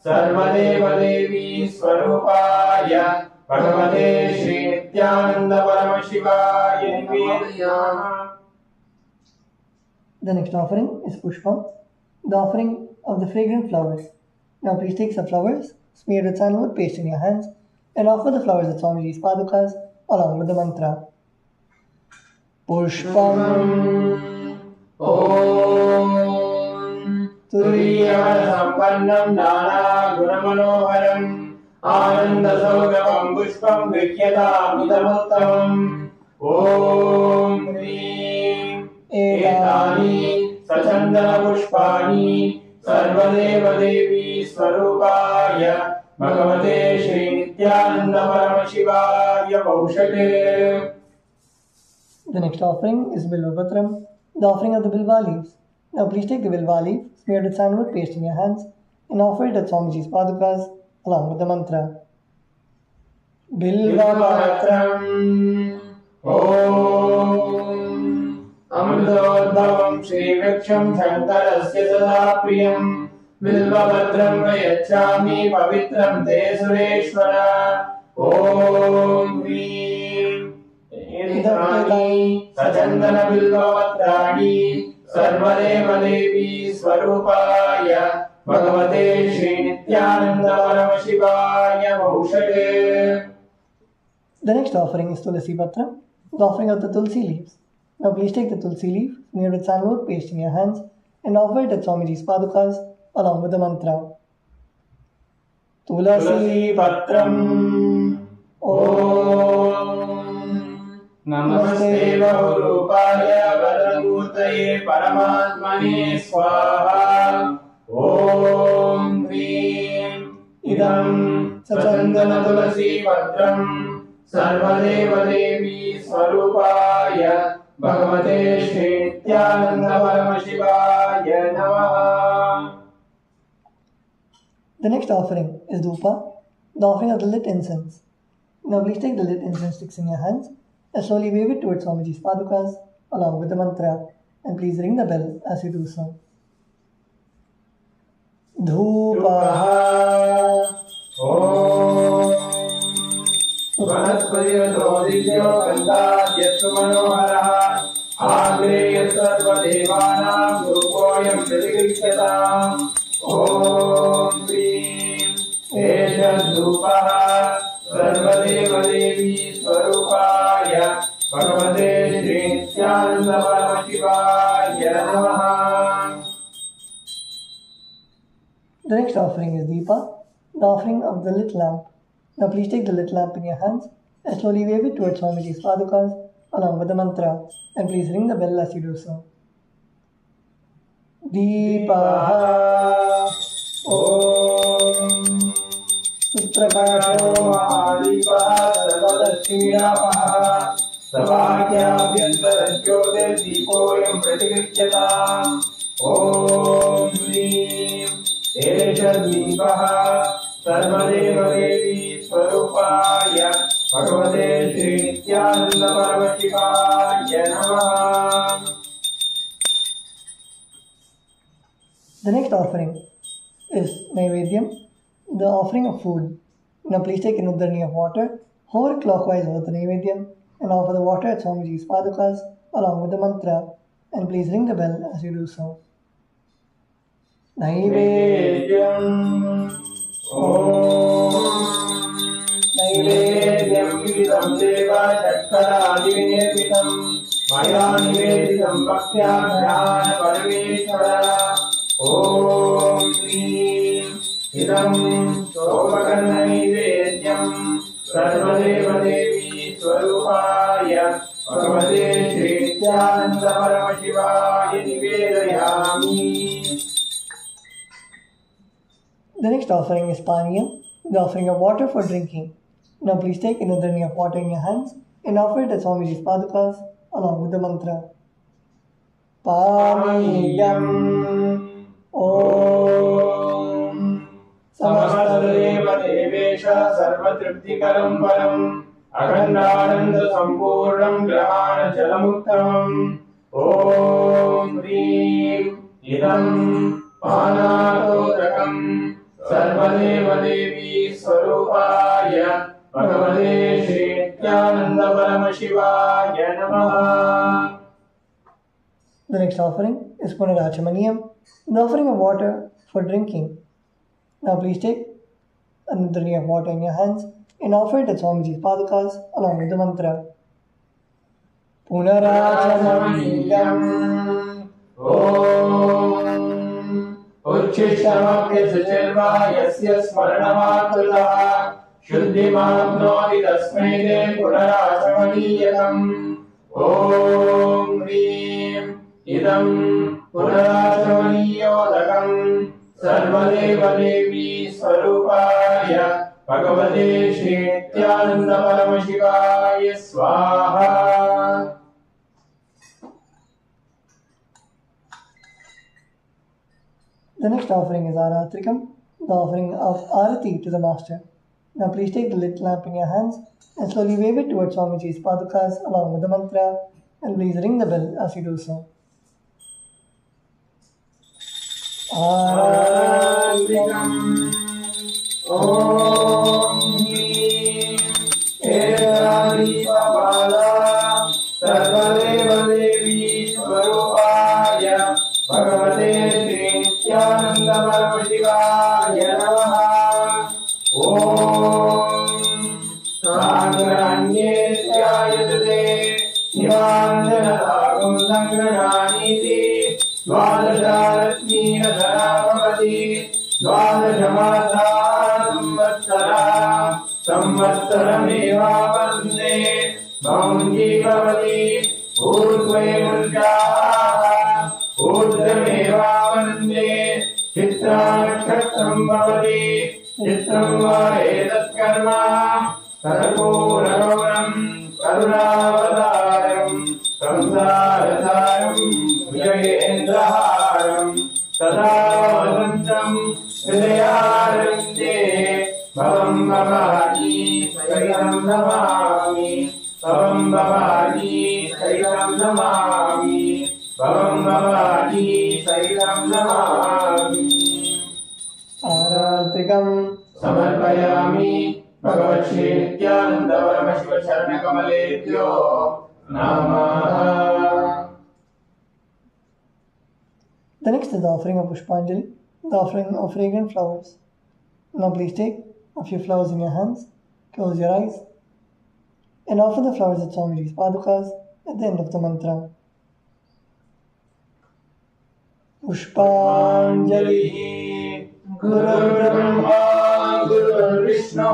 सर्वदेवदेवी स्वरूपाय भगवते श्री नित्यानंद परम शिवाय निवेदयामः. The next offering is Pushpam, the offering of the fragrant flowers. Now please take some flowers, smear with sandalwood paste in your hands, and offer the flowers at Swamiji's padukas along with the mantra. Pushpam Om Turiyana Sampannam Nana Gunamanoharam Ananda Saugam Pushpam Vikyata Midamuttamam. Om Hrim Etani Sachandana Pushpani Sarvadeva Devi Swarupaya Bhagavate Shri Nityananda Paramashivaya Baushate. The next offering is Bilvabatram, the offering of the Bilva leaves. Now please take the Bilva leaf, smeared with sandalwood paste in your hands, and offer it at Swamiji's padukas along with the mantra. Bilvabatram Om Amritodbhavam Shri Vriksham Shankarasya Sada Priyam Bilvabatram Vayachami Pavitram Te Sureshwara. Om Hrim Etani Sachandana Bilvapatrani Sarvadeva Devi Swarupaya Bhagavate Shri Nityananda Paramashivaya Baushate. The next offering is Tulasi Patram, the offering of the Tulsi leaves. Now please take the Tulsi leaf, smeared with sandalwood paste in your hands, and offer it at Swamiji's padukas along with the mantra. Tulasi Patram Om Namaste Bahurupaya Bhadramurtaye Paramatmane Swaha. Om Hrim Idam Sachandana Tulasi Patram Sarvadeva Devi Swarupaya Bhagavate Shri Nityananda Paramashivaya Namaha. The next offering is Dhupa, the offering of the lit incense. Now please take the lit incense sticks in your hands and slowly wave it towards Swamiji's padukas along with the mantra, and please ring the bell as you do so. Dhupaha Om Vanatpariyato Divyo Kandadyatsu Manoharaha Agreya Sarvadevanam Gurupoyam Pratikriyatam. Om Hrim Esha Sarvadeva Devi Swarupaya Bhagavate Shri Nityananda Paramashivaya Namaha. The next offering is Deepa, the offering of the lit lamp. Now please take the lit lamp in your hands and slowly wave it towards Swamiji's padukas along with the mantra, and please ring the bell as you do so. Deepaha Om Utrakasho Mahadipa Sarvadashirapaha Savakyavyantarajote Deepoyam Pratikriyatam. Om Hrim Esha Deepaha Sarvadeva Devi Swarupaya Bhagavate Shri Nityananda Paramashivaya Namaha. The next offering is Naivedyam, the offering of food. Now please take an uddarni of water, hover clockwise over the Naivedyam, and offer the water at Swamiji's padukas along with the mantra, and please ring the bell as you do so. Naivedyam Om Naivedyam Vidam Deva Shakkara Adivinipitam Maya Nivedidam Bhaktya Jnana Parameshwara. Om Hrim Idam Sopakarna Nivedyam Sarvadeva Devi Swarupaya Bhagavate Shri Nityananda Paramashivaya Nivedayami. The next offering is Paniyam, the offering of water for drinking. Now please take an uddarni of water in your hands and offer it at Swamiji's padukas along with the mantra. Paniyam Om Samastareva Devesha Sarvatriptikaram Param Akhandananda Sampurnam Grahana Jalamuttamam. Om Hrim Idam Panatotrakam Sarvadeva Devi Swarupaya भगवते श्री नित्यानंद परम शिवाय नमः। The next offering is Punarachamaniyam, the offering of water for drinking. Now please take another drink of water in your hands and offer it at Swamiji's Padukas along with the mantra. Punarachamaniyam Om Uchchishtamapyasuchirva yasya smaranamakrutah Shuddhimapnoti tasmai te punarachamaniyakam. Om Hrim Idam Punarachamaniyodakam Sarvadeva Devi Swarupaya Bhagavate Shri Nithyananda Paramashivaya Swaha. The next offering is Aratrikam, the offering of Arati to the Master. Now please take the lit lamp in your hands and slowly wave it towards Swamiji's Padukas along with the mantra, and please ring the bell as you do so. Aratrikam Om Eradipamala Sarvadeva Devi Swarupaya Bhagavate Shri Nithyananda Paramashivaya Namaha. Om Sangranyeshyayate Nivandanatagam Sangrananiti Dvadasharatmina Dhanavati Dvadashamasa Samvatsara Samvatsarameva Vande Bhavanji Bhavati Urdhve Murjaha Urdhvameva Vande Chitra Nakshatram Bhavati Chitram va etat karma Karpuragauram Karunavadaram Samsarasaram Bhujagendraharam Sada vasantam Hridayarvinde Bhavam Bhavani Sahitam Namami Bhavam Bhavani Sahitam Namami Bhavam Bhavani Sahitam Namami. Aratrikam Samarpayami Bhagavat Shri Nithyananda Paramashiva Sharanakamalebhyo Namaha. The next is the offering of Pushpanjali, the offering of fragrant flowers. Now please take a few flowers in your hands, close your eyes, and offer the flowers at Swamiji's Padukas at the end of the mantra. Pushpanjali Guru Brahma Guru Vishnu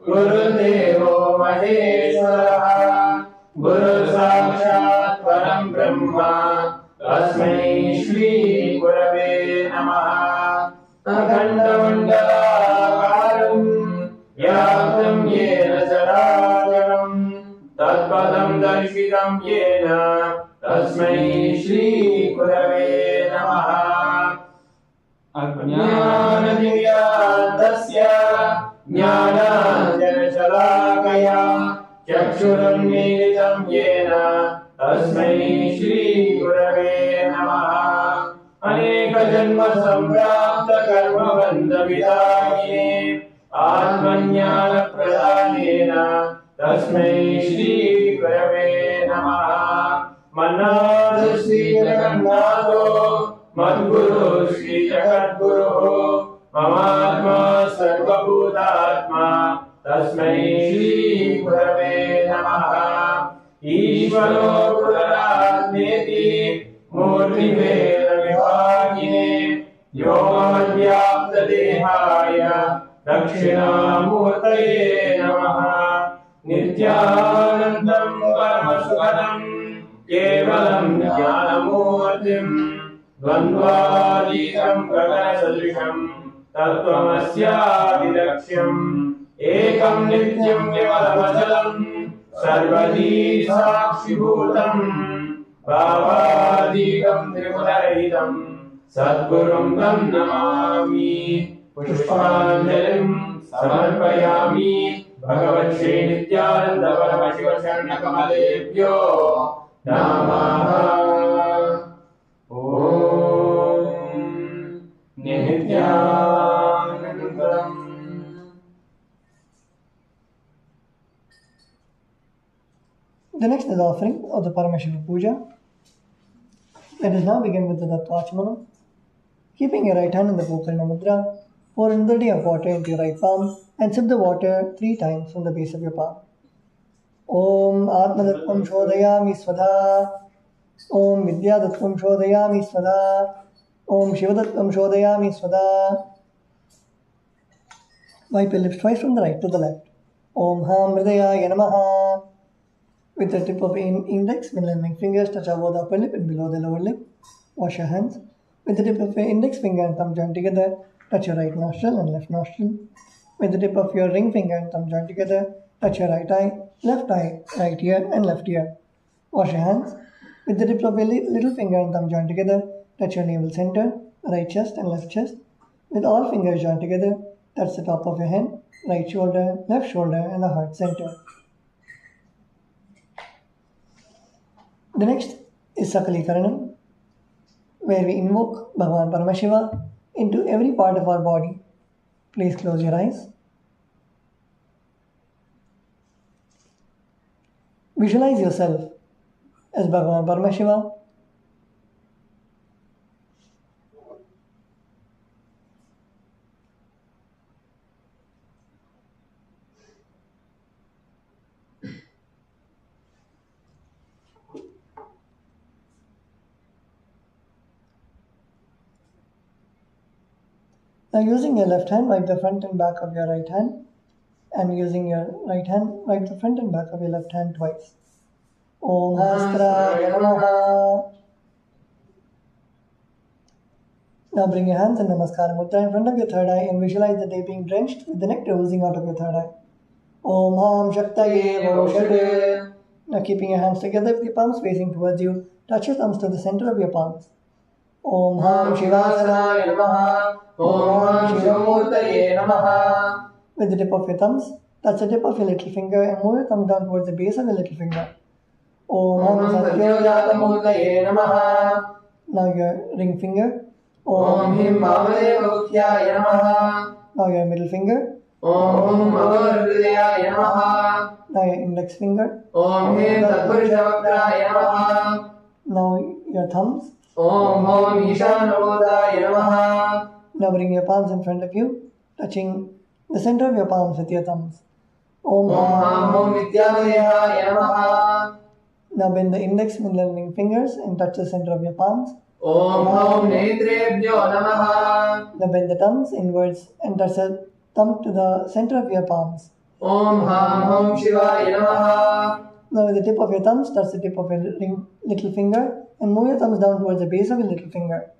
Guru Devo Maheshwara Guru Sakshat Param Brahma Tasmai Shri Gurave Namaha. Akhandamandalakaram Vyaptam Yena Characharam Tatpadam Darshitam Yena Tasmai Shri Gurave Namaha. Ajnanadivyatasya Jnananjanashalakaya Chakshurunnilitam Yena Tasmai Shri Gurave Namaha. Aneka Janma Samprapta Karma Bandha Vidayine Atmajnana Pradhanena Tasmai Shri Gurave Namaha. Manado Shri Jagannatho Madguru Shri Jagadguru Mamatma Sarvabhutatma Tasmai Shri Gurave Namaha. Ishvaro Puraratmeti Murti Veda Vibhagine Yomadhyapta Dehaya Dakshinamurtaye Namaha. Nithyanandam Paramasukadam Kevalam Jnanamurtim Dvandvadikam Gaganasadrisham Tattvamasyadiraksham Ekam Nityam Kevalamachalam Sarvadi Sakshibhutam Bhavadikam Tripurarahitam Sadgurum Tam Namami. Pushpanjalim Samarpayami Bhagavat Shri Nithyananda Paramashiva Sharanakamalebhyo Namaha. Om Nithyanandam. The next is offering of the Paramashiva Puja. Let us now begin with the Tattvachmana. Keeping your right hand in the Gokarna Mudra, pour another day of water into your right palm and sip the water 3 times from the base of your palm. Om Atmadattvam Shodhayami Svadha. Om Vidyadattvam Shodhayami Svadha. Om Shivadattvam Shodhayami Svadha. Wipe your lips twice from the right to the left. Om Ham Hridayaya Namaha. With the tip of index, middle and ring fingers touch above the upper lip and below the lower lip. Wash your hands. With the tip of your index finger and thumb joined together, touch your right nostril and left nostril. With the tip of your ring finger and thumb joined together, touch your right eye, right ear and left ear. Wash your hands. With the tip of your little finger and thumb joined together, touch your navel center, right chest and left chest. With all fingers joined together, touch the top of your head, right shoulder, left shoulder and the heart center. The next is Sakala Krama, where we invoke Bhagavan Paramashiva into every part of our body. Please close your eyes. Visualize yourself as Bhagavan Paramashiva. Now using your left hand, wipe the front and back of your right hand, and using your right hand, wipe the front and back of your left hand twice. Om Hastra Namaha. Now bring your hands in Namaskara Mudra in front of your third eye and visualize the day being drenched with the nectar oozing out of your third eye. Om Ham Shaktaye Voshate. Now keeping your hands together with your palms facing towards you, touch your thumbs to the center of your palms. Om Ham Shivasanaye Namaha. Om Ham Shivamurtaye Namaha. With the tip of your thumbs, touch the tip of your little finger and move your thumb down towards the base of your little finger. Om Ham Satyojatamurtaye Namaha. Now your ring finger. Om Him Bhavadevakyaya Namaha. Now your middle finger. Om Bhagavadhridayaya Namaha. Now your index finger. Om Him Tatpurushavaktraya Namaha. Now your thumbs. Om Om Ishanavodaya Namaha. Now bring your palms in front of you, touching the center of your palms with your thumbs. Om Ham Om Vidyadayaya Namaha. Now bend the index, middle and ring fingers and touch the center of your palms. Om Om Netrebhyo Namaha. Now bend the thumbs inwards and touch the thumb to the center of your palms. Om Ham Om Shivaya Namaha. Now with the tip of your thumbs, touch the tip of your little finger and move your thumbs down towards the base of your little finger.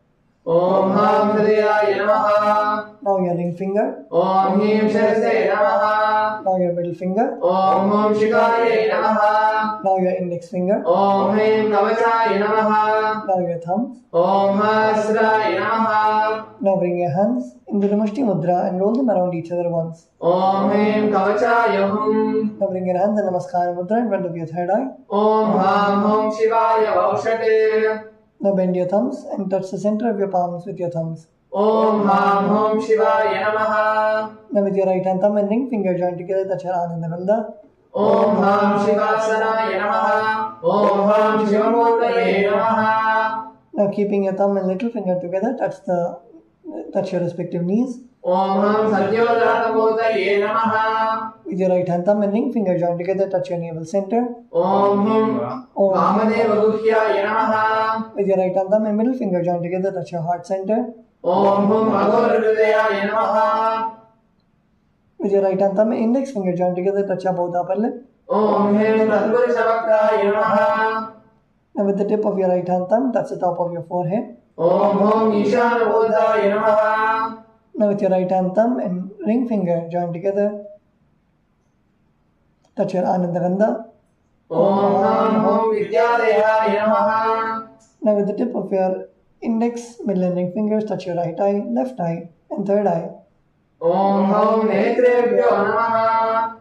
Om Ham Hridayaya Namaha. Now your ring finger. Om Him Shirase Namaha. Now your middle finger. Om Om Shikaye Namaha. Now your index finger. Om Him Kavachaye Namaha. Now your thumbs. Om Hasraye Namaha. Now bring your hands into the Mushti Mudra and roll them around each other once. Om Him Kavachaye Hum. Now bring your hands in Namaskara Mudra in front of your third eye. Om Ham Om Shivaya Vaushate. Now bend your thumbs and touch the center of your palms with your thumbs. Om Ham Om Shivaya Namaha. Now with your right hand thumb and ring finger joined together, touch your Anandavanda. Om Ham Shivasanaye Namaha. Om Ham Shivamurtaye Namaha. Now keeping your thumb and little finger together, touch your respective knees. Om Ham Satyojatamurtaye Namaha. With your right hand thumb and ring finger joined together, touch your navel center. Om Hum Vamadevagukhyaya Namaha. With your right hand thumb and middle finger joined together, touch your heart center. Om Hum Bhagavadhridayaya Namaha. With your right hand thumb and index finger joined together, touch your both upper lip. Om Him Tatpurushavaktraya Namaha. And with the tip of your right hand thumb, touch the top of your forehead. Om Om Ishanavodaya Namaha. Now with your right hand thumb and ring finger joined together, touch your Anandagandha. Om Ham Om Vidyadayaya Namaha. Now with the tip of your index, middle and ring fingers, touch your right eye, left eye and third eye. Om Om Netrebhyo Namaha.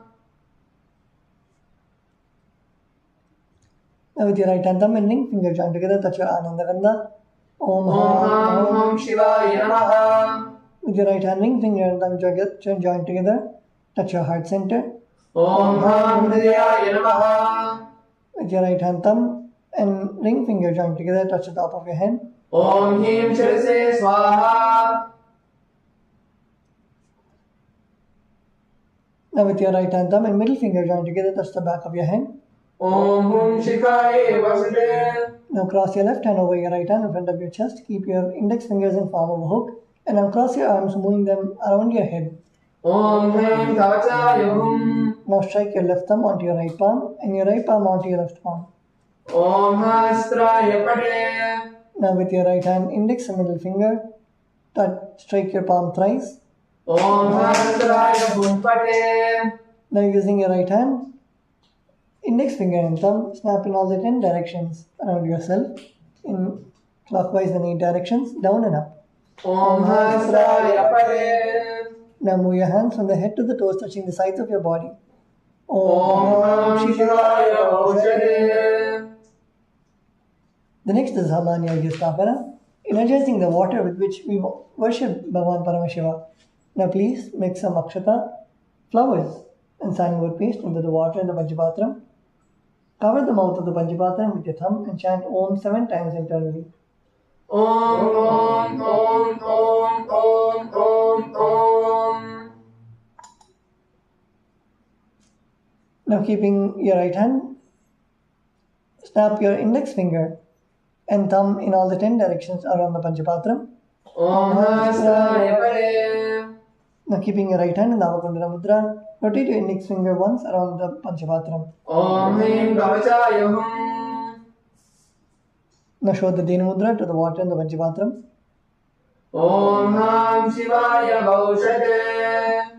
Now with your right hand thumb and ring finger joined together, touch your Anandagandha. Om Ham Om Shivaya Namaha. With your right hand ring finger and thumb joined together, touch your heart center. Om Ham Hridayaya Namaha. With your right hand thumb and ring finger joined together, touch the top of your head. Om Him Shirase Swaha. Now with your right hand thumb and middle finger joined together, touch the back of your head. Om Hum Shikaye Vasudeva. Now cross your left hand over your right hand in front of your chest. Keep your index fingers in palm of a hook and uncross your arms, moving them around your head. Om Hum Kavachaye Hum. Now strike your left thumb onto your right palm and your right palm onto your left palm. Om Hastraya Pate. Now with your right hand index and middle finger, strike your palm thrice. Om Hastraya Bhumpate. Now using your right hand, index finger and thumb, snap in all the 10 directions around yourself in clockwise and 8 directions, down and up. Om Hastraya Pate. Now move your hands from the head to the toes, touching the sides of your body. Om Ham Shivaya Aushade. The next is Hamanya Yastapana, energizing the water with which we worship Bhagavan Paramashiva. Now please mix some akshata, flowers and sandalwood paste into the water in the Panchapatram. Cover the mouth of the Panchapatram with your thumb and chant Om 7 times internally. Om Om Om Om Om Om Om. Now keeping your right hand, snap your index finger and thumb in all the 10 directions around the Panchapatram. Om Hastraya Pate. Now keeping your right hand in the Avakundana Mudra, rotate your index finger once around the Panchapatram. Om Him Kavachaye Hum. Now show the Dena Mudra to the water in the Panchapatram. Om Ham Shivaya Aushade.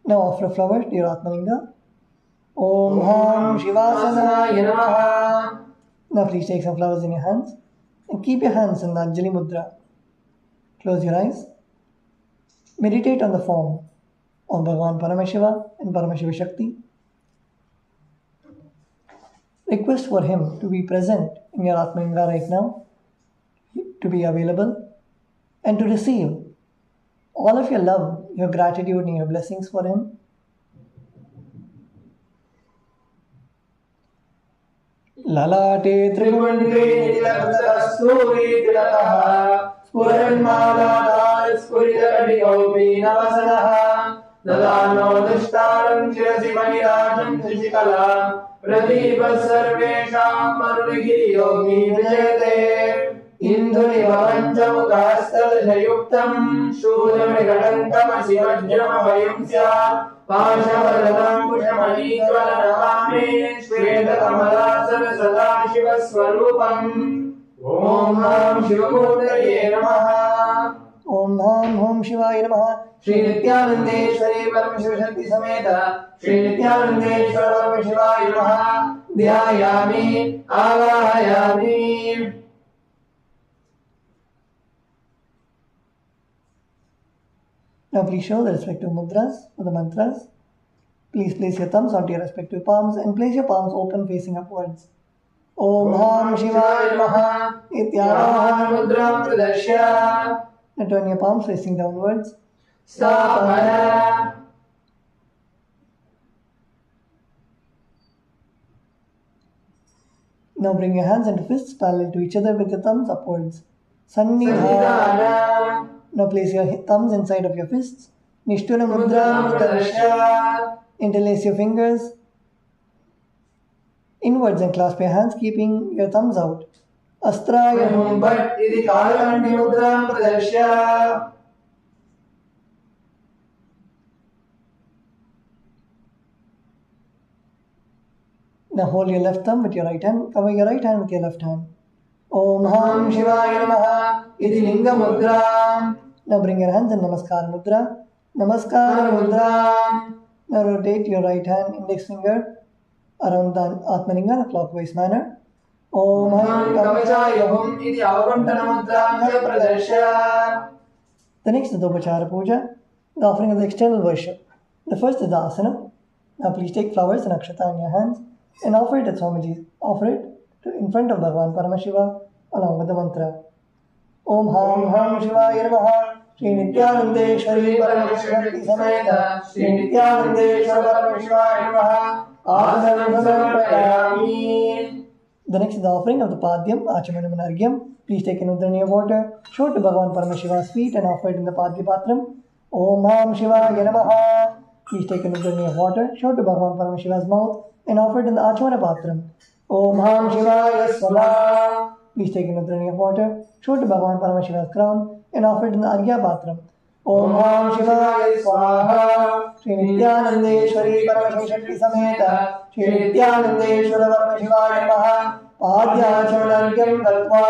Now offer a flower to your Atmalinga. Om Ham Shivasana Namaha. Now please take some flowers in your hands and keep your hands in the Anjali Mudra. Close your eyes. Meditate on the form of Bhagavan Paramashiva and Paramashiva Shakti. Request for him to be present in your Atmalinga right now, to be available, and to receive all of your love, your gratitude, and your blessings for him. Lalate Tripundri Nilakasturi Tilakaha. Spuranmalada Spuridari Gopi Navasanaha. Dadano Dishtaram Shirasi Manirajam Shishikala. Pradipa Sarvesham Marunagiri Yogi Vijayate. Indhuni Vavanchamukhastadashayuktam Shudamrigadantamasi Vajramavayamsya Pashavaratam Pushamanitvara Navami Shvetakamalasana Sadashivaswarupam. Om Ham Shivamurtaye Namaha. Om Ham Om Shivaya Namaha. Shri Nithyanandeshwari Paramashiva Shakti Sameta Shri Nithyanandeshwara Paramashiva Namaha. Dhyayami Avahayami. Now please show the respective mudras for the mantras. Please place your thumbs onto your respective palms and place your palms open facing upwards. Om Ham Shivaya Namaha. Nithyananda. Mudram Pradashya. Now turn your palms facing downwards. Stapana. Now bring your hands into fists parallel to each other with your thumbs upwards. Sannidhana. Sannidhana. Now place your thumbs inside of your fists. Nishtuna Mudram Mudra. Pradashya. Interlace your fingers inwards and clasp your hands, keeping your thumbs out. Astraya. Bhat iti Kalakandi Mudram Pradashya. Now hold your left thumb with your right hand. Cover your right hand with your left hand. Om Ham Shivaya Namaha. Iti Linga Mudram. Now bring your hands in Namaskar Mudra. Namaskar Mudra. Now rotate your right hand index finger around the Atmalinga in a clockwise manner. Om Ham Kavachaya Hum iti Avakantana Mudram Pradashya. The next is the Upachara Puja, the offering of the external worship. The first is the asana. Now please take flowers and akshata in your hands and offer it at Swamiji. Offer it in front of Bhagavan Paramashiva along with the mantra. Om Ham Ham Shivaya Namaha. Shri Nithyanandeshwari Parameshwari Sameta Shri Nithyanandeshwara Parameshwari Namaha Asanam Samarpayami. The next is the offering of the Padyam, Achamanam and Argyam. Please take an udrani of water, show it to Bhagavan Paramashiva's feet and offer it in the Padya Patram. Om Ham Shivaya Namaha. Please take an udrani of water, show it to Bhagavan Paramashiva's mouth and offer it in the Achamana Patram. Om Ham Shivaya Swaha. Please take an udrani of water, show it to Bhagavan Paramashiva's crown and offer it in the Argya Patram. Om Ham Shivaya Swaha. Shri Nithyanandeshwari Parameshwari Sameta Shri Nithyanandeshwara Parameshwari Namaha Padyachamanargyam Dalpa.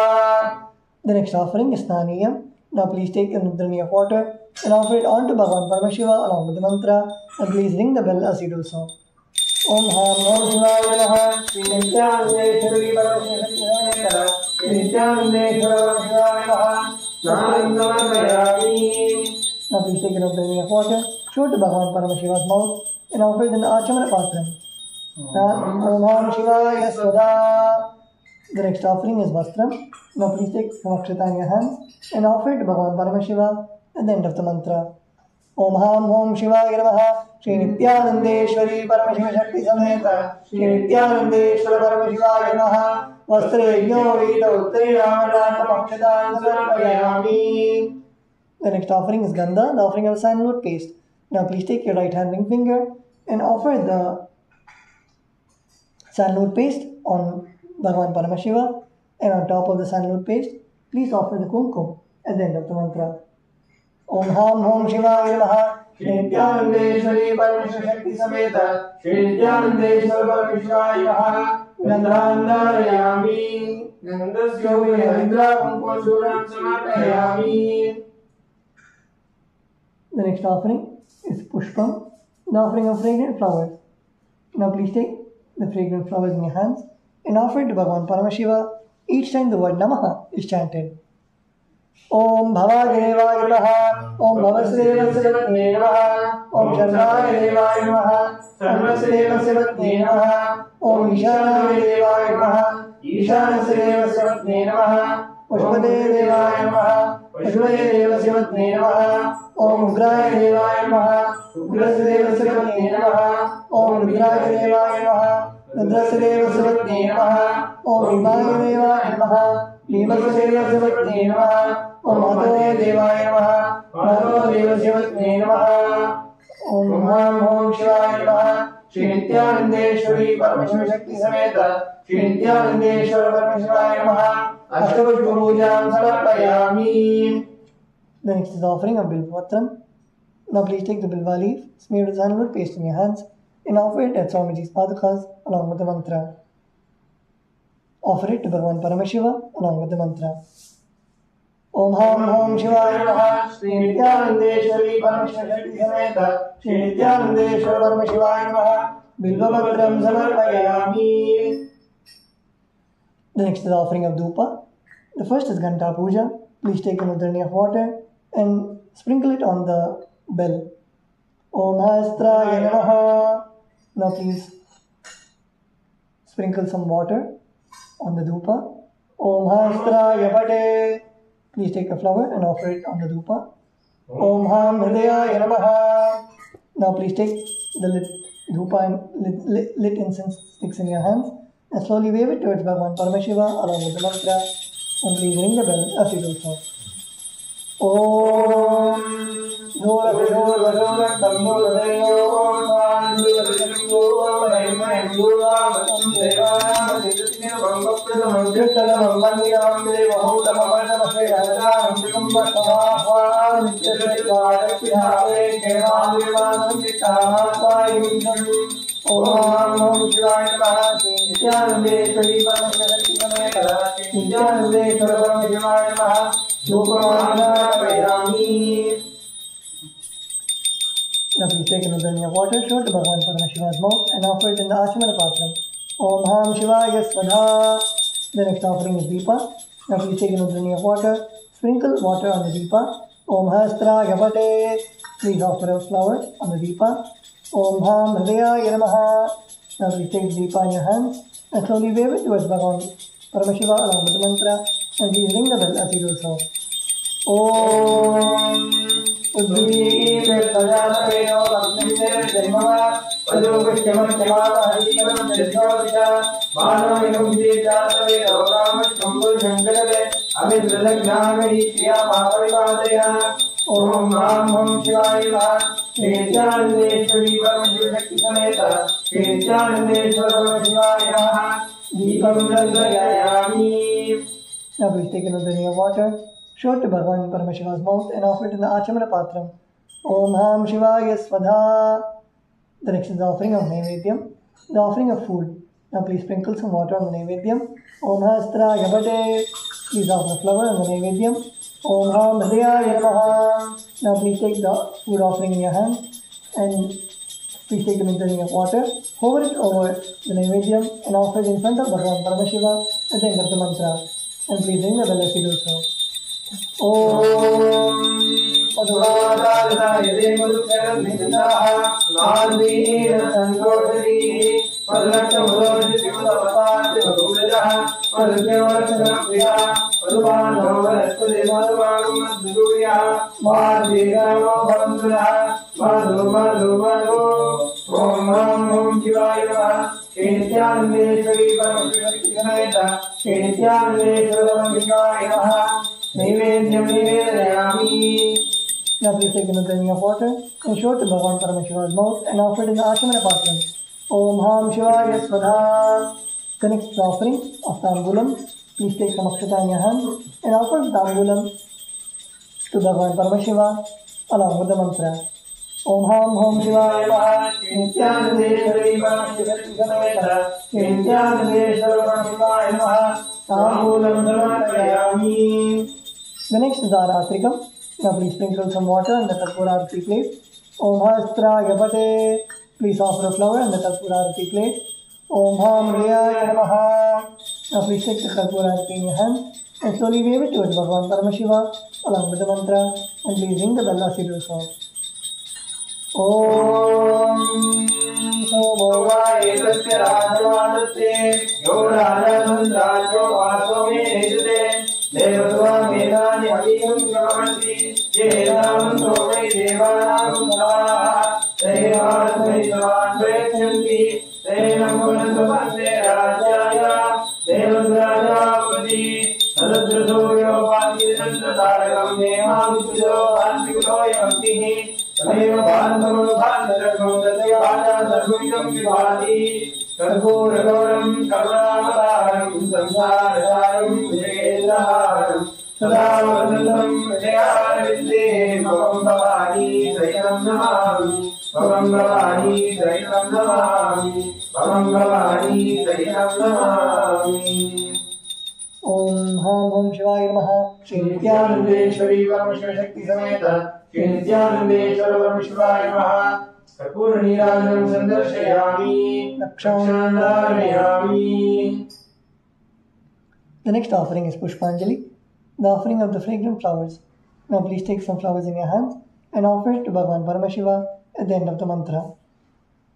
The next offering is Snaniyam. Now please take an udrani of water and offer it on to Bhagavan Paramashiva along with the mantra and please ring the bell as you do so. Om Ham Om Shivaya Namaha Shri Nithyanandeshwari Parameshwari Sameta Shri Nithyanandeshwara Parameshwari Namaha. Now please take an udrani of water, show it to Bhagavan Paramashiva's mouth and offer it in the Achamana Patram. Om Ham Shivaya Swaha. The next offering is Vastram. Now please take some Akshata in your hands and offer it to Bhagavan Paramashiva at the end of the mantra. Om Ham Om Shivaya Namaha Shri Nithyanandeshwari Paramashiva Shakti Sameta Shri Nithyanandeshwara Paramashivaya Namaha Vastre Yajno Vita Uttari Ramanata Akshata Samarpayami. The next offering is Gandha, the offering of sandalwood paste. Now please take your right hand ring finger and offer the sandalwood paste on Bhagavan Paramashiva, and on top of the sandalwood paste, please offer the kumkum at the end of the mantra. Om Ham Om Shivaya Namaha Shri Nithyanandeshwari Parameshwari Shakti Sameta Shri Nithyanandeshwara Parameshwari Namaha Gandhandharayami. Gandhasya Hindra Kumkum Suram Samarpayami. The next offering is Pushpam, the offering of fragrant flowers. Now please take the fragrant flowers in your hands and offer it to Bhagavan Paramashiva each time the word Namaha is chanted. Om Bhavagirevaya Namaha Om Bhavasrevasya Namaha Om Sharvagirevaya Namaha Sarvasrevasya Namaha Om Ishanagirevaya Namaha Ishanasrevasya Namaha Pushpadevaya Namaha Pushpadevasya Namaha Om Ugraya Devaya Namaha Ugrasrevasya Namaha Om Rudraya Devaya Namaha Rudrasrevasya Namaha Om Vimaya Devaya Namaha Vimasrevasya Namaha Om Madhaya Devaya Namaha Madhavadevasya Namaha. Om Ham Om Shivaya Namaha Shri Nithyanandeshwari Parameshwari Shakti Sameta Shri Nithyanandeshwara Parameshwari Namaha Ashtapushpa Pujam Samarpayami. The next is the offering of Bilvatram. Now please take the Bilva leaf, smear with sandalwood paste in your hands and offer it at Swamiji's Padukas along with the mantra. Offer it to Bhagavan Paramashiva along with the mantra. Om Ham Om Shivaya Namaha Shri Nithyanandeshwari Parameshwari Shakti Sameta Shri Nithyanandeshwara Parameshwari Namaha Bilvavatram Samarpayami. The next is the offering of Dhupa. The first is Ghanta Puja. Please take an udrani of water and sprinkle it on the bell. Om Hastraya Namaha. Now please sprinkle some water on the dhupa. Om Hastraya Pate. Please take a flower and offer it on the dhupa. Om Ham Hridayaya Namaha. Now please take the dhupa and lit incense sticks in your hands and slowly wave it towards Bhagavan Paramashiva along with the mantra and please ring the bell as you do so. Om Dhura Dhura Dhura Dhura Now please take another drink of water, show it to Bhagavan Paramashiva's mouth and offer it in the Achamana Patram. Om Ham Shivaya Swadha. The next offering is Deepa. Now please take another drink of water, sprinkle water on the Deepa. Om Hastra Yapate. Please offer a flower on the Deepa. Om Ham Hridayaya Namaha. Now please take the Deepa in your hands and slowly wave it towards Bhagavan Paramashiva along with the mantra and please ring the bell as you do so. ॐ उद्दीपजातवेनो लक्ष्मीर्जन्मः वधूपुष्यमक्षमाहरीकरं यज्ञोदिशा मानवयुगजातवेनो रामशम्भुशङ्करवे अभिदृढज्ञानरीत्या महापरिपादय ॐ ह्रां ॐ शिवाय नमः श्रीचानन्देश्वरी परमशिवशक्ति समेत श्रीचानन्देश्वर शिवाय नमः दीपं दर्शयामि. Now please take another drink of water. Show it to Bhagavan Paramashiva's mouth and offer it in the Achamana Patram. Om Ham Shivaya Svadha. The next is the offering of Naivedyam, the offering of food. Now please sprinkle some water on the Naivedyam. Om Hastra Yabate. Please offer a flower on the Naivedyam. Om Ham Hridaya Namaha. Now please take the food offering in your hand and please take another drink of water. Hover it over the Naivedyam and offer it in front of Bhagavan Paramashiva at the end of the mantra. And please ring the bell as you do so. Om Padmavadaaya Devadukaramidanaha Nandina Santodari Padmatamurodi Simadavasati Vadugrajaha Padmavadaaya Padmavadaaya Madhuvaya Madhiramo Bhavanduraha Madhu Om Ram Om Shivaya Namaha Nithyanandeshwari Paramaśivakti Sameta Nithyanandeshwara Shivaya Namaha Naivedyam Nivedayami. Now please take another drink of water and show it to Bhagavan Paramashiva's mouth and offer it in the Achamana Patram. Om Ham Shivaya Svadha. The next offering of Tambulam. Please take some akshata in your hand and offer Tambulam to Bhagavan Paramashiva along with the mantra. Om Ham Om Shivaya Namaha Nithyanandeshwari Paramaśivakti Sameta Nithyanandeshwara Shivaya Namaha Tambulam Dhamatayami. The next is Aratrikam. Now please sprinkle some water on the Karpura Arati plate. Om Hastra Yapate. Please offer a flower on the Karpura Arati plate. Om Ham Hridaya Namaha. Now please take the Karpura Arati in your hand and slowly wave it towards Bhagavan Paramashiva along with the mantra and please ring the bell as you do so. Om Somovaya Tasya Rajavanate Yo Rajavandrajo Vaso Mejade Devadva Vedani Adhikam Gavanti Yedanam Sovai Devanam Namaha Devasmai Savan Vechanti Denam Gunasavante Rajaya Devasrajapati Sadadrasoyo Pati-Santa-Tarakam Nemam Sujo Antikulo Yaktihi Sameva Bhandhamam Bhandharakam Tasya Bhaja Sarvamidam Vibhati Karpuragaram Karunamadaram Samsarasaram Vijayendraharam Sada Vasantam Vijayarvinde Bhavam Bhavani Sayanam Namami Bhavam Bhavani Sayanam Namami Bhavam Bhavani Sayanam Namami. Om Ham Om Shivaya Namaha Shri Nithyanandeshwari Paramashiva Sameta Shri Nithyanandeshwara Paramashiva Namaha Karpura Neerajanam Sandarshayami Lakshandarayami. The next offering is Pushpanjali, the offering of the fragrant flowers. Now please take some flowers in your hands and offer it to Bhagavan Paramashiva at the end of the mantra.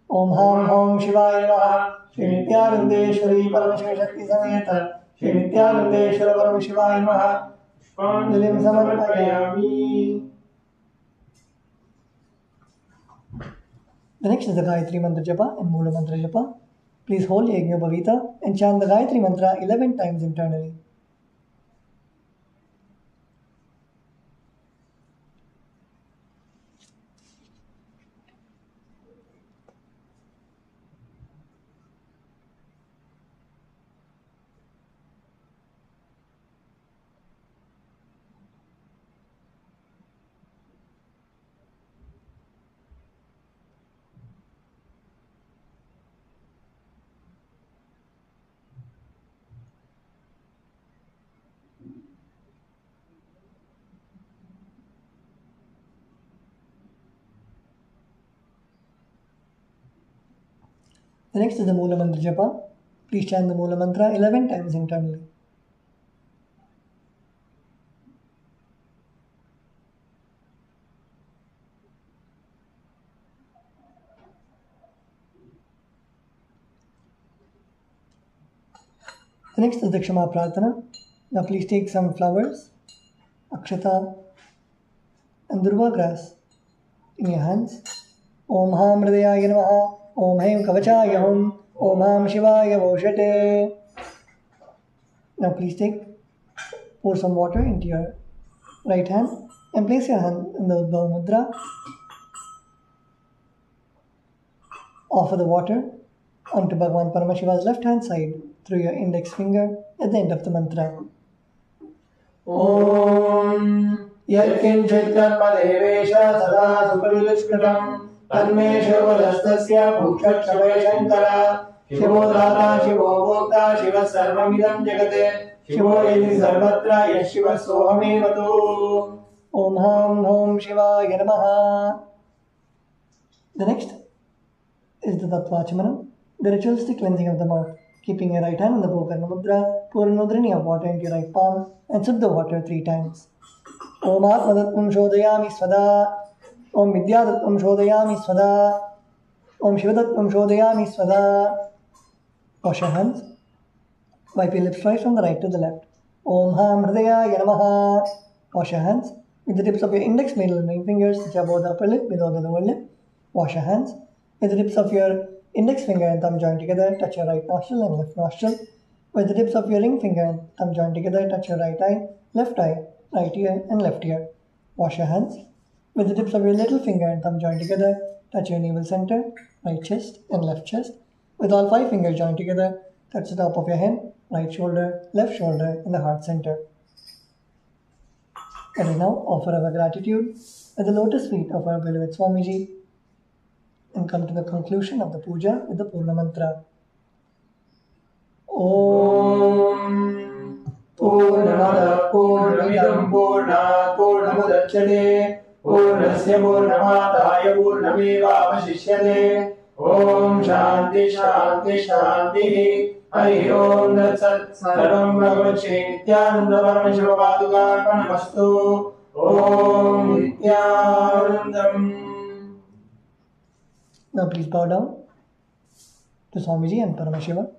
Om Ham Om Shivaya Namaha Shri Nithyanandeshwari Paramashiva Sameta Shri Nithyanandeshwara Paramashiva Namaha Pushpanjalim Samarpayami. The next is the Gayatri Mantra Japa and Mula Mantra Japa. Please hold Yajna Bhavita and chant the Gayatri Mantra 11 times internally. The next is the Mula Mantra Japa. Please chant the Mula Mantra 11 times internally. The next is the Kshama Prarthana. Now please take some flowers akshata, and durva grass in your hands. Om Ham Hridayaya Namaha, Om Haim Kavachaya Hum, Om Ham Shivaya Voshate. Now please pour some water into your right hand and place your hand in the Udbhava Mudra. Offer the water onto Bhagavan Paramashiva's left hand side through your index finger at the end of the mantra. Om Yatkinchit Karma Devesha Sada Supaludushkatam Tanme Shivalastasya Bhukshakshavaya Shankara Shivo Data Shivo Bhokta Shiva Sarvamidam Jagate Shivo Yadi Sarvatra Yashiva Sohamevatu. Om Ham Om Shivaya Namaha. The next is the Tattvachamaram, the ritualistic cleansing of the mouth. Keeping your right hand in the Gokarna Mudra, pour an udrini of water into your right palm and sip the water 3 times. Om Atmadattvam Shodayami Svada, Om Vidyadattvam Shodayami Svada, Om Shivadattvam Shodayami Svada. Wash your hands. Wipe your lips twice from the right to the left. Om Ham Hridayaya Namaha. Wash your hands. With the tips of your index, middle and ring fingers, which are both the upper lip, below the lower lip. Wash your hands. With the tips of your index finger and thumb joined together, touch your right nostril and left nostril. With the tips of your ring finger and thumb joined together, touch your right eye, right ear and left ear. Wash your hands. With the tips of your little finger and thumb joined together, touch your navel center, right chest and left chest. With all 5 fingers joined together, touch the top of your head, right shoulder, left shoulder and the heart center. And we now offer our gratitude at the lotus feet of our beloved Swamiji and come to the conclusion of the puja with the Purna Mantra. Om Purnamada Purnamidam Purnat Purnamudachyate Purnasya Purnamadaya Purnamevavashishyate. Om Shanti Shanti Shanti. Hari Om Tat Sat. Sarvam Bhagavad Shri Nithyananda Paramashiva Paduka Arpanamastu. Om Nithyanandam. Now please bow down to Swamiji and Paramashiva.